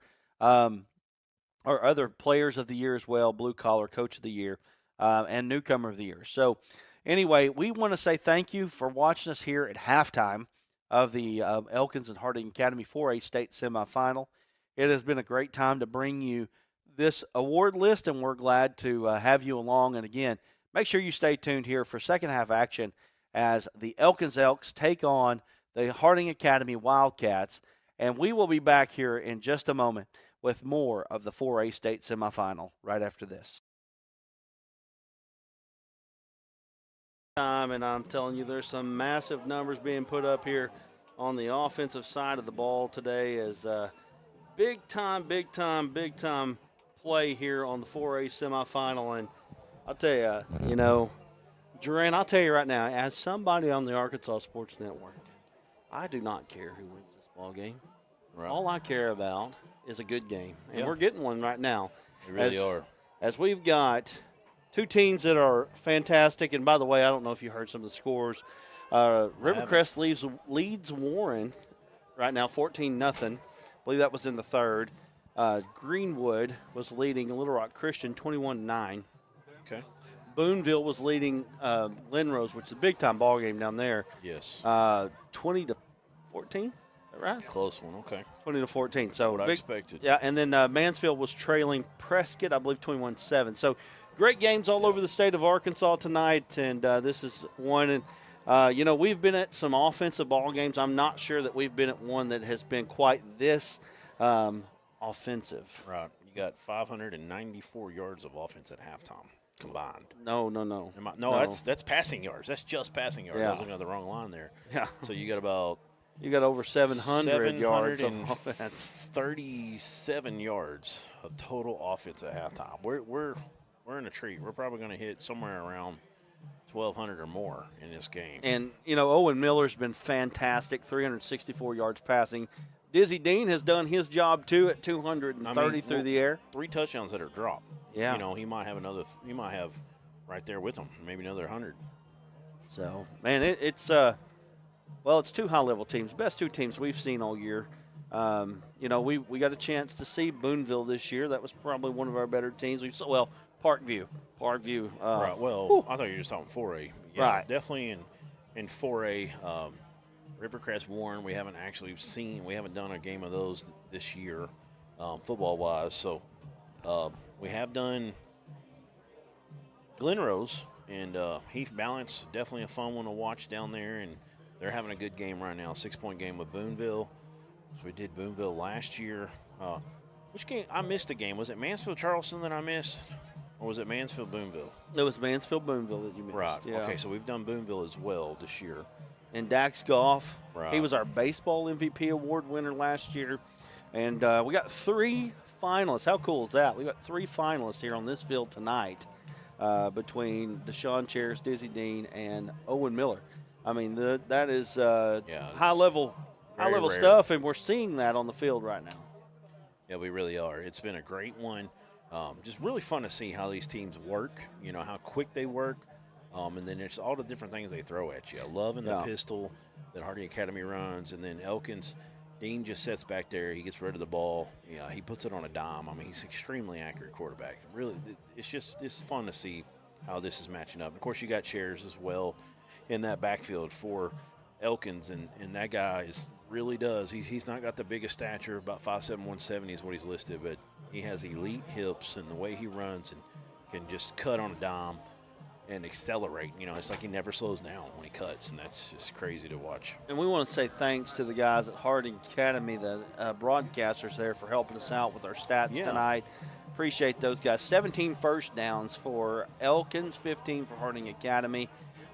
players of the year as well, Blue Collar Coach of the Year, and Newcomer of the Year. So anyway, we want to say thank you for watching us here at halftime of the Elkins and Harding Academy 4A state semifinal. It has been a great time to bring you this award list, and we're glad to have you along. And again, make sure you stay tuned here for second half action as the Elkins Elks take on the Harding Academy Wildcats. And we will be back here in just a moment with more of the 4A state semifinal right after this. And I'm telling you, there's some massive numbers being put up here on the offensive side of the ball today, as big time play here on the 4A semifinal. And I'll tell you, Duran, I'll tell you right now, as somebody on the Arkansas Sports Network, I do not care who wins this ball game. Right. All I care about is a good game, and we're getting one right now. They really are. As we've got two teams that are fantastic. And by the way, I don't know if you heard some of the scores. Rivercrest leads Warren right now 14-0. I believe that was in the third. Greenwood was leading Little Rock Christian 21-9. Okay. Boonville was leading Glenrose, which is a big-time ball game down there. Yes. 20-14. Is that right? Close one. Okay. 20-14. So what I expected. Yeah, and then Mansfield was trailing Prescott, I believe, 21-7. So great games all over the state of Arkansas tonight, and this is one. And we've been at some offensive ball games. I'm not sure that we've been at one that has been quite this offensive. Right. You got 594 yards of offense at halftime combined. No. No, that's passing yards. That's just passing yards. I was looking at the wrong line there. Yeah. So you got about over 700 yards of offense. 37 yards of total offense at halftime. We're in a treat. We're probably going to hit somewhere around 1,200 or more in this game. And Owen Miller's been fantastic. 364 yards passing. Dizzy Dean has done his job too at 230 through the air. 3 touchdowns that are dropped. Yeah. He might have another. He might have right there with him, maybe another 100. So, man, it's two high-level teams, best two teams we've seen all year. We got a chance to see Boonville this year. That was probably one of our better teams. Parkview. Right. Well, I thought you were just talking 4A. Yeah, right. Definitely in 4A. Rivercrest Warren, we haven't done a game of those this year, football-wise. So we have done Glenrose and Heath Balance, definitely a fun one to watch down there, and they're having a good game right now, 6-point game with Boonville. So we did Boonville last year. Which game? I missed a game. Was it Mansfield-Charleston that I missed, or was it Mansfield-Boonville? It was Mansfield-Boonville that you missed. Right. Yeah. Okay, so we've done Boonville as well this year. And Dax Goff, right. He was our baseball MVP award winner last year. And we got 3 finalists. How cool is that? We got 3 finalists here on this field tonight between Deshaun Chairs, Dizzy Dean, and Owen Miller. I mean, that is high-level stuff, and we're seeing that on the field right now. Yeah, we really are. It's been a great one. Just really fun to see how these teams work, how quick they work. And then there's all the different things they throw at you. Loving the pistol that Harding Academy runs. And then Elkins, Dean just sits back there. He gets rid of the ball. He puts it on a dime. I mean, he's extremely accurate quarterback. Really, it's fun to see how this is matching up. Of course, you got Chairs as well in that backfield for Elkins. And that guy really does. He's not got the biggest stature, about 5'7", 170 is what he's listed. But he has elite hips and the way he runs and can just cut on a dime and accelerate. It's like he never slows down when he cuts, and that's just crazy to watch. And we want to say thanks to the guys at Harding Academy, the broadcasters there, for helping us out with our stats tonight. Appreciate those guys. 17 first downs for Elkins, 15 for Harding Academy.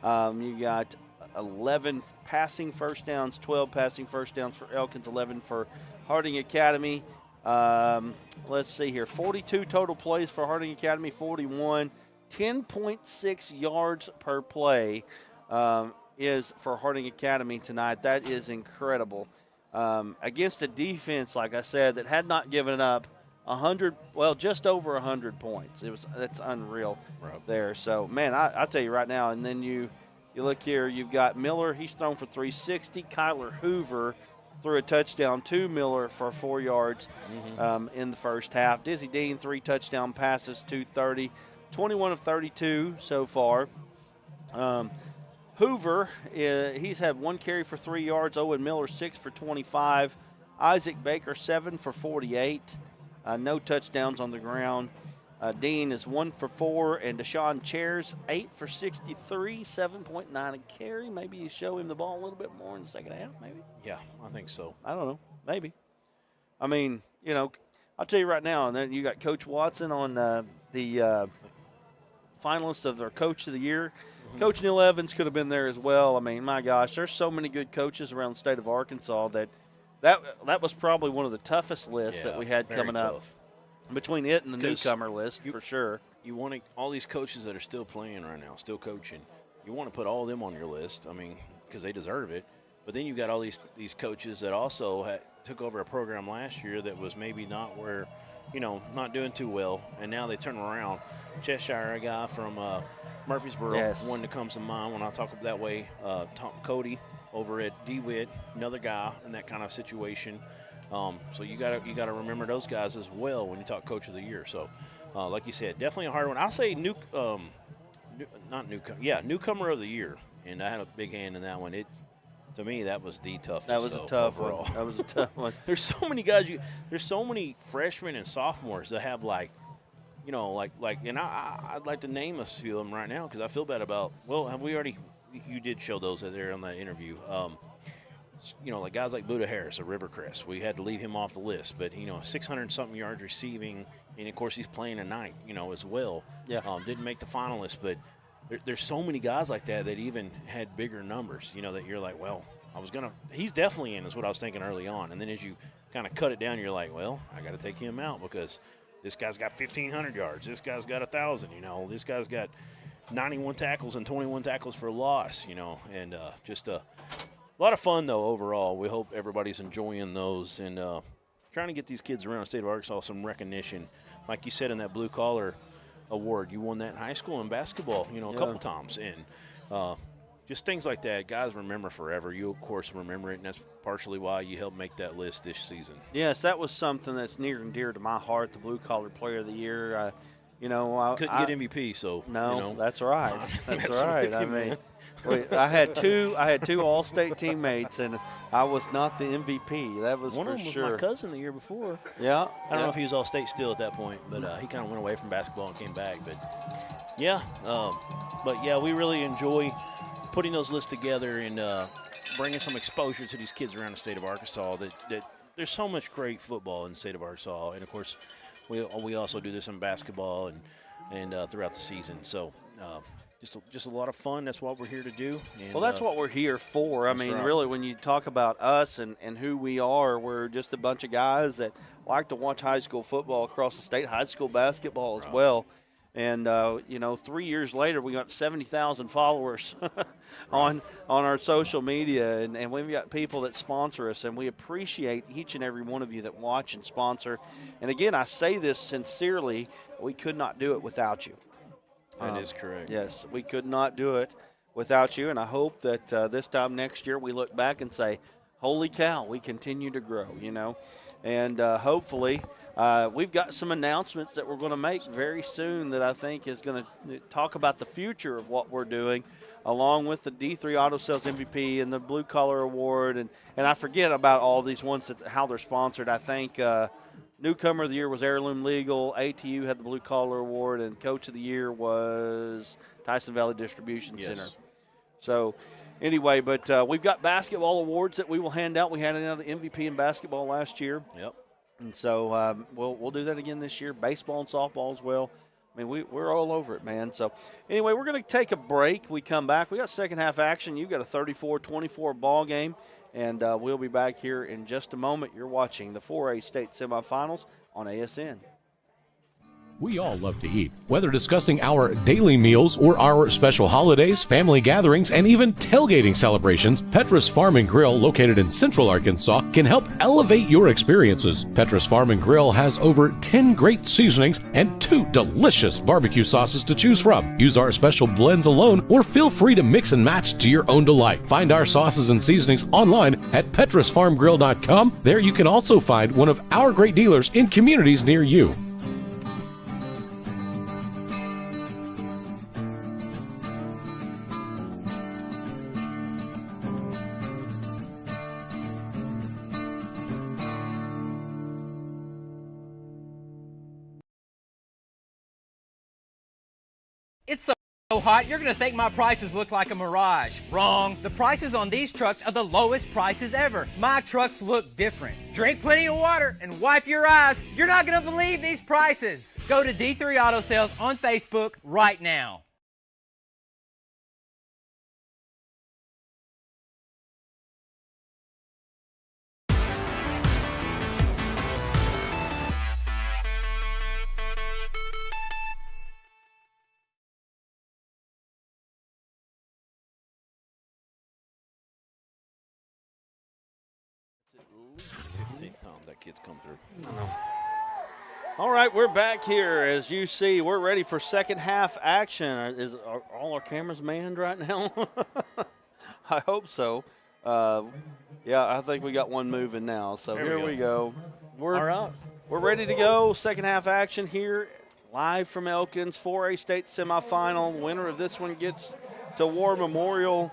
You got 11 passing first downs, 12 passing first downs for Elkins, 11 for Harding Academy. Let's see here. 42 total plays for Harding Academy, 41. 10.6 yards per play is for Harding Academy tonight. That is incredible. Against a defense, like I said, that had not given up just over 100 points. That's unreal there. So, man, I tell you right now, and then you look here, you've got Miller, he's thrown for 360. Kyler Hoover threw a touchdown to Miller for 4 yards in the first half. Dizzy Dean, 3 touchdown passes, 230. 21 of 32 so far. Hoover, he's had 1 carry for 3 yards. Owen Miller, 6 for 25. Isaac Baker, 7 for 48. No touchdowns on the ground. Dean is 1 for 4. And Deshaun Chairs, 8 for 63, 7.9 a carry. Maybe you show him the ball a little bit more in the second half, maybe? Yeah, I think so. I don't know. Maybe. I mean, I'll tell you right now, and then you got Coach Watson on the finalists of their Coach of the Year. Mm-hmm. Coach Neil Evans could have been there as well. I mean, my gosh, there's so many good coaches around the state of Arkansas that was probably one of the toughest lists that we had coming up. Between it and the newcomer list, for sure. You want all these coaches that are still playing right now, still coaching, you want to put all of them on your list, I mean, because they deserve it. But then you've got all these coaches that also took over a program last year that was maybe not where, not doing too well, and now they turn around. Cheshire, a guy from Murfreesboro, Yes. one that comes to mind when I talk that way. Cody over at DeWitt, another guy in that kind of situation. So you gotta remember those guys as well when you talk Coach of the Year. So, like you said, definitely a hard one. I'll say newcomer of the year, and I had a big hand in that one. To me, that was the toughest. That was a tough overall. one. That was a tough one. There's so many guys. There's so many freshmen and sophomores that have and I'd like to name a few of them right now because I feel bad about. Well, have we already? You did show those there on that interview. Like guys like Buda Harris of Rivercrest. We had to leave him off the list, but 600-something yards receiving, and of course he's playing tonight, as well. Yeah. Didn't make the finalists, but there's so many guys like that even had bigger numbers. That you're like, well, he's definitely in, is what I was thinking early on, and then as you kind of cut it down, you're like, well, I got to take him out because this guy's got 1,500 yards. This guy's got 1,000. This guy's got 91 tackles and 21 tackles for loss. And just a lot of fun, though, overall. We hope everybody's enjoying those and trying to get these kids around the state of Arkansas some recognition. Like you said in that blue collar award, you won that in high school in basketball, a couple times. And just things like that, guys remember forever. You, of course, remember it, and that's partially why you helped make that list this season. Yes, that was something that's near and dear to my heart, the Blue Collar Player of the Year. I couldn't get MVP, so no, that's right. That's right. I mean, I had two All-State teammates, and I was not the MVP. That was one for of them sure. was my cousin the year before. Yeah, I don't know if he was All-State still at that point, but he kind of went away from basketball and came back. But yeah, we really enjoy putting those lists together and bringing some exposure to these kids around the state of Arkansas. That there's so much great football in the state of Arkansas, and of course, we also do this in basketball and throughout the season. So just a lot of fun. That's what we're here to do. And, well, that's what we're here for. I mean, right. Really, when you talk about us and who we are, we're just a bunch of guys that like to watch high school football across the state, high school basketball as well. And 3 years later, we got 70,000 followers on our social media, and we've got people that sponsor us, and we appreciate each and every one of you that watch and sponsor. And again, I say this sincerely: we could not do it without you. That is correct. Yes, we could not do it without you, and I hope that this time next year we look back and say, "Holy cow, we continue to grow." And hopefully. We've got some announcements that we're going to make very soon that I think is going to talk about the future of what we're doing, along with the D3 Auto Sales MVP and the Blue Collar Award. And I forget about all these ones, how they're sponsored. I think Newcomer of the Year was Heirloom Legal, ATU had the Blue Collar Award, and Coach of the Year was Tyson Valley Distribution Center. So anyway, but we've got basketball awards that we will hand out. We handed out an MVP in basketball last year. Yep. And so we'll do that again this year. Baseball and softball as well. I mean, we're all over it, man. So anyway, we're going to take a break. We come back. We got second half action. You've got a 34-24 ball game, and we'll be back here in just a moment. You're watching the 4A state semifinals on ASN. We all love to eat, whether discussing our daily meals or our special holidays, family gatherings, and even tailgating celebrations. Petrus Farm and Grill, located in Central Arkansas, can help elevate your experiences. Petrus Farm and Grill has over 10 great seasonings and 2 delicious barbecue sauces to choose from. Use our special blends alone or feel free to mix and match to your own delight. Find our sauces and seasonings online at petrusfarmgrill.com. There you can also find one of our great dealers in communities near you. It's so hot, you're going to think my prices look like a mirage. Wrong. The prices on these trucks are the lowest prices ever. My trucks look different. Drink plenty of water and wipe your eyes. You're not going to believe these prices. Go to D3 Auto Sales on Facebook right now. It's at least 15th time that kid's come through. All right, we're back here. As you see, we're ready for second half action. Are all our cameras manned right now? I hope so. Yeah, I think we got one moving now. So here we go. We're ready to go. Second half action here, live from Elkins, 4A state semifinal. The winner of this one gets to War Memorial.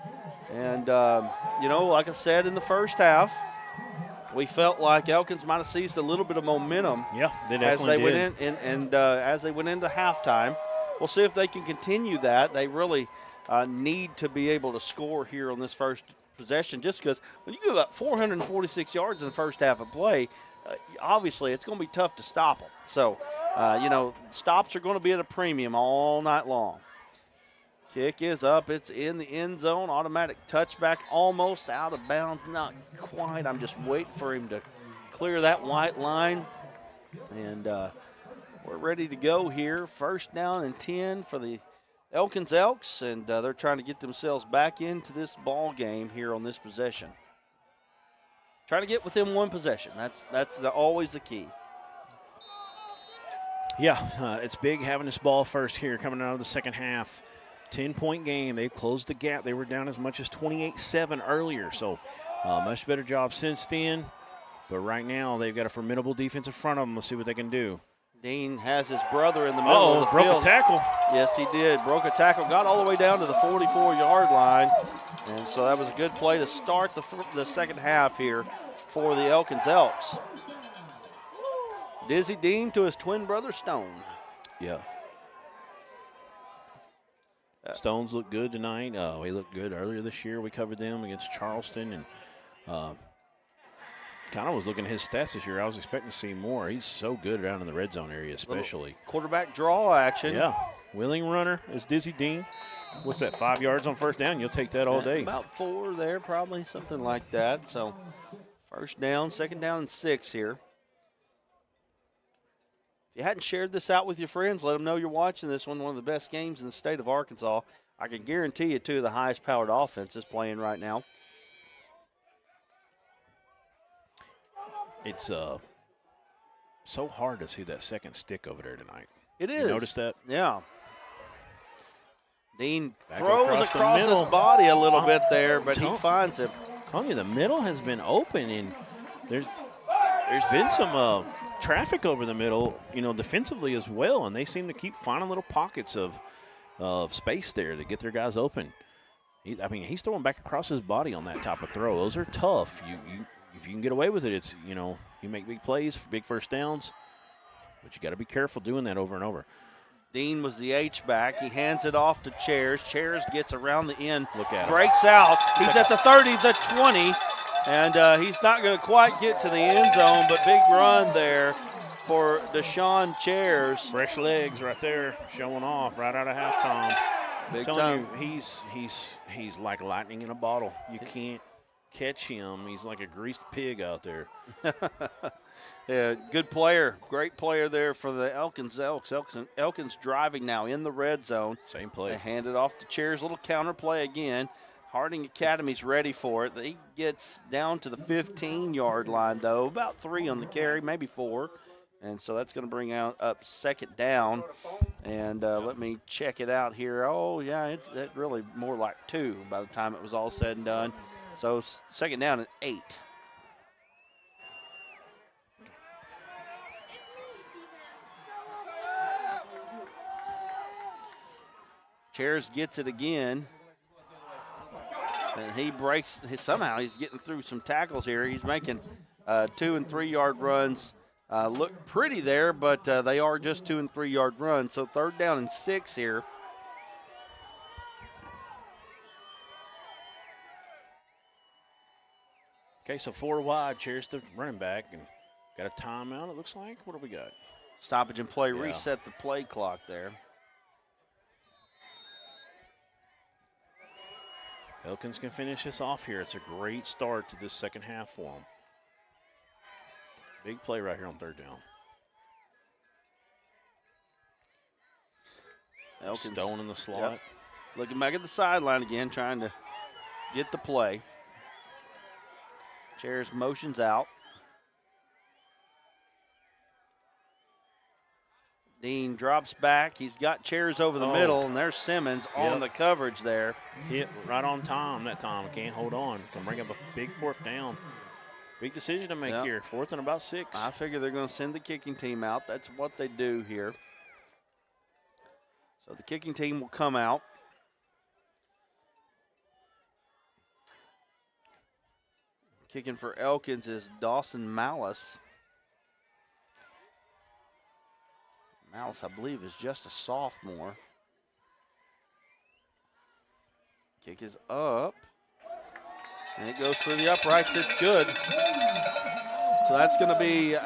And, like I said in the first half, we felt like Elkins might have seized a little bit of momentum. Yeah, they as they definitely went in, as they went into halftime. We'll see if they can continue that. They really need to be able to score here on this first possession, just because when you give up 446 yards in the first half of play, obviously it's going to be tough to stop them. So, stops are going to be at a premium all night long. Kick is up. It's in the end zone. Automatic touchback, almost out of bounds. Not quite. I'm just waiting for him to clear that white line. And we're ready to go here. First down and 10 for the Elkins Elks, and they're trying to get themselves back into this ball game here on this possession. Trying to get within one possession. That's always the key. Yeah, it's big having this ball first here coming out of the second half. 10-point game. They've closed the gap. They were down as much as 28-7 earlier, so much better job since then. But right now, they've got a formidable defense in front of them. Let's see what they can do. Dean has his brother in the middle of the broke field. a tackle. Yes, he did. Broke a tackle. Got all the way down to the 44-yard line. And so that was a good play to start the second half here for the Elkins Elks. Dizzy Dean to his twin brother, Stone. Yeah. Stones look good tonight. We looked good earlier this year. We covered them against Charleston, and kind of was looking at his stats this year. I was expecting to see more. He's so good down in the red zone area, especially. Quarterback draw action. Yeah. Willing runner is Dizzy Dean. What's that, 5 yards on first down? You'll take that all day. About 4 there, probably, something like that. So first down, second down, and 6 here. If you hadn't shared this out with your friends, let them know you're watching this one of the best games in the state of Arkansas. I can guarantee you 2 of the highest powered offenses playing right now. It's so hard to see that second stick over there tonight. It is. You notice that? Yeah. Dean Back throws across his body a little bit there, but he finds him. Telling you, the middle has been open, and there's been some traffic over the middle, defensively as well, and they seem to keep finding little pockets of space there to get their guys open. He's throwing back across his body on that type of throw. Those are tough. If you can get away with it, it's you make big plays for big first downs, but you got to be careful doing that over and over. Dean was the H-back. He hands it off to Chairs. Chairs gets around the end. Look at him. Breaks out. He's at the 30, the 20, and he's not going to quite get to the end zone, but big run there for Deshaun Chairs. Fresh legs right there, showing off right out of halftime. Big telling time. you, he's like lightning in a bottle. You can't catch him. He's like a greased pig out there. Yeah, good player. Great player there for the Elkins Elks. Elkins driving now in the red zone. Same play. They hand it off to Chairs. Little counter play again. Harding Academy's ready for it. He gets down to the 15-yard line, though. About 3 on the carry, maybe 4. And so that's going to bring up second down. And let me check it out here. Oh, yeah, it's really more like 2 by the time it was all said and done. So second down at 8. Chairs gets it again. And he breaks. Somehow he's getting through some tackles here. He's making 2 and 3 yard runs look pretty there, but they are just 2 and 3 yard runs. So third down and 6 here. Okay, so 4 wide. Chairs the running back, and got a timeout, it looks like. What do we got? Stoppage and play. Yeah. Reset the play clock there. Elkins can finish this off here. It's a great start to this second half for them. Big play right here on third down. Elkins. Stone in the slot. Yep. Looking back at the sideline again, trying to get the play. Chairs motions out. Dean drops back. He's got chairs over the middle, and there's Simmons on the coverage there. Hit right on time that time. Can't hold on. Can bring up a big fourth down. Big decision to make here. 4th and about 6. I figure they're going to send the kicking team out. That's what they do here. So the kicking team will come out. Kicking for Elkins is Dawson Malice. Malice, I believe, is just a sophomore. Kick is up. And it goes through the uprights. It's good. So that's going to be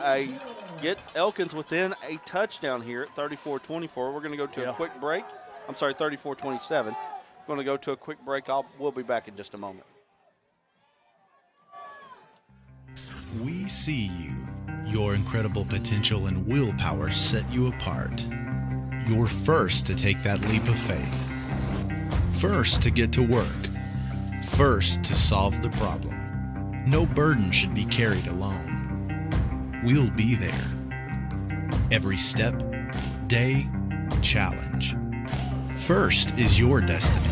get Elkins within a touchdown here at 34-24. We're going to go to a quick break. I'm sorry, 34-27. We're going to go to a quick break. We'll be back in just a moment. We see you. Your incredible potential and willpower set you apart. You're first to take that leap of faith. First to get to work. First to solve the problem. No burden should be carried alone. We'll be there. Every step, day, challenge. First is your destiny.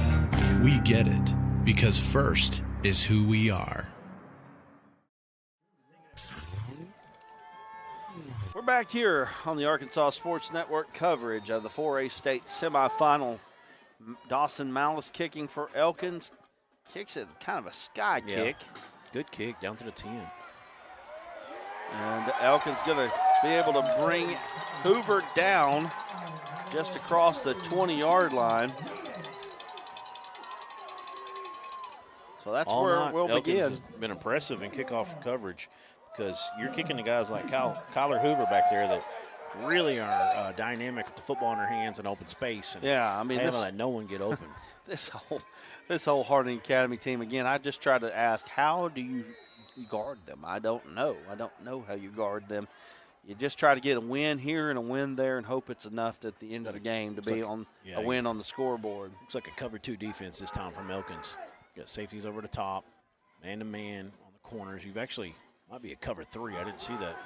We get it because first is who we are. We're back here on the Arkansas Sports Network coverage of the 4A state semifinal. Dawson Malice kicking for Elkins. Kicks it kind of a sky kick. Good kick down to the 10. And Elkins going to be able to bring Hoover down just across the 20-yard line. So that's where we'll begin. Elkins has been impressive in kickoff coverage because you're kicking the guys like Kyler Hoover back there that really are dynamic with the football in their hands and open space. And I mean, let no one get open. This whole Harding Academy team, again, I just try to ask, how do you guard them? I don't know. I don't know how you guard them. You just try to get a win here and a win there and hope it's enough at the end of the game to be on a win on the scoreboard. Looks like a cover 2 defense this time from Elkins. Got safeties over the top, man-to-man on the corners. You've actually might be a cover 3. I didn't see that.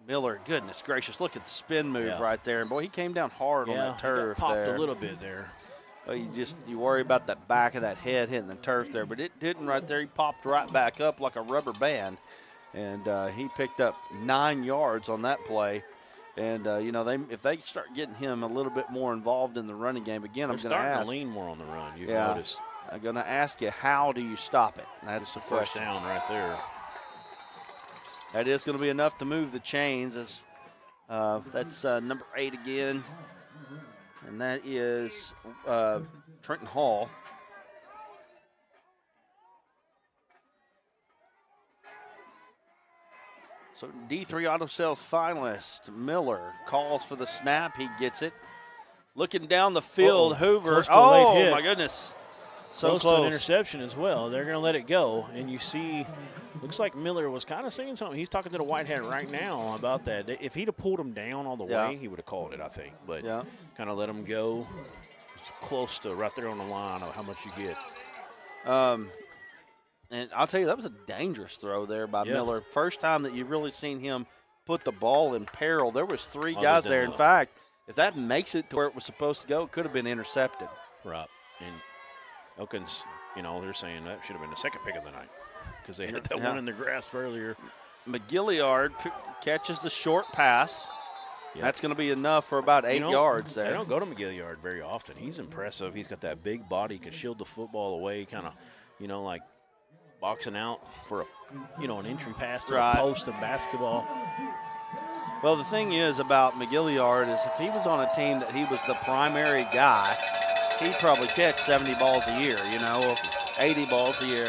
Miller, goodness gracious, look at the spin move right there. And, boy, he came down hard on that turf popped there. a little bit there. Well, you worry about that back of that head hitting the turf there, but it didn't right there. He popped right back up like a rubber band, and he picked up 9 yards on that play. And, if they start getting him a little bit more involved in the running game, again, I'm going to ask. They're starting to lean more on the run, you've noticed. I'm going to ask you, how do you stop it? That's the first down right there. That is going to be enough to move the chains. As that's number 8 again, and that is Trenton Hall. So D3 Auto Sales finalist Miller calls for the snap. He gets it. Looking down the field, Hoover. Oh, my goodness. So close to an interception as well. They're going to let it go. And you see, looks like Miller was kind of saying something. He's talking to the white hat right now about that. If he'd have pulled him down all the way, he would have called it, I think. But kind of let him go. It's close to right there on the line of how much you get. And I'll tell you, that was a dangerous throw there by Miller. First time that you've really seen him put the ball in peril. There was 3 guys there. In fact, if that makes it to where it was supposed to go, it could have been intercepted. Right. And Elkins, they're saying that should have been the second pick of the night because they had that one in the grasp earlier. McGilliard catches the short pass. Yep. That's going to be enough for about 8 yards there. They don't go to McGilliard very often. He's impressive. He's got that big body, can shield the football away, kind of, like boxing out for an entry pass to a post in basketball. Well, the thing is about McGilliard is if he was on a team that he was the primary guy, he'd probably catch 70 balls a year, or 80 balls a year.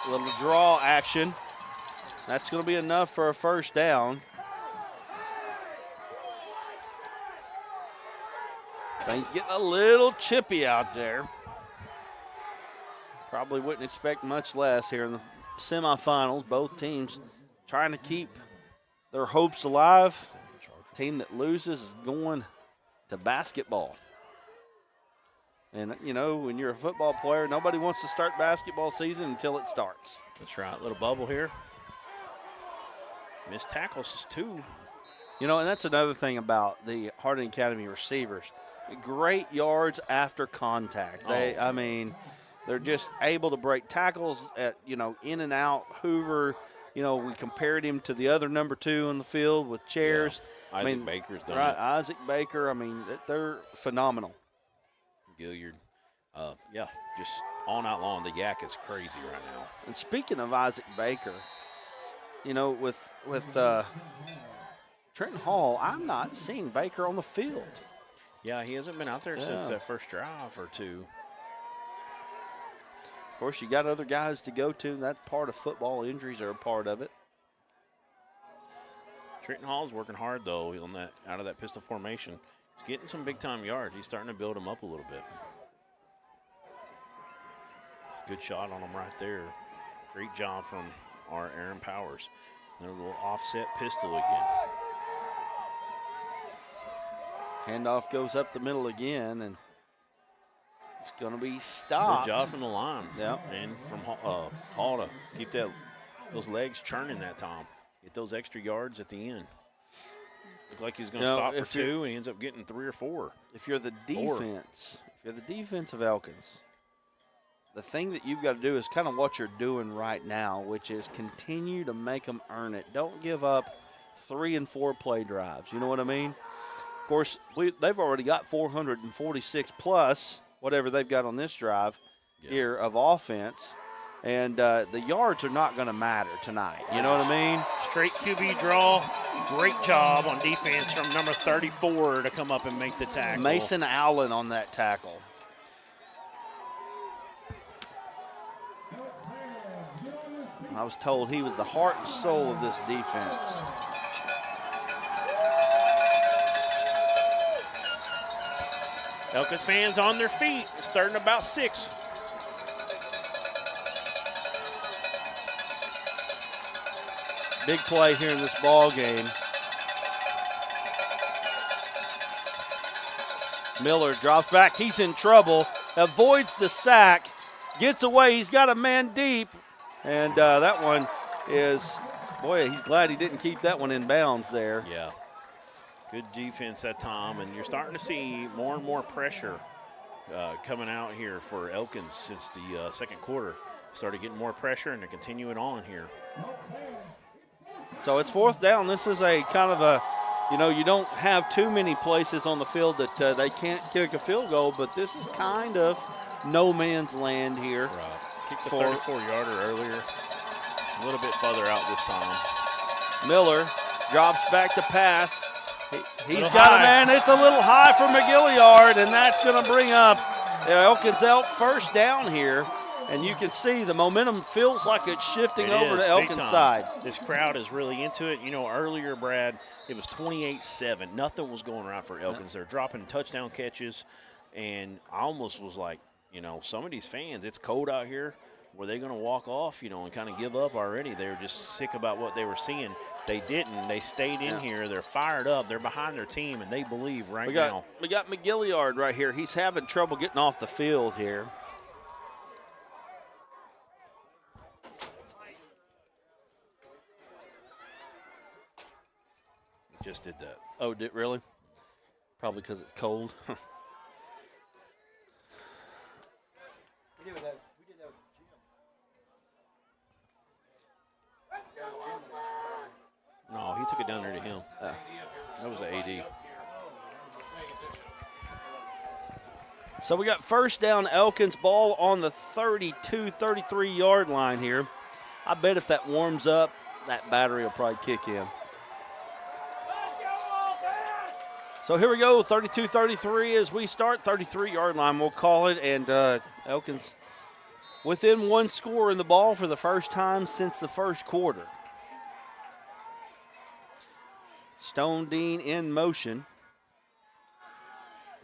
A little draw action. That's going to be enough for a first down. Things getting a little chippy out there. Probably wouldn't expect much less here in the semifinals. Both teams trying to keep their hopes alive. Team that loses is going to basketball. And, you know, when you're a football player, nobody wants to start basketball season until it starts. That's right. Little bubble here. Missed tackles, too. You know, and that's another thing about the Harding Academy receivers. Great yards after contact. I mean, they're just able to break tackles at, you know, in and out. Hoover, you know, we compared him to the other number 2 on the field with chairs. Yeah. Isaac Baker's done right, it. Isaac Baker, I mean, they're phenomenal. Gilliard. Yeah, just all night long. The yak is crazy right now. And speaking of Isaac Baker, you know, with Trenton Hall, I'm not seeing Baker on the field. Yeah, he hasn't been out there since that first drive or two. Of course, you got other guys to go to. That's part of football. Injuries are a part of it. Trenton Hall's working hard, though, on that out of that pistol formation. He's getting some big-time yards. He's starting to build them up a little bit. Good shot on him right there. Great job from our Aaron Powers. Another little offset pistol again. Handoff goes up the middle again, and it's going to be stopped. Good job from the line. Yeah. And from Hall to keep those legs churning that time. Get those extra yards at the end. Looked like he was going to stop for 2, and he ends up getting 3 or 4. If you're the defense, of Elkins, the thing that you've got to do is kind of what you're doing right now, which is continue to make them earn it. Don't give up 3 and 4 play drives. You know what I mean? Of course, they've already got 446 plus whatever they've got on this drive here of offense. And the yards are not going to matter tonight. You know what I mean? Straight QB draw. Great job on defense from number 34 to come up and make the tackle. Mason Allen on that tackle. I was told he was the heart and soul of this defense. Elkins fans on their feet, starting about 6. Big play here in this ball game. Miller drops back. He's in trouble. Avoids the sack. Gets away. He's got a man deep. And that one is, boy, he's glad he didn't keep that one in bounds there. Yeah. Good defense that time. And you're starting to see more and more pressure coming out here for Elkins since the second quarter. Started getting more pressure, and they're continuing on here. So it's 4th down. This is a kind of a, you know, you don't have too many places on the field that they can't kick a field goal, but this is kind of no man's land here. Right. Kicked the 34-yarder earlier. A little bit further out this time. Miller drops back to pass. He's got a man. It's a little high for McGilliard, and that's going to bring up Elkins Elk first down here. And you can see the momentum feels like it's shifting over to Elkins' side. This crowd is really into it. You know, earlier, Brad, it was 28-7. Nothing was going right for Elkins. They're dropping touchdown catches. And I almost was like, you know, some of these fans, it's cold out here. Were they going to walk off, you know, and kind of give up already? They were just sick about what they were seeing. They didn't. They stayed in here. They're fired up. They're behind their team, and they believe now. We got McGilliard right here. He's having trouble getting off the field here. Just did that. Oh, did really? Probably because it's cold. No, he took it down there to him. That was an AD. So we got first down, Elkins, ball on the 32, 33-yard line here. I bet if that warms up, that battery will probably kick in. So here we go, 32-33 as we start, 33-yard line we'll call it, and Elkins within 1 score in the ball for the first time since the first quarter. Stone Dean in motion.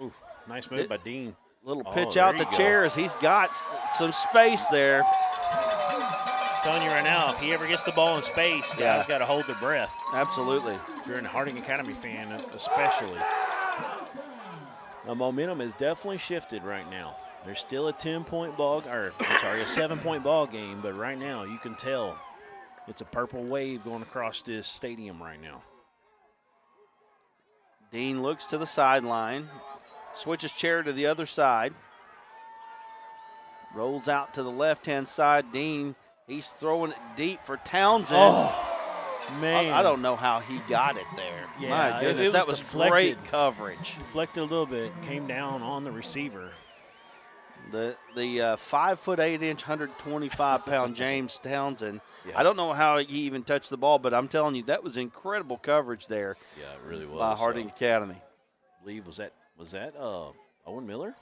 Ooh, nice move by Dean. Little pitch out to Chairs. He's got some space there. I'm telling you right now, if he ever gets the ball in space, guys got to hold their breath. Absolutely. If you're a Harding Academy fan, especially. The momentum has definitely shifted right now. There's still a 10-point ball, or I'm sorry, a 7-point ball game, but right now you can tell it's a purple wave going across this stadium right now. Dean looks to the sideline, switches chair to the other side, rolls out to the left-hand side. Dean, he's throwing it deep for Townsend. Oh, man. I don't know how he got it there. Yeah, My goodness, that was great coverage. Deflected a little bit, came down on the receiver. The 5'8", 125-pound James Townsend. Yeah. I don't know how he even touched the ball, but I'm telling you, that was incredible coverage there. Yeah, it really was. By Harding Academy. I believe was that Owen Miller,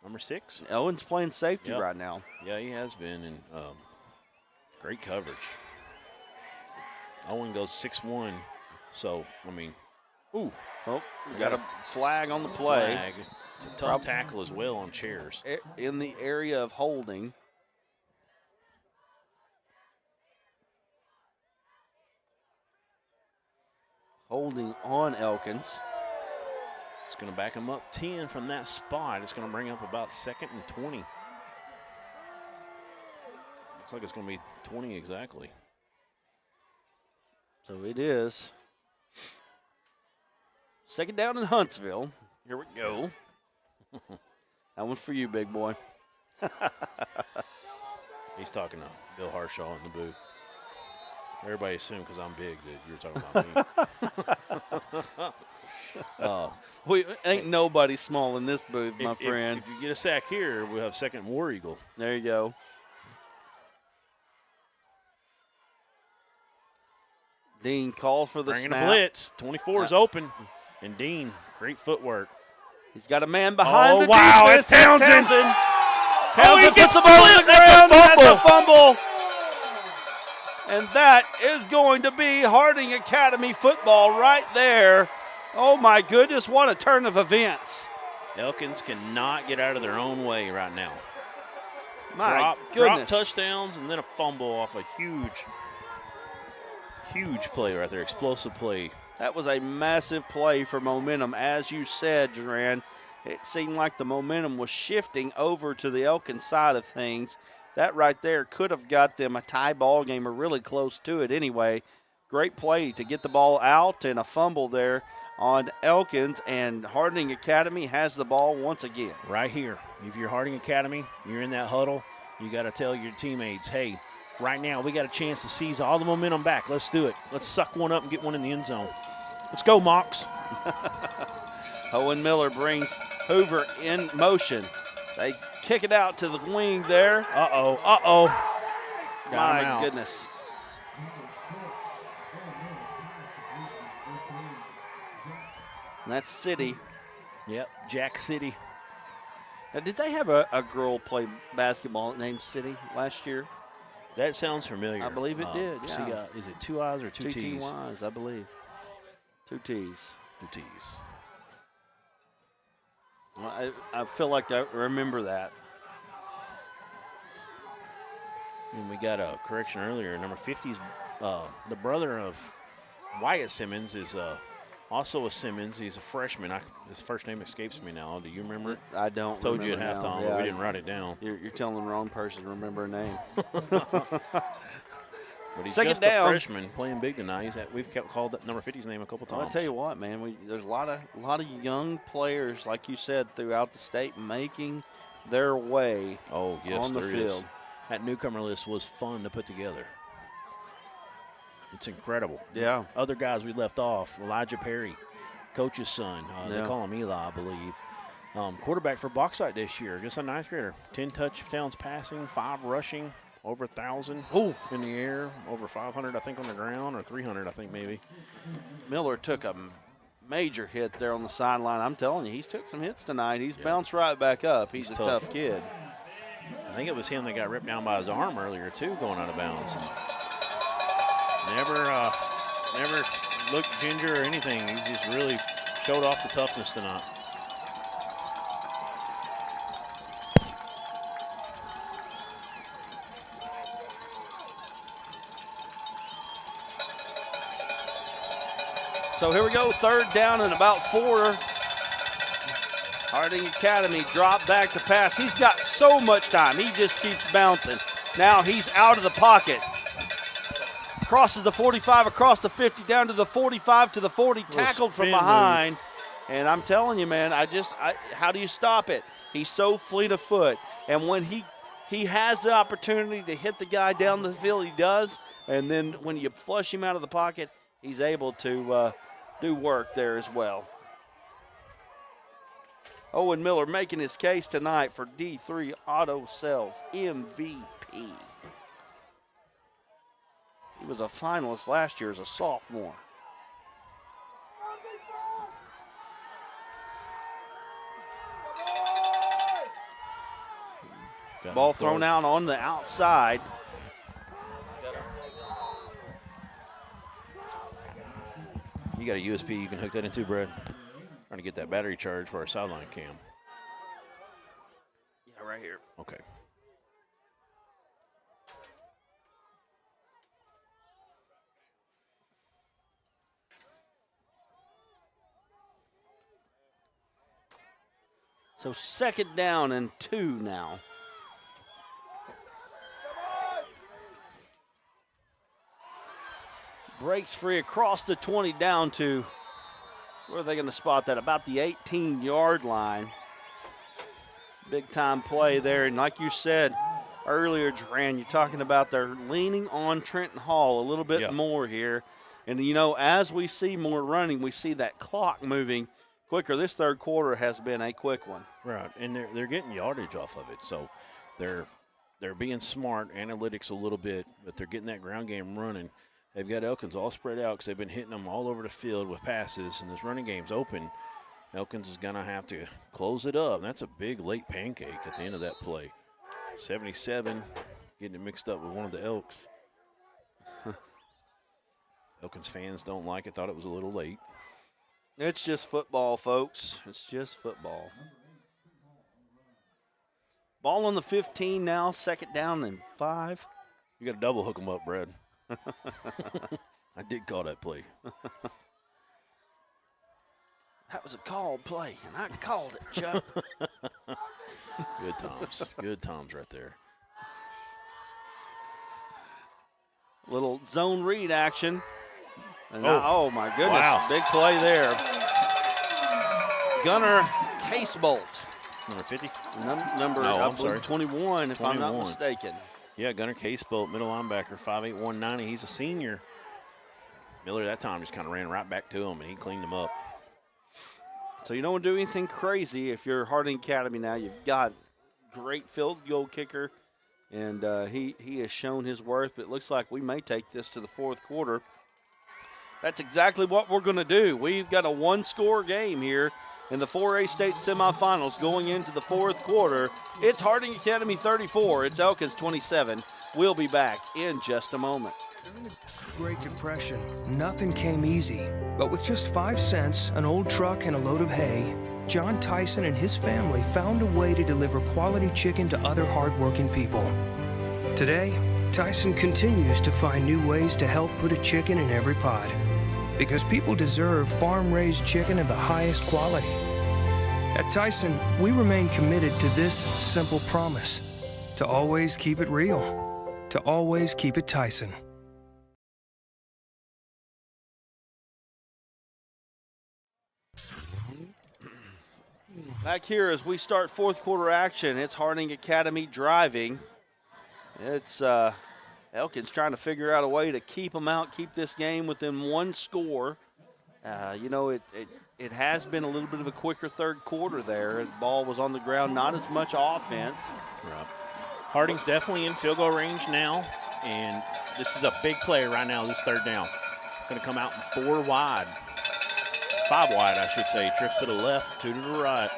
number 6. Owen's playing safety right now. Yeah, he has been, and great coverage. Owen goes 6'1", so I mean, we got a flag on the play. Flag. It's a tough tackle as well on chairs. In the area of holding. Holding on Elkins. It's going to back him up 10 from that spot. It's going to bring up about 2nd and 20. Looks like it's going to be 20 exactly. So it is. 2nd down in Huntsville. Here we go. That one's for you, big boy. He's talking to Bill Harshaw in the booth. Everybody assumed because I'm big that you were talking about me. Ain't nobody small in this booth, my friend. If you get a sack here, we'll have 2nd War Eagle. There you go. Dean calls for the snap. Bringing a blitz. 24 is open. And Dean, great footwork. He's got a man behind the wow, defense. It's Townsend. Townsend puts the ball on the ground. That's a fumble. And that is going to be Harding Academy football right there. Oh, my goodness, what a turn of events. Elkins cannot get out of their own way right now. My drop touchdowns and then a fumble off a huge play right there, explosive play. That was a massive play for momentum. As you said, Duran, it seemed like the momentum was shifting over to the Elkins side of things. That right there could have got them a tie ball game or really close to it anyway. Great play to get the ball out and a fumble there on Elkins, and Harding Academy has the ball once again. Right here. If you're Harding Academy, you're in that huddle, you got to tell your teammates, hey, right now we got a chance to seize all the momentum back. Let's do it. Let's suck one up and get one in the end zone. Let's go, Mox. Owen Miller brings Hoover in motion. They kick it out to the wing there. My goodness. And that's City. Yep, Jack City. Now, did they have a girl play basketball named City last year? That sounds familiar. I believe it did. Yeah. Is it 2 I's or 2 T's? 2 T's, I believe. 2 T's. 2 T's. Well, I feel like I remember that. And we got a correction earlier. Number 50's the brother of Wyatt Simmons is also a Simmons. He's a freshman. His first name escapes me now. Do you remember? I don't. Told you at halftime, but we didn't write it down. You're telling the wrong person to remember a name. But he's Second just down. a freshman playing big tonight. We've called that number 50's name a couple times. Well, I tell you what, man, there's a lot of young players, like you said, throughout the state making their way on the field. That newcomer list was fun to put together. It's incredible. Yeah. Other guys we left off, Elijah Perry, coach's son. They call him Eli, I believe. Quarterback for Bauxite this year, just a ninth grader. 10 touchdowns passing, 5 rushing. Over 1,000 in the air, over 500, I think, on the ground, or 300, I think, maybe. Miller took a major hit there on the sideline. I'm telling you, he's took some hits tonight. He's bounced right back up. He's a tough kid. I think it was him that got ripped down by his arm earlier, too, going out of bounds. And never looked ginger or anything. He just really showed off the toughness tonight. So here we go, 3rd down and about 4. Harding Academy drop back to pass. He's got so much time. He just keeps bouncing. Now he's out of the pocket. Crosses the 45, across the 50, down to the 45, to the 40, tackled from behind. And I'm telling you, man, how do you stop it? He's so fleet of foot. And when he has the opportunity to hit the guy down the field, he does. And then when you flush him out of the pocket, he's able to do work there as well. Owen Miller making his case tonight for D3 Auto Sales MVP. He was a finalist last year as a sophomore. Ball thrown out on the outside. You got a USB you can hook that into, Brad? Trying to get that battery charge for our sideline cam. Yeah, right here. Okay. So 2nd down and 2 now. Breaks free across the 20 down to, where are they going to spot that? About the 18-yard line. Big time play there. And like you said earlier, Duran, you're talking about they're leaning on Trenton Hall a little bit more here. And, you know, as we see more running, we see that clock moving quicker. This 3rd quarter has been a quick one. Right, and they're getting yardage off of it. So they're being smart, analytics a little bit, but they're getting that ground game running. They've got Elkins all spread out because they've been hitting them all over the field with passes, and this running game's open. Elkins is going to have to close it up. And that's a big late pancake at the end of that play. 77, getting it mixed up with one of the Elks. Elkins fans don't like it, thought it was a little late. It's just football, folks. It's just football. Ball on the 15 now, 2nd down and 5. You got to double hook them up, Brad. I did call that play. That was a called play, and I called it, Chuck. Good times. Good times right there. Little zone read action. And oh my goodness, wow. Big play there. Gunnar Casebolt. Number 50? Number no, I'm sorry. 21, if 21. I'm not mistaken. Yeah, Gunnar Casebolt, middle linebacker, 5'8", 190. He's a senior. Miller that time just kind of ran right back to him, and he cleaned him up. So you don't do anything crazy if you're Harding Academy now. You've got great field goal kicker, and he has shown his worth, but it looks like we may take this to the 4th quarter. That's exactly what we're going to do. We've got a 1-score game here in the 4A state semifinals going into the 4th quarter. It's Harding Academy 34. It's Elkins 27. We'll be back in just a moment. During the Great Depression, nothing came easy. But with just 5 cents, an old truck, and a load of hay, John Tyson and his family found a way to deliver quality chicken to other hardworking people. Today, Tyson continues to find new ways to help put a chicken in every pot. Because people deserve farm-raised chicken of the highest quality. At Tyson, we remain committed to this simple promise: to always keep it real, to always keep it Tyson. Back here as we start 4th quarter action, it's Harding Academy driving. It's Elkins trying to figure out a way to keep them out, keep this game within 1 score. You know, it has been a little bit of a quicker 3rd quarter there. The ball was on the ground, not as much offense. Right. Harding's definitely in field goal range now, and this is a big play right now, this 3rd down. Going to come out 4 wide. 5 wide, I should say. Trips to the left, 2 to the right.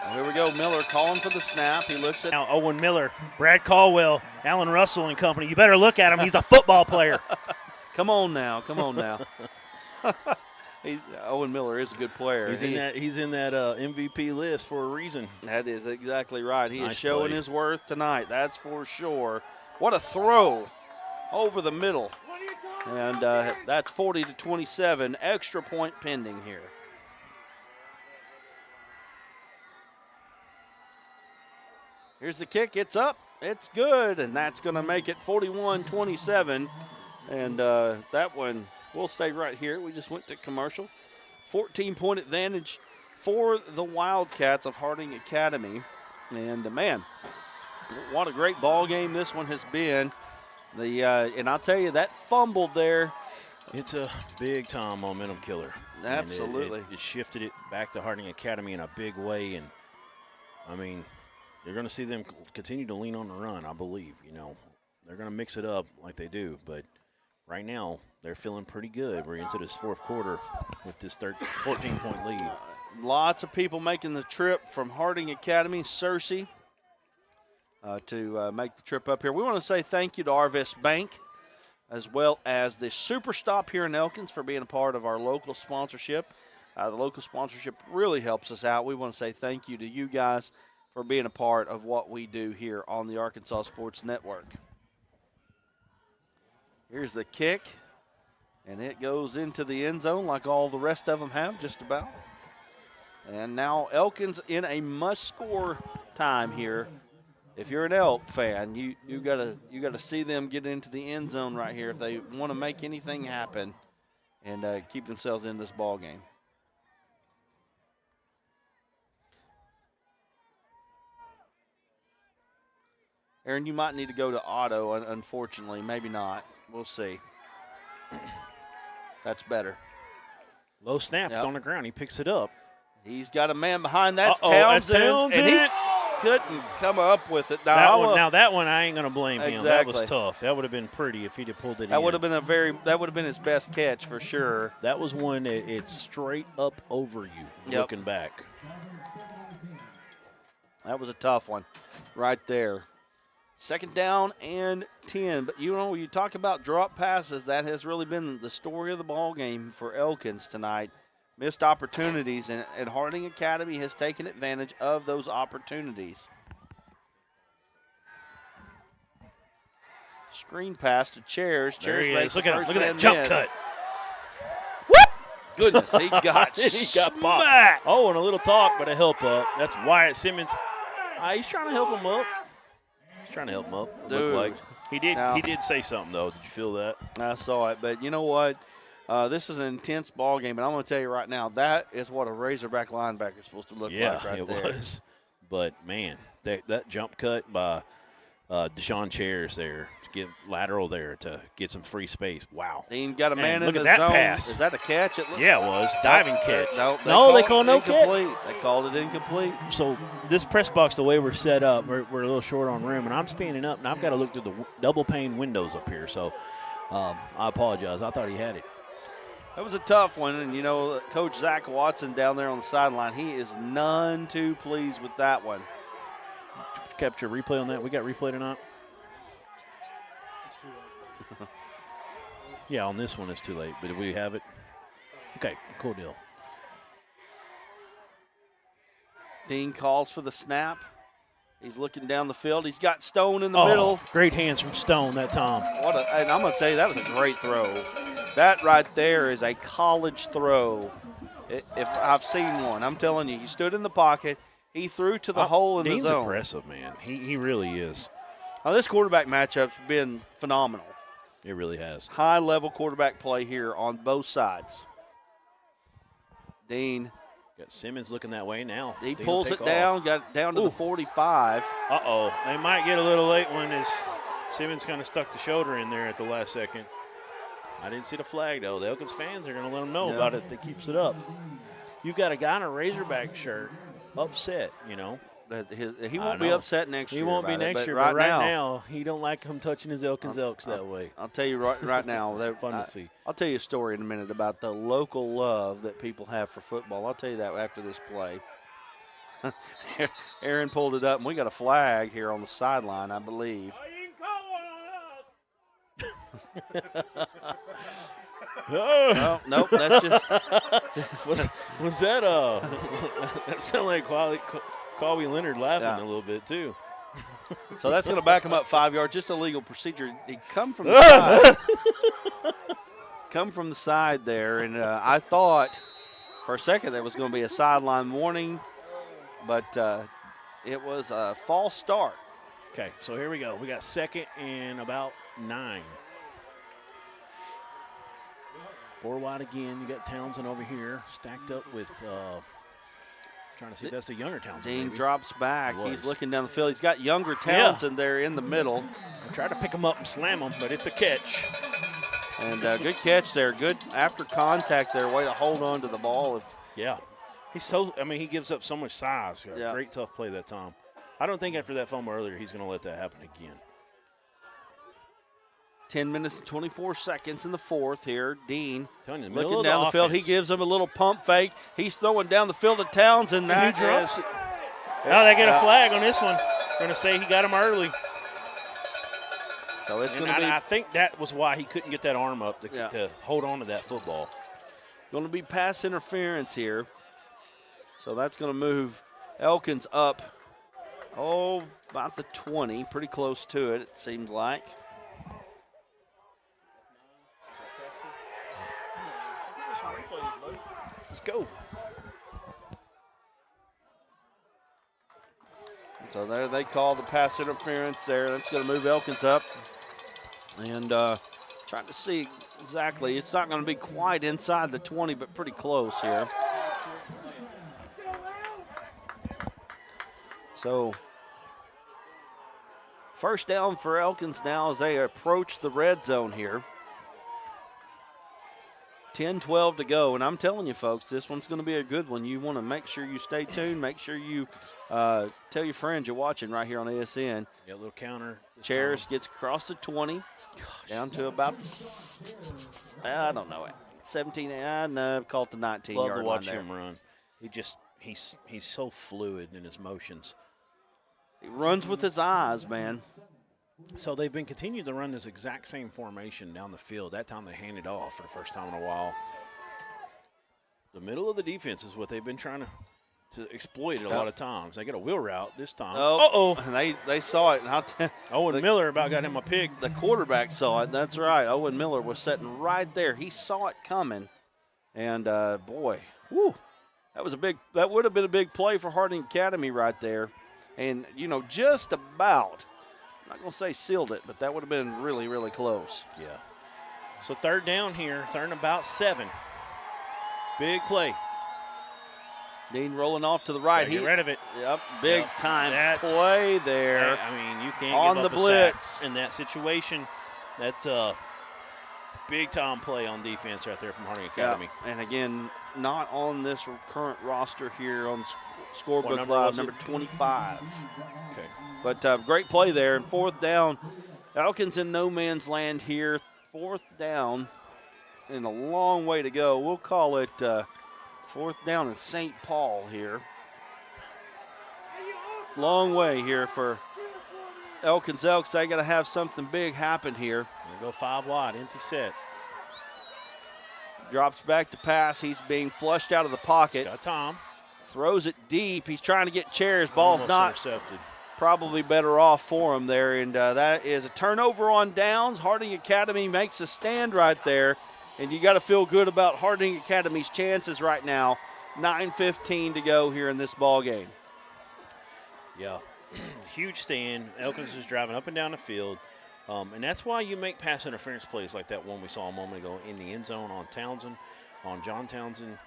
Well, here we go. Miller calling for the snap. He looks at now Owen Miller, Brad Caldwell, Alan Russell and company. You better look at him. He's a football player. Come on now. Come on now. Owen Miller is a good player. He's in that MVP list for a reason. That is exactly right. He Nice is showing play. his worth tonight. That's for sure. What a throw over the middle. And that's 40-27. Extra point pending here. Here's the kick. It's up. It's good, and that's going to make it 41-27. And that one will stay right here. We just went to commercial. 14-point advantage for the Wildcats of Harding Academy. And, man, what a great ball game this one has been. And I'll tell you, that fumble there. It's a big-time momentum killer. Absolutely. It shifted it back to Harding Academy in a big way. And, I mean, you're going to see them continue to lean on the run, I believe. You know, they're going to mix it up like they do. But right now, they're feeling pretty good. We're into this fourth quarter with this 14-point lead. Lots of people making the trip from Harding Academy, Searcy, to make the trip up here. We want to say thank you to Arvest Bank, as well as the Super Stop here in Elkins for being a part of our local sponsorship. The local sponsorship really helps us out. We want to say thank you to you guys for being a part of what we do here on the Arkansas Sports Network. Here's the kick, and it goes into the end zone like all the rest of them have, just about. And now Elkins in a must-score time here. If you're an Elk fan, you gotta see them get into the end zone right here if they want to make anything happen and keep themselves in this ball game. Aaron, you might need to go to auto, unfortunately. Maybe not. We'll see. That's better. Low snap. It's on the ground. He picks it up. He's got a man behind. That's That's Townsend. Townsend. And he couldn't come up with it. That one, I ain't going to blame him. That was Exactly. tough. That would have been pretty if he'd have pulled it in. That would have been his best catch for sure. That was one that it's straight up over you looking back. That was a tough one right there. Second down and 10. But, you talk about drop passes. That has really been the story of the ball game for Elkins tonight. Missed opportunities, and Harding Academy has taken advantage of those opportunities. Screen pass to Chairs. There he Chairs is. makes Look the at first that man jump miss. cut. Goodness, he got popped. Oh, and a little talk, but a help up. That's Wyatt Simmons. He's trying to help him up. Dude. Looked like he did say something though. Did you feel that? I saw it, but you know what? This is an intense ball game, and I'm going to tell you right now, that is what a Razorback linebacker is supposed to look like right there. Yeah, it was. But man, that jump cut by Deshaun Chairs there to get lateral there to get some free space. Wow. Dean got a man in look the at that zone. pass. Is that a catch? Yeah, it was. Diving catch. No, they called no catch. They called it incomplete. So this press box, the way we're set up, we're a little short on room, and I'm standing up, and I've got to look through the double pane windows up here. So I apologize. I thought he had it. That was a tough one, and Coach Zach Watson down there on the sideline, he is none too pleased with that one. Capture replay on that. We got replay tonight. It's too late. Yeah, on this one it's too late, but we have it. Okay, cool deal. Dean calls for the snap. He's looking down the field. He's got Stone in the middle. Great hands from Stone that time. And I'm going to tell you, that was a great throw. That right there is a college throw. If I've seen one, I'm telling you, he stood in the pocket. He threw to the hole in Dean's the zone. Impressive, man. He really is. Now, this quarterback matchup's been phenomenal. It really has. High-level quarterback play here on both sides. Dean. Got Simmons looking that way now. He Dean pulls it down, got it down to the 45. Uh-oh. They might get a little late when Simmons kind of stuck the shoulder in there at the last second. I didn't see the flag, though. The Elkins fans are going to let him know about it if he keeps it up. You've got a guy in a Razorback shirt upset, He won't be upset next year. He won't be next year, but right now, he don't like him touching his Elkins Elks that way. I'll tell you right now. Fun to see. I'll tell you a story in a minute about the local love that people have for football. I'll tell you that after this play. Aaron pulled it up, and we got a flag here on the sideline, I believe. Oh. Nope, that's just was that that sounded like Colby Leonard laughing a little bit too. So that's going to back him up 5 yards. Just a legal procedure. He come from the side. Come from the side there, and I thought for a second there was going to be a sideline warning, but it was a false start. Okay, so here we go. We got 2nd and about 9. 4 wide again. You got Townsend over here stacked up with trying to see if that's the younger Townsend. Dean maybe. drops back. He's looking down the field. He's got younger Townsend there in the middle. I tried to pick him up and slam him, but it's a catch. And good catch there. Good after contact there. Way to hold on to the ball. Yeah. He gives up so much size. Yeah. Great tough play that time. I don't think after that fumble earlier he's going to let that happen again. 10 minutes and 24 seconds in the fourth here. Dean looking down the field. He gives him a little pump fake. He's throwing down the field to Townsend. And he drops it. Oh, they get a flag on this one. Going to say he got him early. So it's going to be. I think that was why he couldn't get that arm up to hold on to that football. Going to be pass interference here. So that's going to move Elkins up. Oh, about the 20. Pretty close to it, it seems like. Let's go. So there they call the pass interference there. That's going to move Elkins up. And trying to see exactly. It's not going to be quite inside the 20, but pretty close here. So first down for Elkins now as they approach the red zone here. 10-12 to go, and I'm telling you, folks, this one's going to be a good one. You want to make sure you stay tuned. Make sure you tell your friends you're watching right here on ASN. Yeah, a little counter. Cherish gets across the 20, down to about the, I don't know, 17, no, call it the 19 Love yard to watch line there. him run. He's so fluid in his motions. He runs with his eyes, man. So they've been continuing to run this exact same formation down the field. That time they handed off for the first time in a while. The middle of the defense is what they've been trying to exploit a lot of times. They get a wheel route this time. Oh, and they saw it. Owen Miller about got him a pig. The quarterback saw it. That's right. Owen Miller was sitting right there. He saw it coming, and boy, whoo, that would have been a big play for Harding Academy right there, and just about. I'm not going to say sealed it, but that would have been really, really close. Yeah. So third down here, third and about 7. Big play. Dean rolling off to the right. Get rid of it. Yep, big time play there. I mean, you can't on give the up blitz a sack in that situation. That's a big time play on defense right there from Harding Academy. Yeah. And again, not on this current roster here on Scorebook number Live, was it? number 25. Okay. But great play there. And fourth down, Elkins in no man's land here. Fourth down and a long way to go. We'll call it fourth down in St. Paul here. Long way here for Elkins Elks. They got to have something big happen here. Gonna go 5 wide, empty set. Drops back to pass. He's being flushed out of the pocket. Got Tom. Throws it deep. He's trying to get chairs. Ball's Almost not intercepted. probably better off for him there. And that is a turnover on downs. Harding Academy makes a stand right there. And you got to feel good about Harding Academy's chances right now. 9:15 to go here in this ball game. Yeah, huge stand. Elkins is driving up and down the field. And that's why you make pass interference plays like that one we saw a moment ago in the end zone on Townsend, on John Townsend.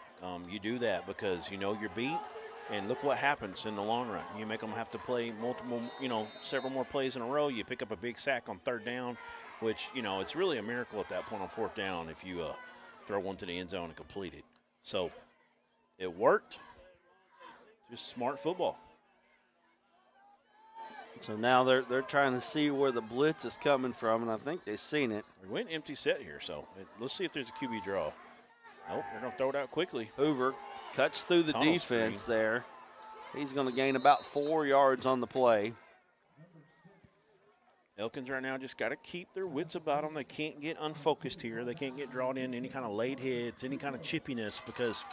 You do that because you know you're beat, and look what happens in the long run. You make them have to play several more plays in a row. You pick up a big sack on third down, which, it's really a miracle at that point on fourth down if you throw one to the end zone and complete it. So it worked. Just smart football. So now they're trying to see where the blitz is coming from, and I think they've seen it. We went empty set here, so let's see if there's a QB draw. Nope, they're going to throw it out quickly. Hoover cuts through the Tunnel defense screen. there. He's going to gain about 4 yards on the play. Elkins right now just got to keep their wits about them. They can't get unfocused here. They can't get drawn in any kind of late hits, any kind of chippiness, because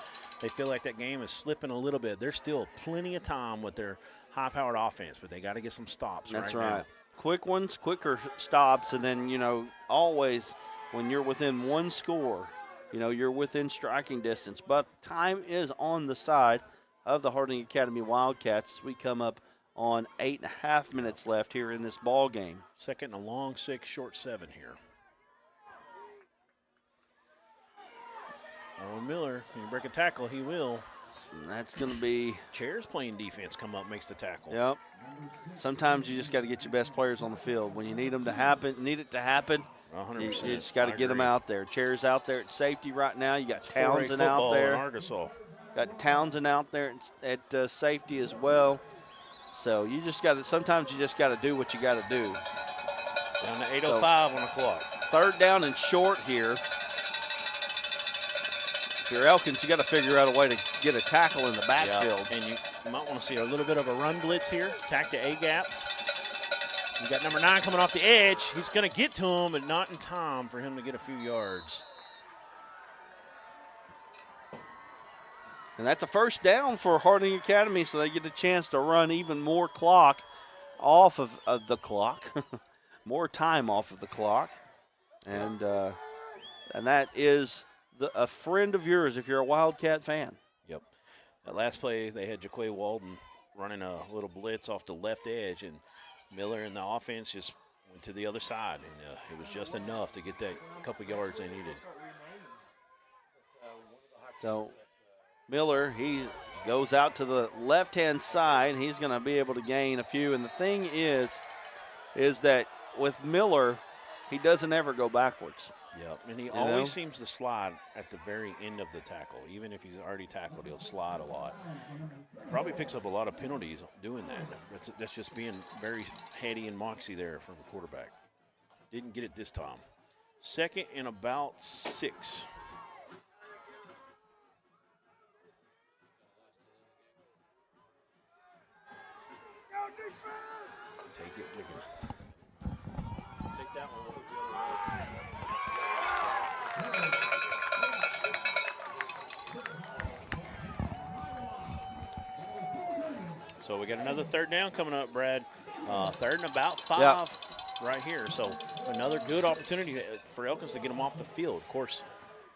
they feel like that game is slipping a little bit. There's still plenty of time with their high-powered offense, but they got to get some stops. That's right. right. Quick ones, quicker stops, and then, always when you're within one score, you're within striking distance. But time is on the side of the Harding Academy Wildcats as we come up on 8.5 minutes left here in this ball game. Second and a long 6, short 7 here. Owen Miller, can you break a tackle? He will. And that's going to be. Chairs playing defense come up, makes the tackle. Yep. Sometimes you just got to get your best players on the field. When you need it to happen, 100%. you just got to get them out there. Chairs out there at safety right now. You got It's Townsend 4A out football there. in Arkansas. Got Townsend out there at safety as well. So you just got to. Sometimes you just got to do what you got to do. Down to 8:05 on the clock. Third down and short here. If you're Elkins, you got to figure out a way to get a tackle in the backfield. Yeah. And you might want to see a little bit of a run blitz here. Attack the A gaps. You got number 9 coming off the edge. He's going to get to him, but not in time for him to get a few yards. And that's a first down for Harding Academy, so they get a chance to run even more clock off of the clock, more time off of the clock. And that is a friend of yours if you're a Wildcat fan. Yep. That last play, they had Jaquay Walden running a little blitz off the left edge, and Miller and the offense just went to the other side, and it was just enough to get that couple yards they needed. So Miller, he goes out to the left-hand side. He's going to be able to gain a few. And the thing is that with Miller, he doesn't ever go backwards. Yep, and he always seems to slide at the very end of the tackle. Even if he's already tackled, he'll slide a lot. Probably picks up a lot of penalties doing that. That's just being very heady and moxie there from the quarterback. Didn't get it this time. Second and about 6. Take it, Wiggins. Take that one. So we got another third down coming up, Brad. Third and about 5 right here. So another good opportunity for Elkins to get them off the field. Of course,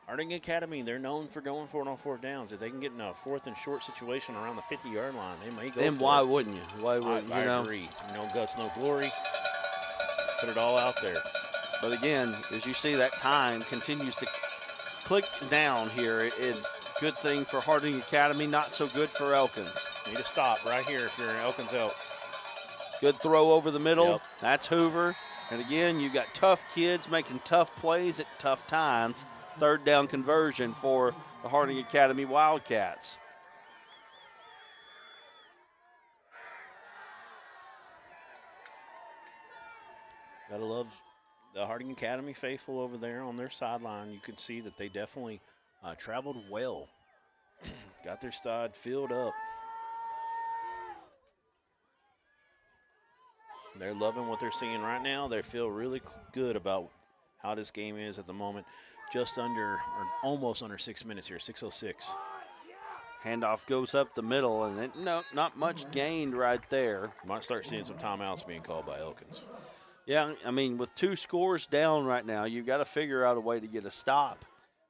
Harding Academy, they're known for going for it on fourth downs. If they can get in a fourth and short situation around the 50-yard line, they may go then for why it. wouldn't you? Why wouldn't you? I agree. No guts, no glory. Put it all out there. But again, as you see, that time continues to click down here. Good thing for Harding Academy, not so good for Elkins. Need to stop right here if you're an Elkins Elk. Good throw over the middle. Yep. That's Hoover. And again, you've got tough kids making tough plays at tough times. Third down conversion for the Harding Academy Wildcats. Gotta love the Harding Academy faithful over there on their sideline. You can see that they definitely traveled well. Got their side filled up. They're loving what they're seeing right now. They feel really good about how this game is at the moment. Just under, or almost under 6 minutes here, 6:06. Handoff goes up the middle, and not much gained right there. Might start seeing some timeouts being called by Elkins. Yeah, I mean, with 2 scores down right now, you've got to figure out a way to get a stop,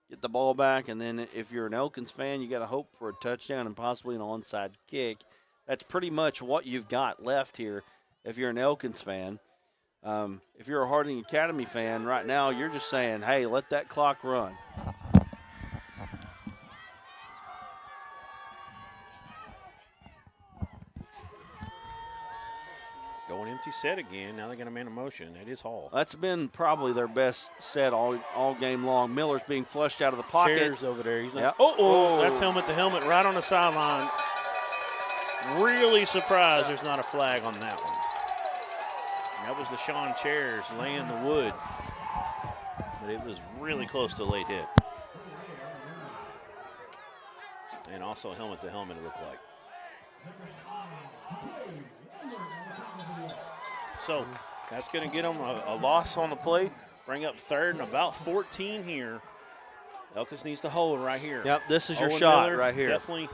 get the ball back, and then if you're an Elkins fan, you got to hope for a touchdown and possibly an onside kick. That's pretty much what you've got left here if you're an Elkins fan. If you're a Harding Academy fan right now, you're just saying, hey, let that clock run. Going empty set again. Now they're going to man a motion. It is Hall. That's been probably their best set all game long. Miller's being flushed out of the pocket. Chairs over there. He's not. Yeah. Oh, that's helmet to helmet right on the sideline. Really surprised there's not a flag on that one. That was Deshaun Chairs laying the wood. But it was really close to a late hit. And also helmet to helmet, it looked like. So that's going to get them a loss on the play. Bring up third and about 14 here. Elkins needs to hold right here. Yep, this is your Owen shot Miller, right here. Definitely,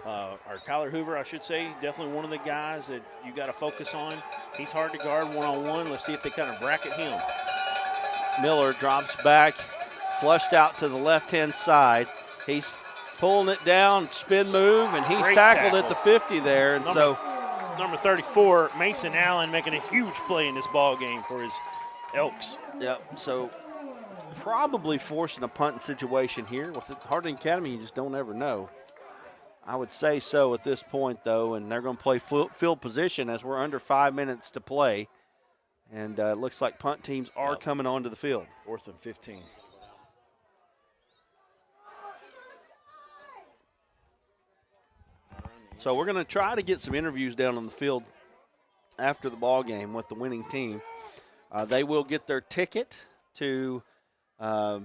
or Tyler Hoover, I should say, definitely one of the guys that you got to focus on. He's hard to guard one-on-one. Let's see if they kind of bracket him. Miller drops back, flushed out to the left-hand side. He's pulling it down, spin move, and he's Great tackled tackle. at the 50 there. And so number 34, Mason Allen, making a huge play in this ball game for his Elks. Yep, so probably forcing a punting situation here. With Harding Academy, you just don't ever know. I would say so at this point, though, and they're going to play field position as we're under 5 minutes to play. And it looks like punt teams are coming onto the field. 4th and 15. So we're going to try to get some interviews down on the field after the ball game with the winning team. They will get their ticket to, I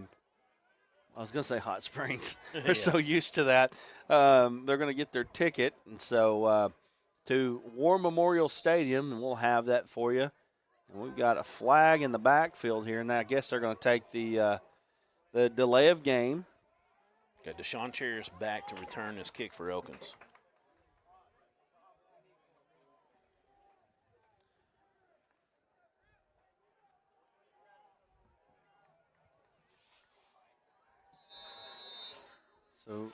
was going to say Hot Springs. They're so used to that. They're going to get their ticket, and so to War Memorial Stadium, and we'll have that for you. And we've got a flag in the backfield here, and I guess they're going to take the delay of game. Got Deshaun Chairs back to return this kick for Elkins. So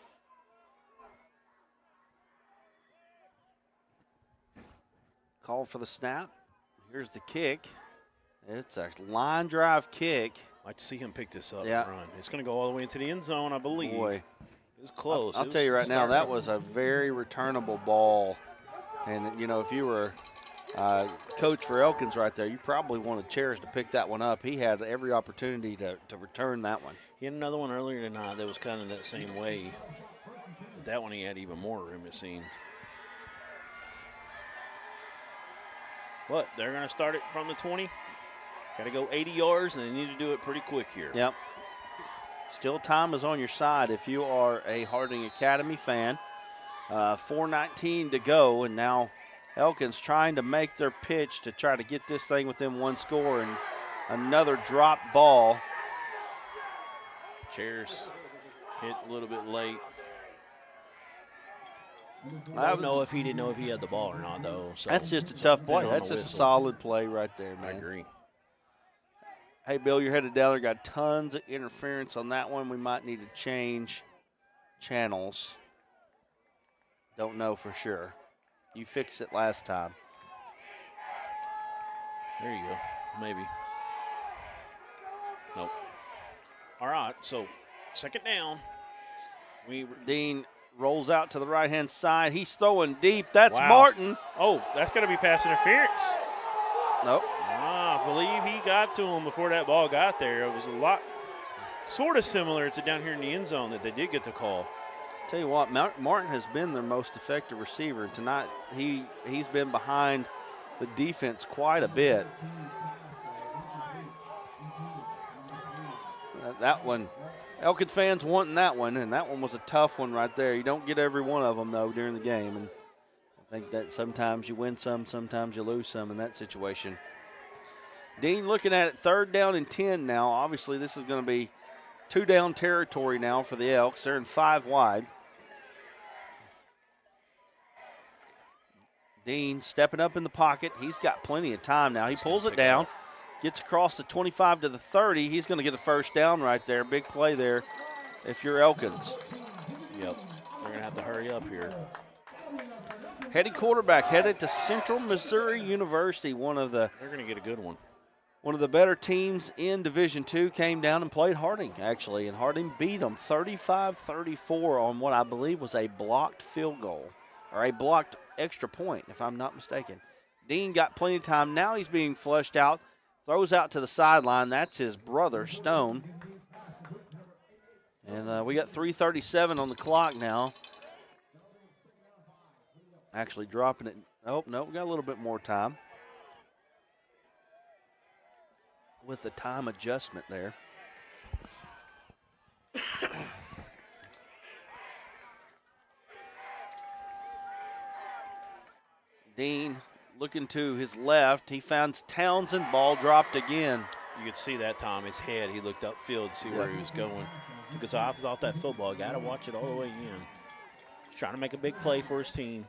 call for the snap. Here's the kick. It's a line drive kick. Like to see him pick this up Yeah. and run. It's going to go all the way into the end zone, I believe. Boy. It was close. I'll tell you right now, that was a very returnable ball. And, you know, if you were coach for Elkins right there, you probably wanted Chairs to pick that one up. He had every opportunity to return that one. He had another one earlier tonight that was kind of that same way. But that one he had even more room, it seemed. But they're going to start it from the 20. Got to go 80 yards, and they need to do it pretty quick here. Yep. Still time is on your side if you are a Harding Academy fan. 4:19 to go, and now Elkins trying to make their pitch to try to get this thing within one score, and another drop ball. Chairs hit a little bit late. I don't know if he didn't know if he had the ball or not, though. So that's just a tough play. depending on That's the just a whistle. solid play right there, man. I agree. Hey, Bill, you're headed down there. Got tons of interference on that one. We might need to change channels. Don't know for sure. You fixed it last time. There you go. Maybe. Nope. All right, so second down. Dean rolls out to the right-hand side. He's throwing deep. That's Wow. Martin. Oh, that's going to be pass interference. Nope. I believe he got to him before that ball got there. It was a lot sort of similar to down here in the end zone that they did get the call. Tell you what, Martin has been their most effective receiver. Tonight, he's been behind the defense quite a bit. That one, Elkins fans wanting that one, and that one was a tough one right there. You don't get every one of them, though, during the game. And I think that sometimes you win some, sometimes you lose some in that situation. Dean looking at it, 3rd down and 10 now. Obviously, this is going to be 2-down territory now for the Elks. They're in 5 wide. Dean stepping up in the pocket. He's got plenty of time now. He pulls it down, gets across the 25 to the 30. He's going to get a first down right there. Big play there if you're Elkins. Yep. They're going to have to hurry up here. Heady quarterback headed to Central Missouri University. They're going to get a good one. One of the better teams in Division II came down and played Harding, actually, and Harding beat them 35-34 on what I believe was a blocked field goal, or a blocked extra point, if I'm not mistaken. Dean got plenty of time. Now he's being flushed out, throws out to the sideline. That's his brother, Stone. And we got 3:37 on the clock now. Actually dropping it. Oh, no, we got a little bit more time with the time adjustment there. Dean looking to his left. He finds Townsend. Ball dropped again. You could see that time, his head, he looked upfield to see where he was going. Took his eyes off that football. Got to watch it all the way in. He's trying to make a big play for his team.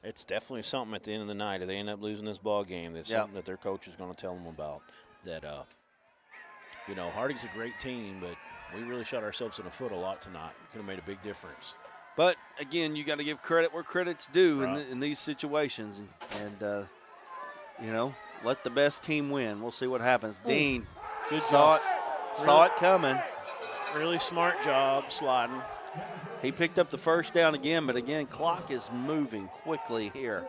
It's definitely something at the end of the night. If they end up losing this ball game, that's something that their coach is going to tell them about. That, you know, Harding's a great team, but we really shot ourselves in the foot a lot tonight. Could have made a big difference. But again, you got to give credit where credit's due Right. in these situations, and you know, let the best team win. We'll see what happens. Ooh. Dean, Good saw job. it coming. Really smart job sliding. He picked up the first down again, but again, clock is moving quickly here.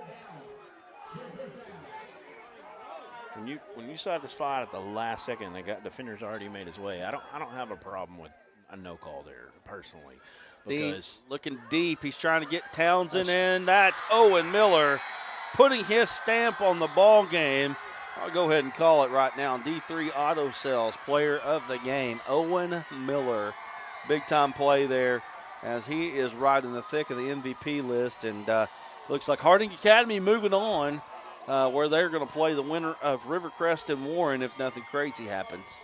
When you decide to slide at the last second, the defender's already made his way. I don't have a problem with a no call there personally, because Dean looking deep. He's trying to get Townsend in. That's Owen Miller putting his stamp on the ball game. I'll go ahead and call it right now. D3 Auto Sales Player of the Game, Owen Miller. Big time play there, as he is right in the thick of the MVP list, and looks like Harding Academy moving on, where they're going to play the winner of Rivercrest and Warren if nothing crazy happens.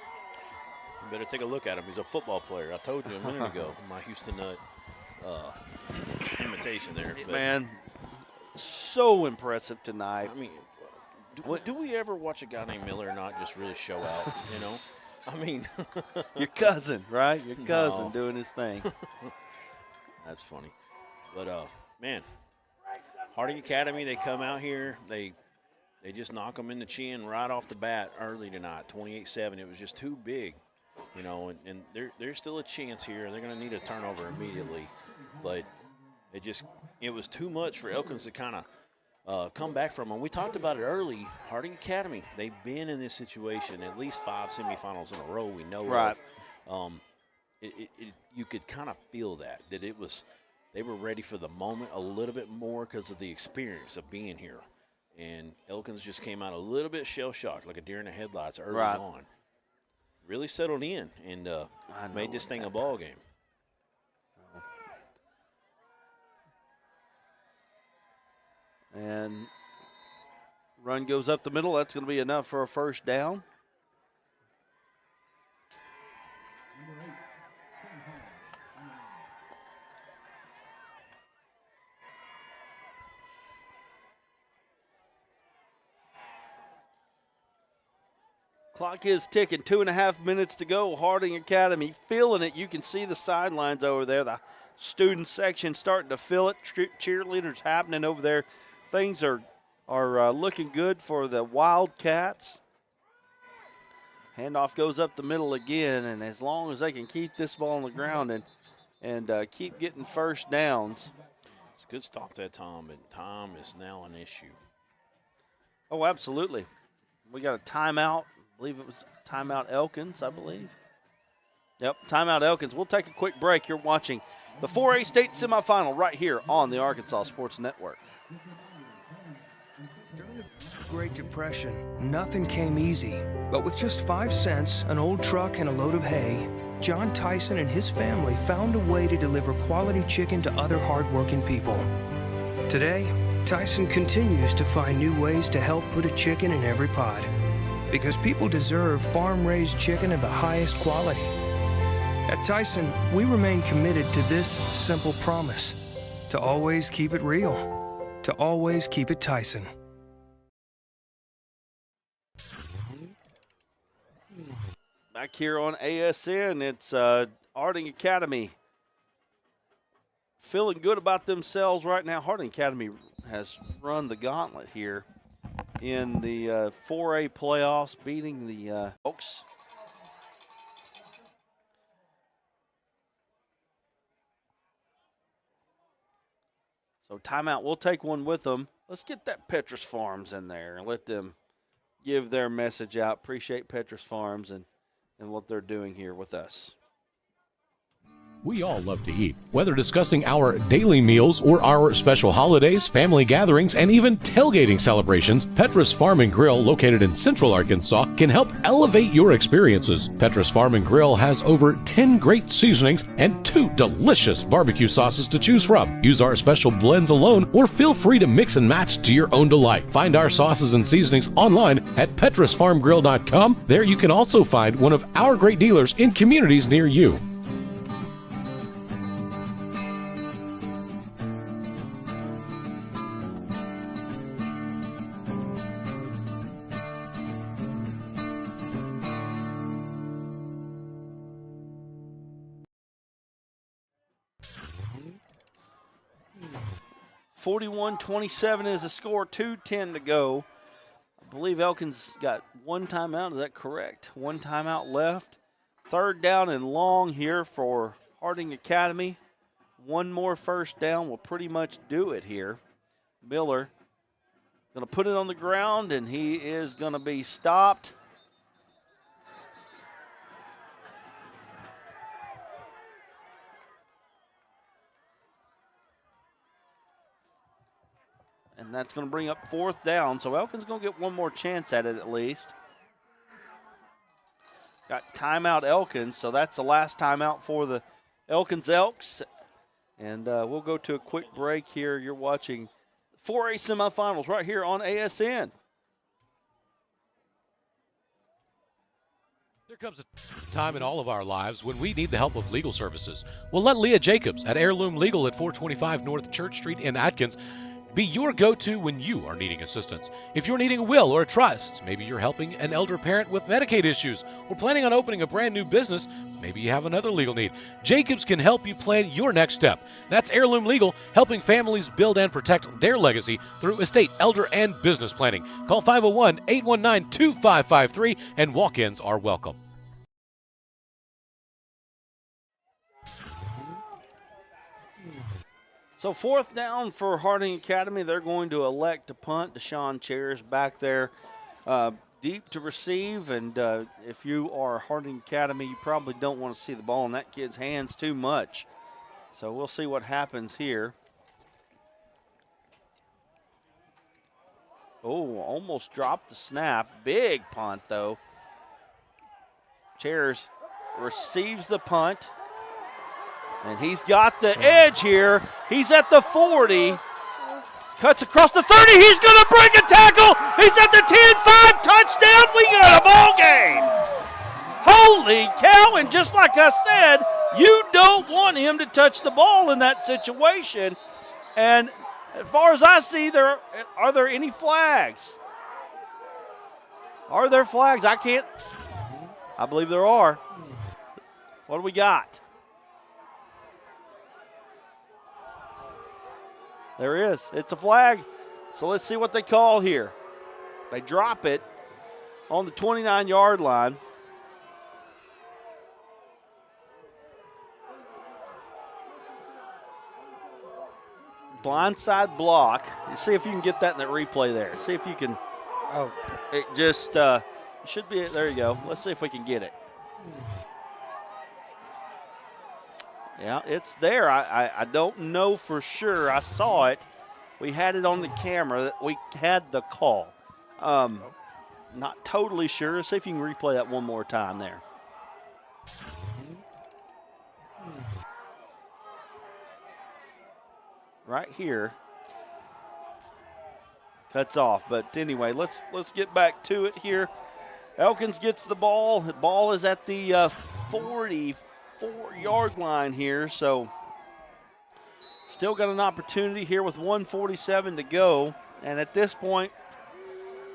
you better take a look at him. He's a football player. I told you a minute ago, my Houston Nut imitation there. But, Man, so impressive tonight. I mean, do we ever watch a guy named Miller not just really show out, you know? I mean. Your cousin, right? Your cousin No. doing his thing. That's funny. But, man, Harding Academy, they come out here. They just knock them in the chin right off the bat early tonight, 28-7. It was just too big, you know, and there's still a chance here. They're going to need a turnover immediately. But it was too much for Elkins to kind of come back from. And we talked about it early. Harding Academy, they've been in this situation at least 5 semifinals in a row we know Right. of. You could kind of feel that they were ready for the moment a little bit more because of the experience of being here. And Elkins just came out a little bit shell-shocked, like a deer in the headlights early Right. on. Really settled in and made this thing a ball game. And run goes up the middle. That's going to be enough for a first down. Clock is ticking. 2.5 minutes to go. Harding Academy feeling it. You can see the sidelines over there. The student section starting to feel it. Cheerleaders happening over there. Things are looking good for the Wildcats. Handoff goes up the middle again, and as long as they can keep this ball on the ground and keep getting first downs. It's a good stop that time, but time is now an issue. Oh, absolutely. We got a timeout. I believe it was timeout Elkins, I believe. Yep, timeout Elkins. We'll take a quick break. You're watching the 4A state semifinal right here on the Arkansas Sports Network. During the Great Depression, nothing came easy. But with just 5 cents, an old truck, and a load of hay, John Tyson and his family found a way to deliver quality chicken to other hardworking people. Today, Tyson continues to find new ways to help put a chicken in every pot. Because people deserve farm-raised chicken of the highest quality. At Tyson, we remain committed to this simple promise: to always keep it real, to always keep it Tyson. Back here on ASN, it's Harding Academy feeling good about themselves right now. Harding Academy has run the gauntlet here in the 4A playoffs, beating the Oaks. So timeout, we'll take one with them. Let's get that Petrus Farms in there and let them give their message out. Appreciate Petrus Farms and what they're doing here with us. We all love to eat. Whether discussing our daily meals or our special holidays, family gatherings, and even tailgating celebrations, Petrus Farm and Grill, located in Central Arkansas, can help elevate your experiences. Petrus Farm and Grill has over 10 great seasonings and 2 delicious barbecue sauces to choose from. Use our special blends alone or feel free to mix and match to your own delight. Find our sauces and seasonings online at petrusfarmgrill.com. There you can also find one of our great dealers in communities near you. 41-27 is the score, 2:10 to go. I believe Elkins got one timeout. Is that correct? One timeout left. Third down and long here for Harding Academy. One more first down will pretty much do it here. Miller going to put it on the ground, and he is going to be stopped. And that's going to bring up fourth down. So Elkins going to get one more chance at it at least. Got timeout Elkins, so that's the last timeout for the Elkins Elks. And we'll go to a quick break here. You're watching 4A semifinals right here on ASN. There comes a time in all of our lives when we need the help of legal services. Well, let Leah Jacobs at Heirloom Legal at 425 North Church Street in Atkins be your go-to when you are needing assistance. If you're needing a will or a trust, maybe you're helping an elder parent with Medicaid issues, or planning on opening a brand new business, maybe you have another legal need. Jacobs can help you plan your next step. That's Heirloom Legal, helping families build and protect their legacy through estate, elder, and business planning. Call 501-819-2553, and walk-ins are welcome. So fourth down for Harding Academy. They're going to elect to punt. Deshaun Chairs back there deep to receive. And if you are Harding Academy, you probably don't want to see the ball in that kid's hands too much. So we'll see what happens here. Oh, almost dropped the snap. Big punt, though. Chairs receives the punt. And he's got the edge here. He's at the 40. Cuts across the 30. He's going to break a tackle. He's at the 10-5. Touchdown. We got a ball game. Holy cow. And just like I said, you don't want him to touch the ball in that situation. And as far as I see, are there any flags? Are there flags? I believe there are. What do we got? There is. It's a flag. So let's see what they call here. They drop it on the 29-yard line. Blindside block. You see if you can get that in the replay there. See if you can. Oh, it just should be. There you go. Let's see if we can get it. Yeah, it's there. I don't know for sure. I saw it. We had it on the camera. We had the call. Not totally sure. See if you can replay that one more time there. Right here. Cuts off. But anyway, let's get back to it here. Elkins gets the ball. The ball is at the 44-yard line here, so still got an opportunity here with 1:47 to go. And at this point,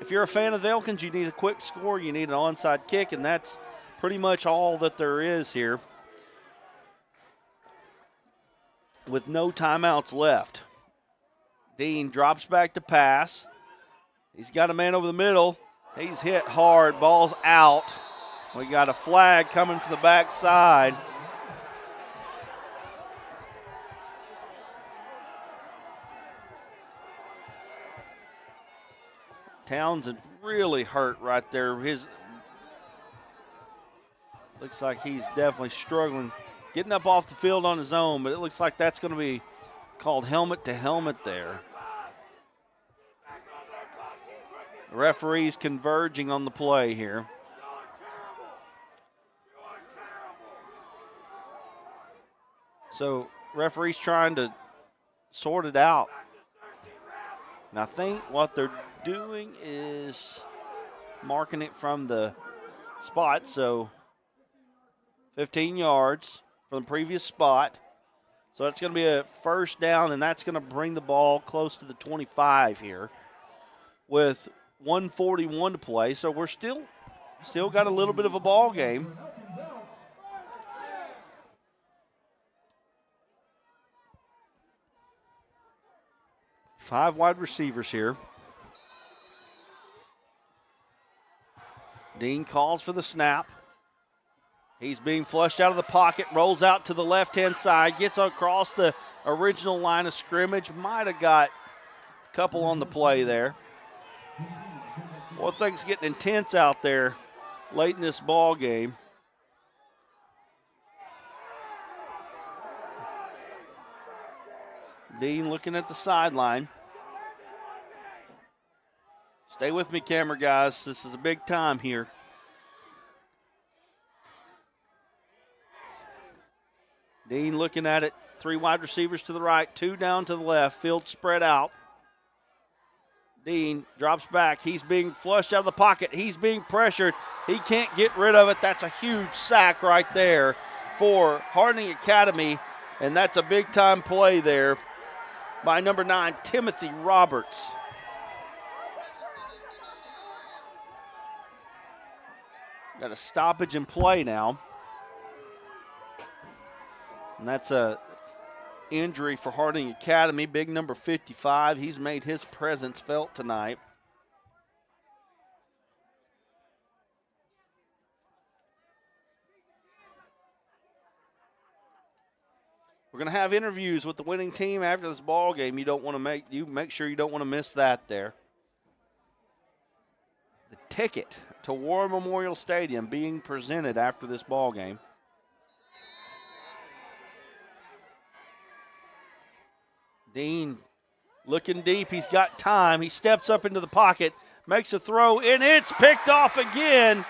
if you're a fan of Elkins, you need a quick score, you need an onside kick, and that's pretty much all that there is here with no timeouts left. Dean drops back to pass. He's got a man over the middle. He's hit hard. Ball's out. We got a flag coming from the backside. Townsend really hurt right there. Looks like he's definitely struggling getting up off the field on his own, but it looks like that's going to be called helmet to helmet there. The referees converging on the play here. So referees trying to sort it out. And I think what they're doing is marking it from the spot. So 15 yards from the previous spot. So that's going to be a first down, and that's going to bring the ball close to the 25 here with 1:41 to play. So we're still got a little bit of a ball game. 5 wide receivers here. Dean calls for the snap. He's being flushed out of the pocket, rolls out to the left-hand side, gets across the original line of scrimmage. Might have got a couple on the play there. Well, things getting intense out there late in this ball game. Dean looking at the sideline. Stay with me, camera guys. This is a big time here. Dean looking at it. 3 wide receivers to the right, 2 down to the left. Field spread out. Dean drops back. He's being flushed out of the pocket. He's being pressured. He can't get rid of it. That's a huge sack right there for Harding Academy, and that's a big-time play there by number 9, Timothy Roberts. Got a stoppage in play now. And that's a injury for Harding Academy. Big number 55. He's made his presence felt tonight. We're going to have interviews with the winning team after this ball game. Make sure you don't want to miss that there. The ticket to War Memorial Stadium being presented after this ball game. Dean looking deep. He's got time. He steps up into the pocket, makes a throw, and it's picked off again.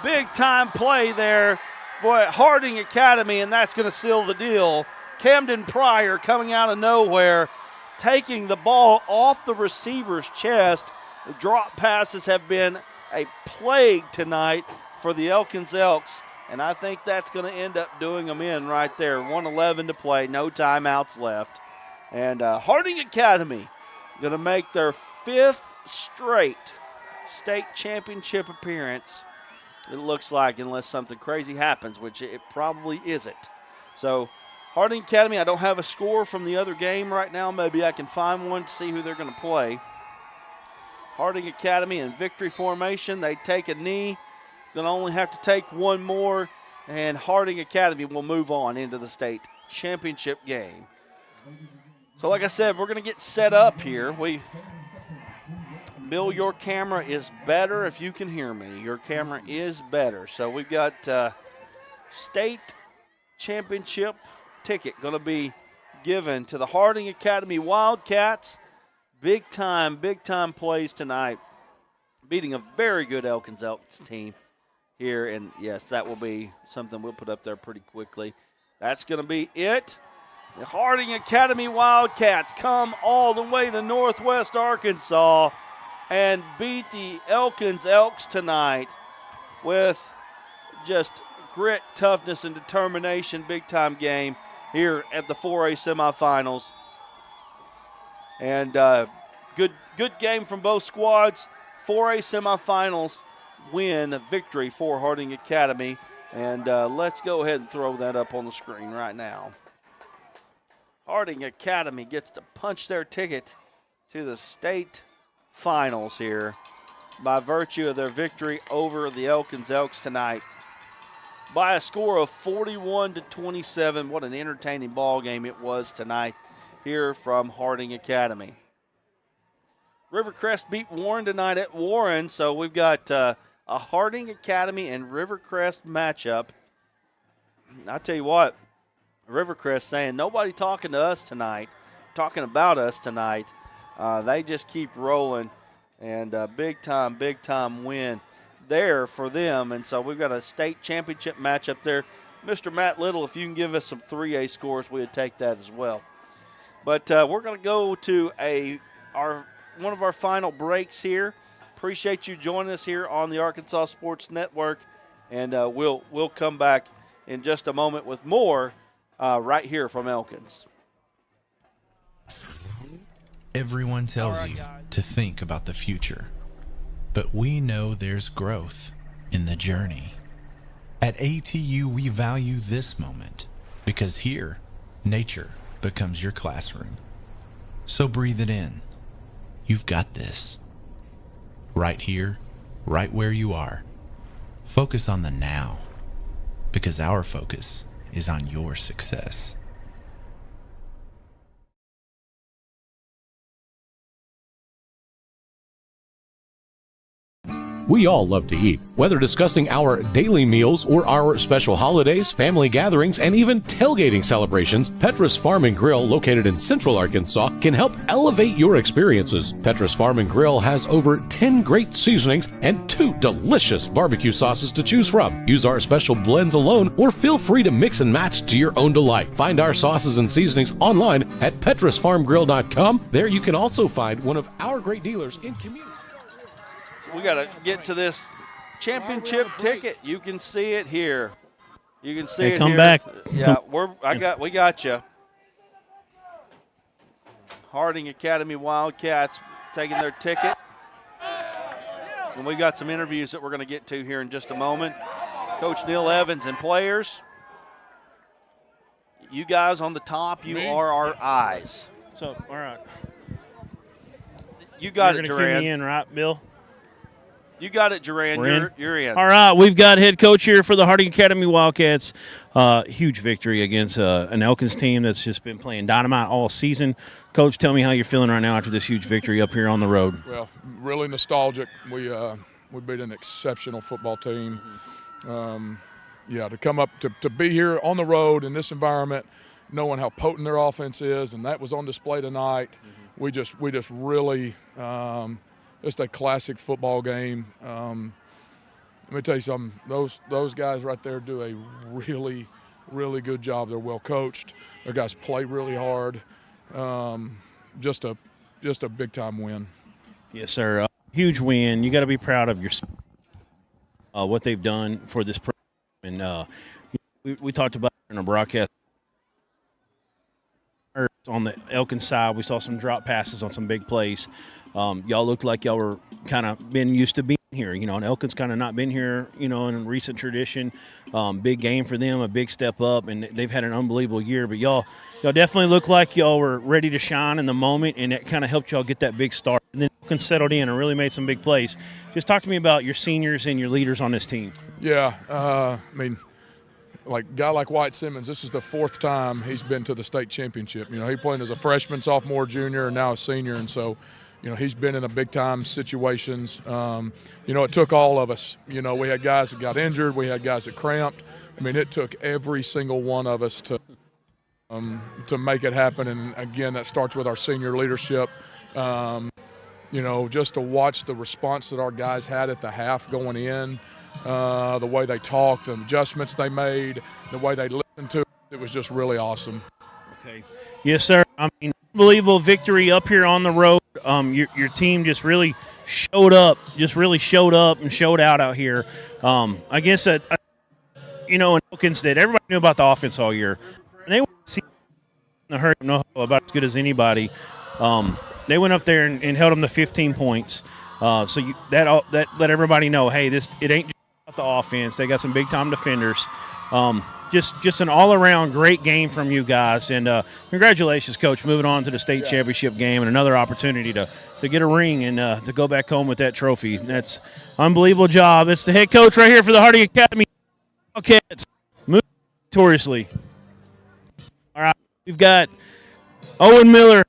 Big time play there. Boy, Harding Academy, and that's going to seal the deal. Camden Pryor coming out of nowhere, taking the ball off the receiver's chest. The drop passes have been a plague tonight for the Elkins Elks, and I think that's going to end up doing them in right there. 1:11 to play, no timeouts left. And Harding Academy going to make their 5th straight state championship appearance, it looks like, unless something crazy happens, which it probably isn't. So Harding Academy, I don't have a score from the other game right now. Maybe I can find one to see who they're going to play. Harding Academy in victory formation. They take a knee. Going to only have to take one more, and Harding Academy will move on into the state championship game. So like I said, we're going to get set up here. Bill, your camera is better if you can hear me. Your camera is better. So we've got state championship ticket going to be given to the Harding Academy Wildcats. Big time plays tonight, beating a very good Elkins Elks team here. And yes, that will be something we'll put up there pretty quickly. That's going to be it. The Harding Academy Wildcats come all the way to Northwest Arkansas and beat the Elkins Elks tonight with just grit, toughness, and determination. Big-time game here at the 4A semifinals. And good game from both squads. 4A semifinals win, victory for Harding Academy. And let's go ahead and throw that up on the screen right now. Harding Academy gets to punch their ticket to the state finals here by virtue of their victory over the Elkins Elks tonight by a score of 41-27. What an entertaining ball game it was tonight here from Harding Academy. Rivercrest beat Warren tonight at Warren, so we've got a Harding Academy and Rivercrest matchup. I tell you what, Rivercrest saying nobody talking to us tonight, talking about us tonight. They just keep rolling, and big time win there for them. And so we've got a state championship matchup there. Mr. Matt Little, if you can give us some 3A scores, we would take that as well. But we're going to go to one of our final breaks here. Appreciate you joining us here on the Arkansas Sports Network, and we'll come back in just a moment with more right here from Elkins. Everyone tells you to think about the future, but we know there's growth in the journey. At ATU, we value this moment because here, nature becomes your classroom. So breathe it in. You've got this. Right here, right where you are. Focus on the now, because our focus is on your success. We all love to eat. Whether discussing our daily meals or our special holidays, family gatherings, and even tailgating celebrations, Petra's Farm and Grill, located in Central Arkansas, can help elevate your experiences. Petra's Farm and Grill has over 10 great seasonings and 2 delicious barbecue sauces to choose from. Use our special blends alone or feel free to mix and match to your own delight. Find our sauces and seasonings online at petrasfarmgrill.com. There you can also find one of our great dealers in community. We got to get to this championship ticket. You can see it here. You can see it come here. back. Yeah, we got you. Harding Academy Wildcats taking their ticket. And we got some interviews that we're going to get to here in just a moment. Coach Neil Evans and players. You guys on the top, you are our eyes. So, all right. You got You're it, gonna cue Duran. me in, right, Bill? You got it, Duran. You're in. All right, we've got head coach here for the Harding Academy Wildcats. Huge victory against an Elkins team that's just been playing dynamite all season. Coach, tell me how you're feeling right now after this huge victory up here on the road. Well, really nostalgic. We beat an exceptional football team. To come up to be here on the road in this environment, knowing how potent their offense is, and that was on display tonight. We just really. Just a classic football game. Let me tell you something. Those guys right there do a really, really good job. They're well coached. Their guys play really hard. Just a big time win. Yes, sir. Huge win. You got to be proud of yourself. What they've done for this program, and we talked about it in a broadcast. On the Elkins side, we saw some drop passes on some big plays. Y'all looked like y'all were kind of been used to being here, and Elkins kind of not been here, in recent tradition. Big game for them, a big step up, and they've had an unbelievable year. But y'all definitely look like y'all were ready to shine in the moment, and that kind of helped y'all get that big start. And then Elkins settled in and really made some big plays. Just talk to me about your seniors and your leaders on this team. Yeah, like a guy like White Simmons, this is the 4th time he's been to the state championship. He played as a freshman, sophomore, junior, and now a senior, and so he's been in a big-time situations. It took all of us. We had guys that got injured. We had guys that cramped. It took every single one of us to make it happen. And, again, that starts with our senior leadership. Just to watch the response that our guys had at the half going in, the way they talked, the adjustments they made, the way they listened to it was just really awesome. Okay. Yes, sir. Unbelievable victory up here on the road. Your team just really showed up and showed out here. I guess that, in Elkins State, everybody knew about the offense all year. And they went to see the hurt know about as good as anybody. They went up there and held them to 15 points. So that let everybody know, hey, it ain't just about the offense. They got some big-time defenders. Just an all-around great game from you guys. And congratulations, Coach, moving on to the state championship game and another opportunity to get a ring and to go back home with that trophy. That's unbelievable job. It's the head coach right here for the Harding Academy Wildcats, moving victoriously. All right, we've got Owen Miller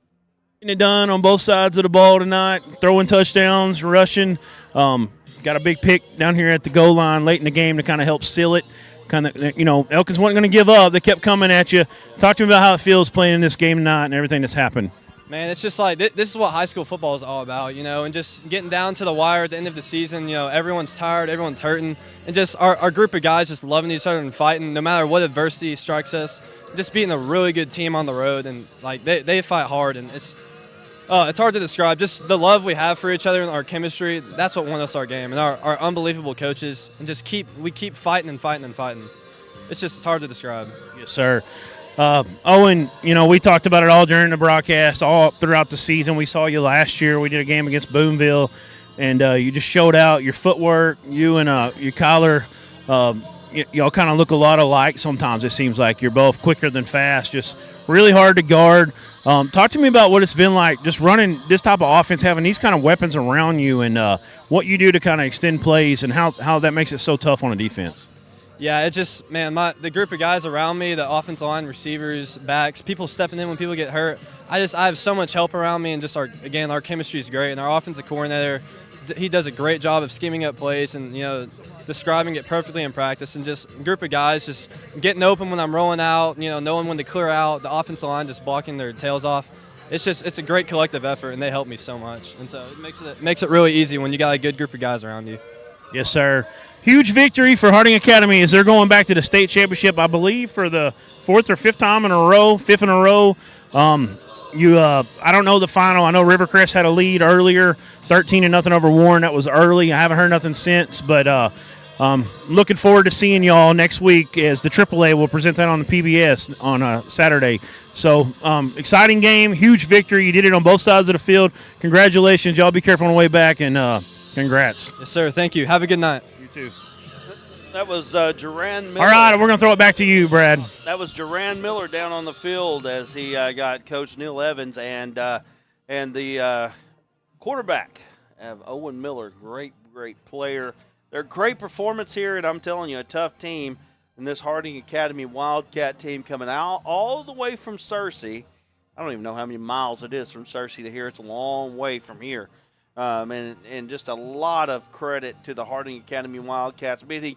getting it done on both sides of the ball tonight, throwing touchdowns, rushing. Got a big pick down here at the goal line late in the game to kind of help seal it. Elkins wasn't going to give up. They kept coming at you. Talk to me about how it feels playing in this game tonight and everything that's happened. Man, it's just like this is what high school football is all about, and just getting down to the wire at the end of the season. Everyone's tired, everyone's hurting, and just our group of guys just loving each other and fighting no matter what adversity strikes us. Just beating a really good team on the road, and they fight hard, and it's hard to describe. Just the love we have for each other and our chemistry, that's what won us our game. And our unbelievable coaches, and we keep fighting and fighting and fighting. It's hard to describe. Yes, sir. Owen, we talked about it all during the broadcast, all throughout the season. We saw you last year. We did a game against Boonville, and you just showed out your footwork. You and you Kyler y'all kind of look a lot alike sometimes. It seems like you're both quicker than fast, just really hard to guard. Talk to me about what it's been like just running this type of offense, having these kind of weapons around you, and what you do to kind of extend plays and how that makes it so tough on a defense. Yeah, it just, man, the group of guys around me, the offensive line, receivers, backs, people stepping in when people get hurt. I have so much help around me, and just our chemistry is great. And our offensive coordinator, he does a great job of scheming up plays and, describing it perfectly in practice. And just a group of guys just getting open when I'm rolling out, knowing when to clear out, the offensive line just blocking their tails off. It's a great collective effort, and they help me so much. And so it makes it really easy when you got a good group of guys around you. Yes, sir. Huge victory for Harding Academy as they're going back to the state championship, I believe, for the fifth in a row. I don't know the final. I know Rivercrest had a lead earlier, 13-0 over Warren. That was early. I haven't heard nothing since, but looking forward to seeing y'all next week as the AAA will present that on the PBS on Saturday. So exciting game, huge victory. You did it on both sides of the field. Congratulations. Y'all be careful on the way back, and congrats. Yes, sir. Thank you. Have a good night. You too. That was Duran Miller. All right, we're going to throw it back to you, Brad. That was Duran Miller down on the field as he got Coach Neil Evans and the quarterback of Owen Miller. Great player. They're a great performance here, and I'm telling you, a tough team. And this Harding Academy Wildcat team coming out all the way from Searcy. I don't even know how many miles it is from Searcy to here. It's a long way from here. And just a lot of credit to the Harding Academy Wildcats beating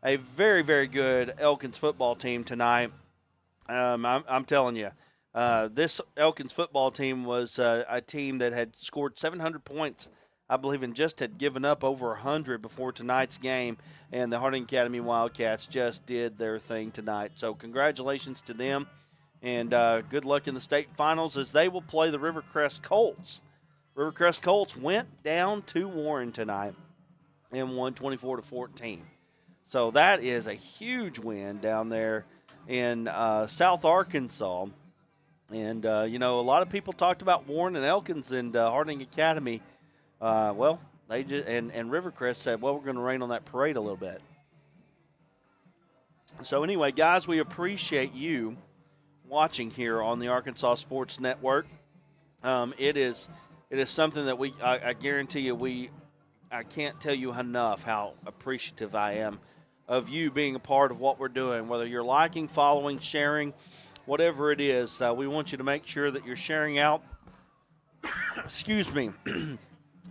a very, very good Elkins football team tonight. I'm telling you, this Elkins football team was a team that had scored 700 points, I believe, and just had given up over 100 before tonight's game. And the Harding Academy Wildcats just did their thing tonight. So congratulations to them, and good luck in the state finals as they will play the Rivercrest Colts. Rivercrest Colts went down to Warren tonight and won 24-14. So that is a huge win down there in South Arkansas. And, a lot of people talked about Warren and Elkins and Harding Academy. They just and Rivercrest said, well, we're going to rain on that parade a little bit. So anyway, guys, we appreciate you watching here on the Arkansas Sports Network. It is something that I guarantee you I can't tell you enough how appreciative I am of you being a part of what we're doing, whether you're liking, following, sharing, whatever it is. We want you to make sure that you're sharing out, excuse me,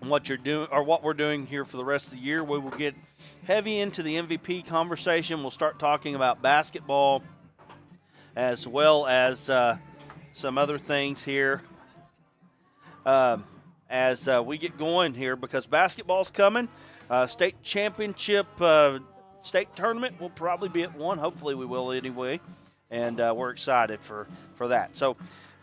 what you're doing or what we're doing here for the rest of the year. We will get heavy into the MVP conversation. We'll start talking about basketball as well as some other things here as we get going here, because basketball's coming. State championship state tournament will probably be at 1. Hopefully we will anyway, and we're excited for that. So,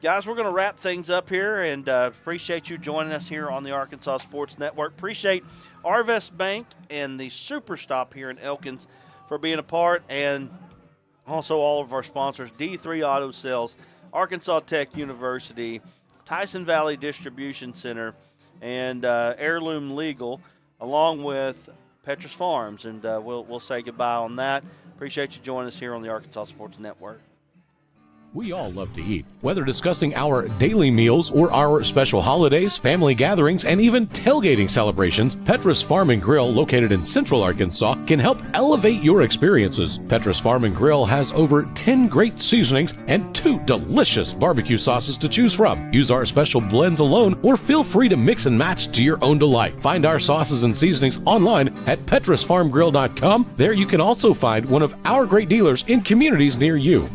guys, we're going to wrap things up here, and appreciate you joining us here on the Arkansas Sports Network. Appreciate Arvest Bank and the Super Stop here in Elkins for being a part, and also all of our sponsors, D3 Auto Sales, Arkansas Tech University, Tyson Valley Distribution Center, and Heirloom Legal, along with Petrus Farms. And we'll say goodbye on that. Appreciate you joining us here on the Arkansas Sports Network. We all love to eat. Whether discussing our daily meals or our special holidays, family gatherings, and even tailgating celebrations, Petrus Farm and Grill, located in Central Arkansas, can help elevate your experiences. Petrus Farm and Grill has over 10 great seasonings and 2 delicious barbecue sauces to choose from. Use our special blends alone, or feel free to mix and match to your own delight. Find our sauces and seasonings online at petrusfarmgrill.com. There you can also find one of our great dealers in communities near you.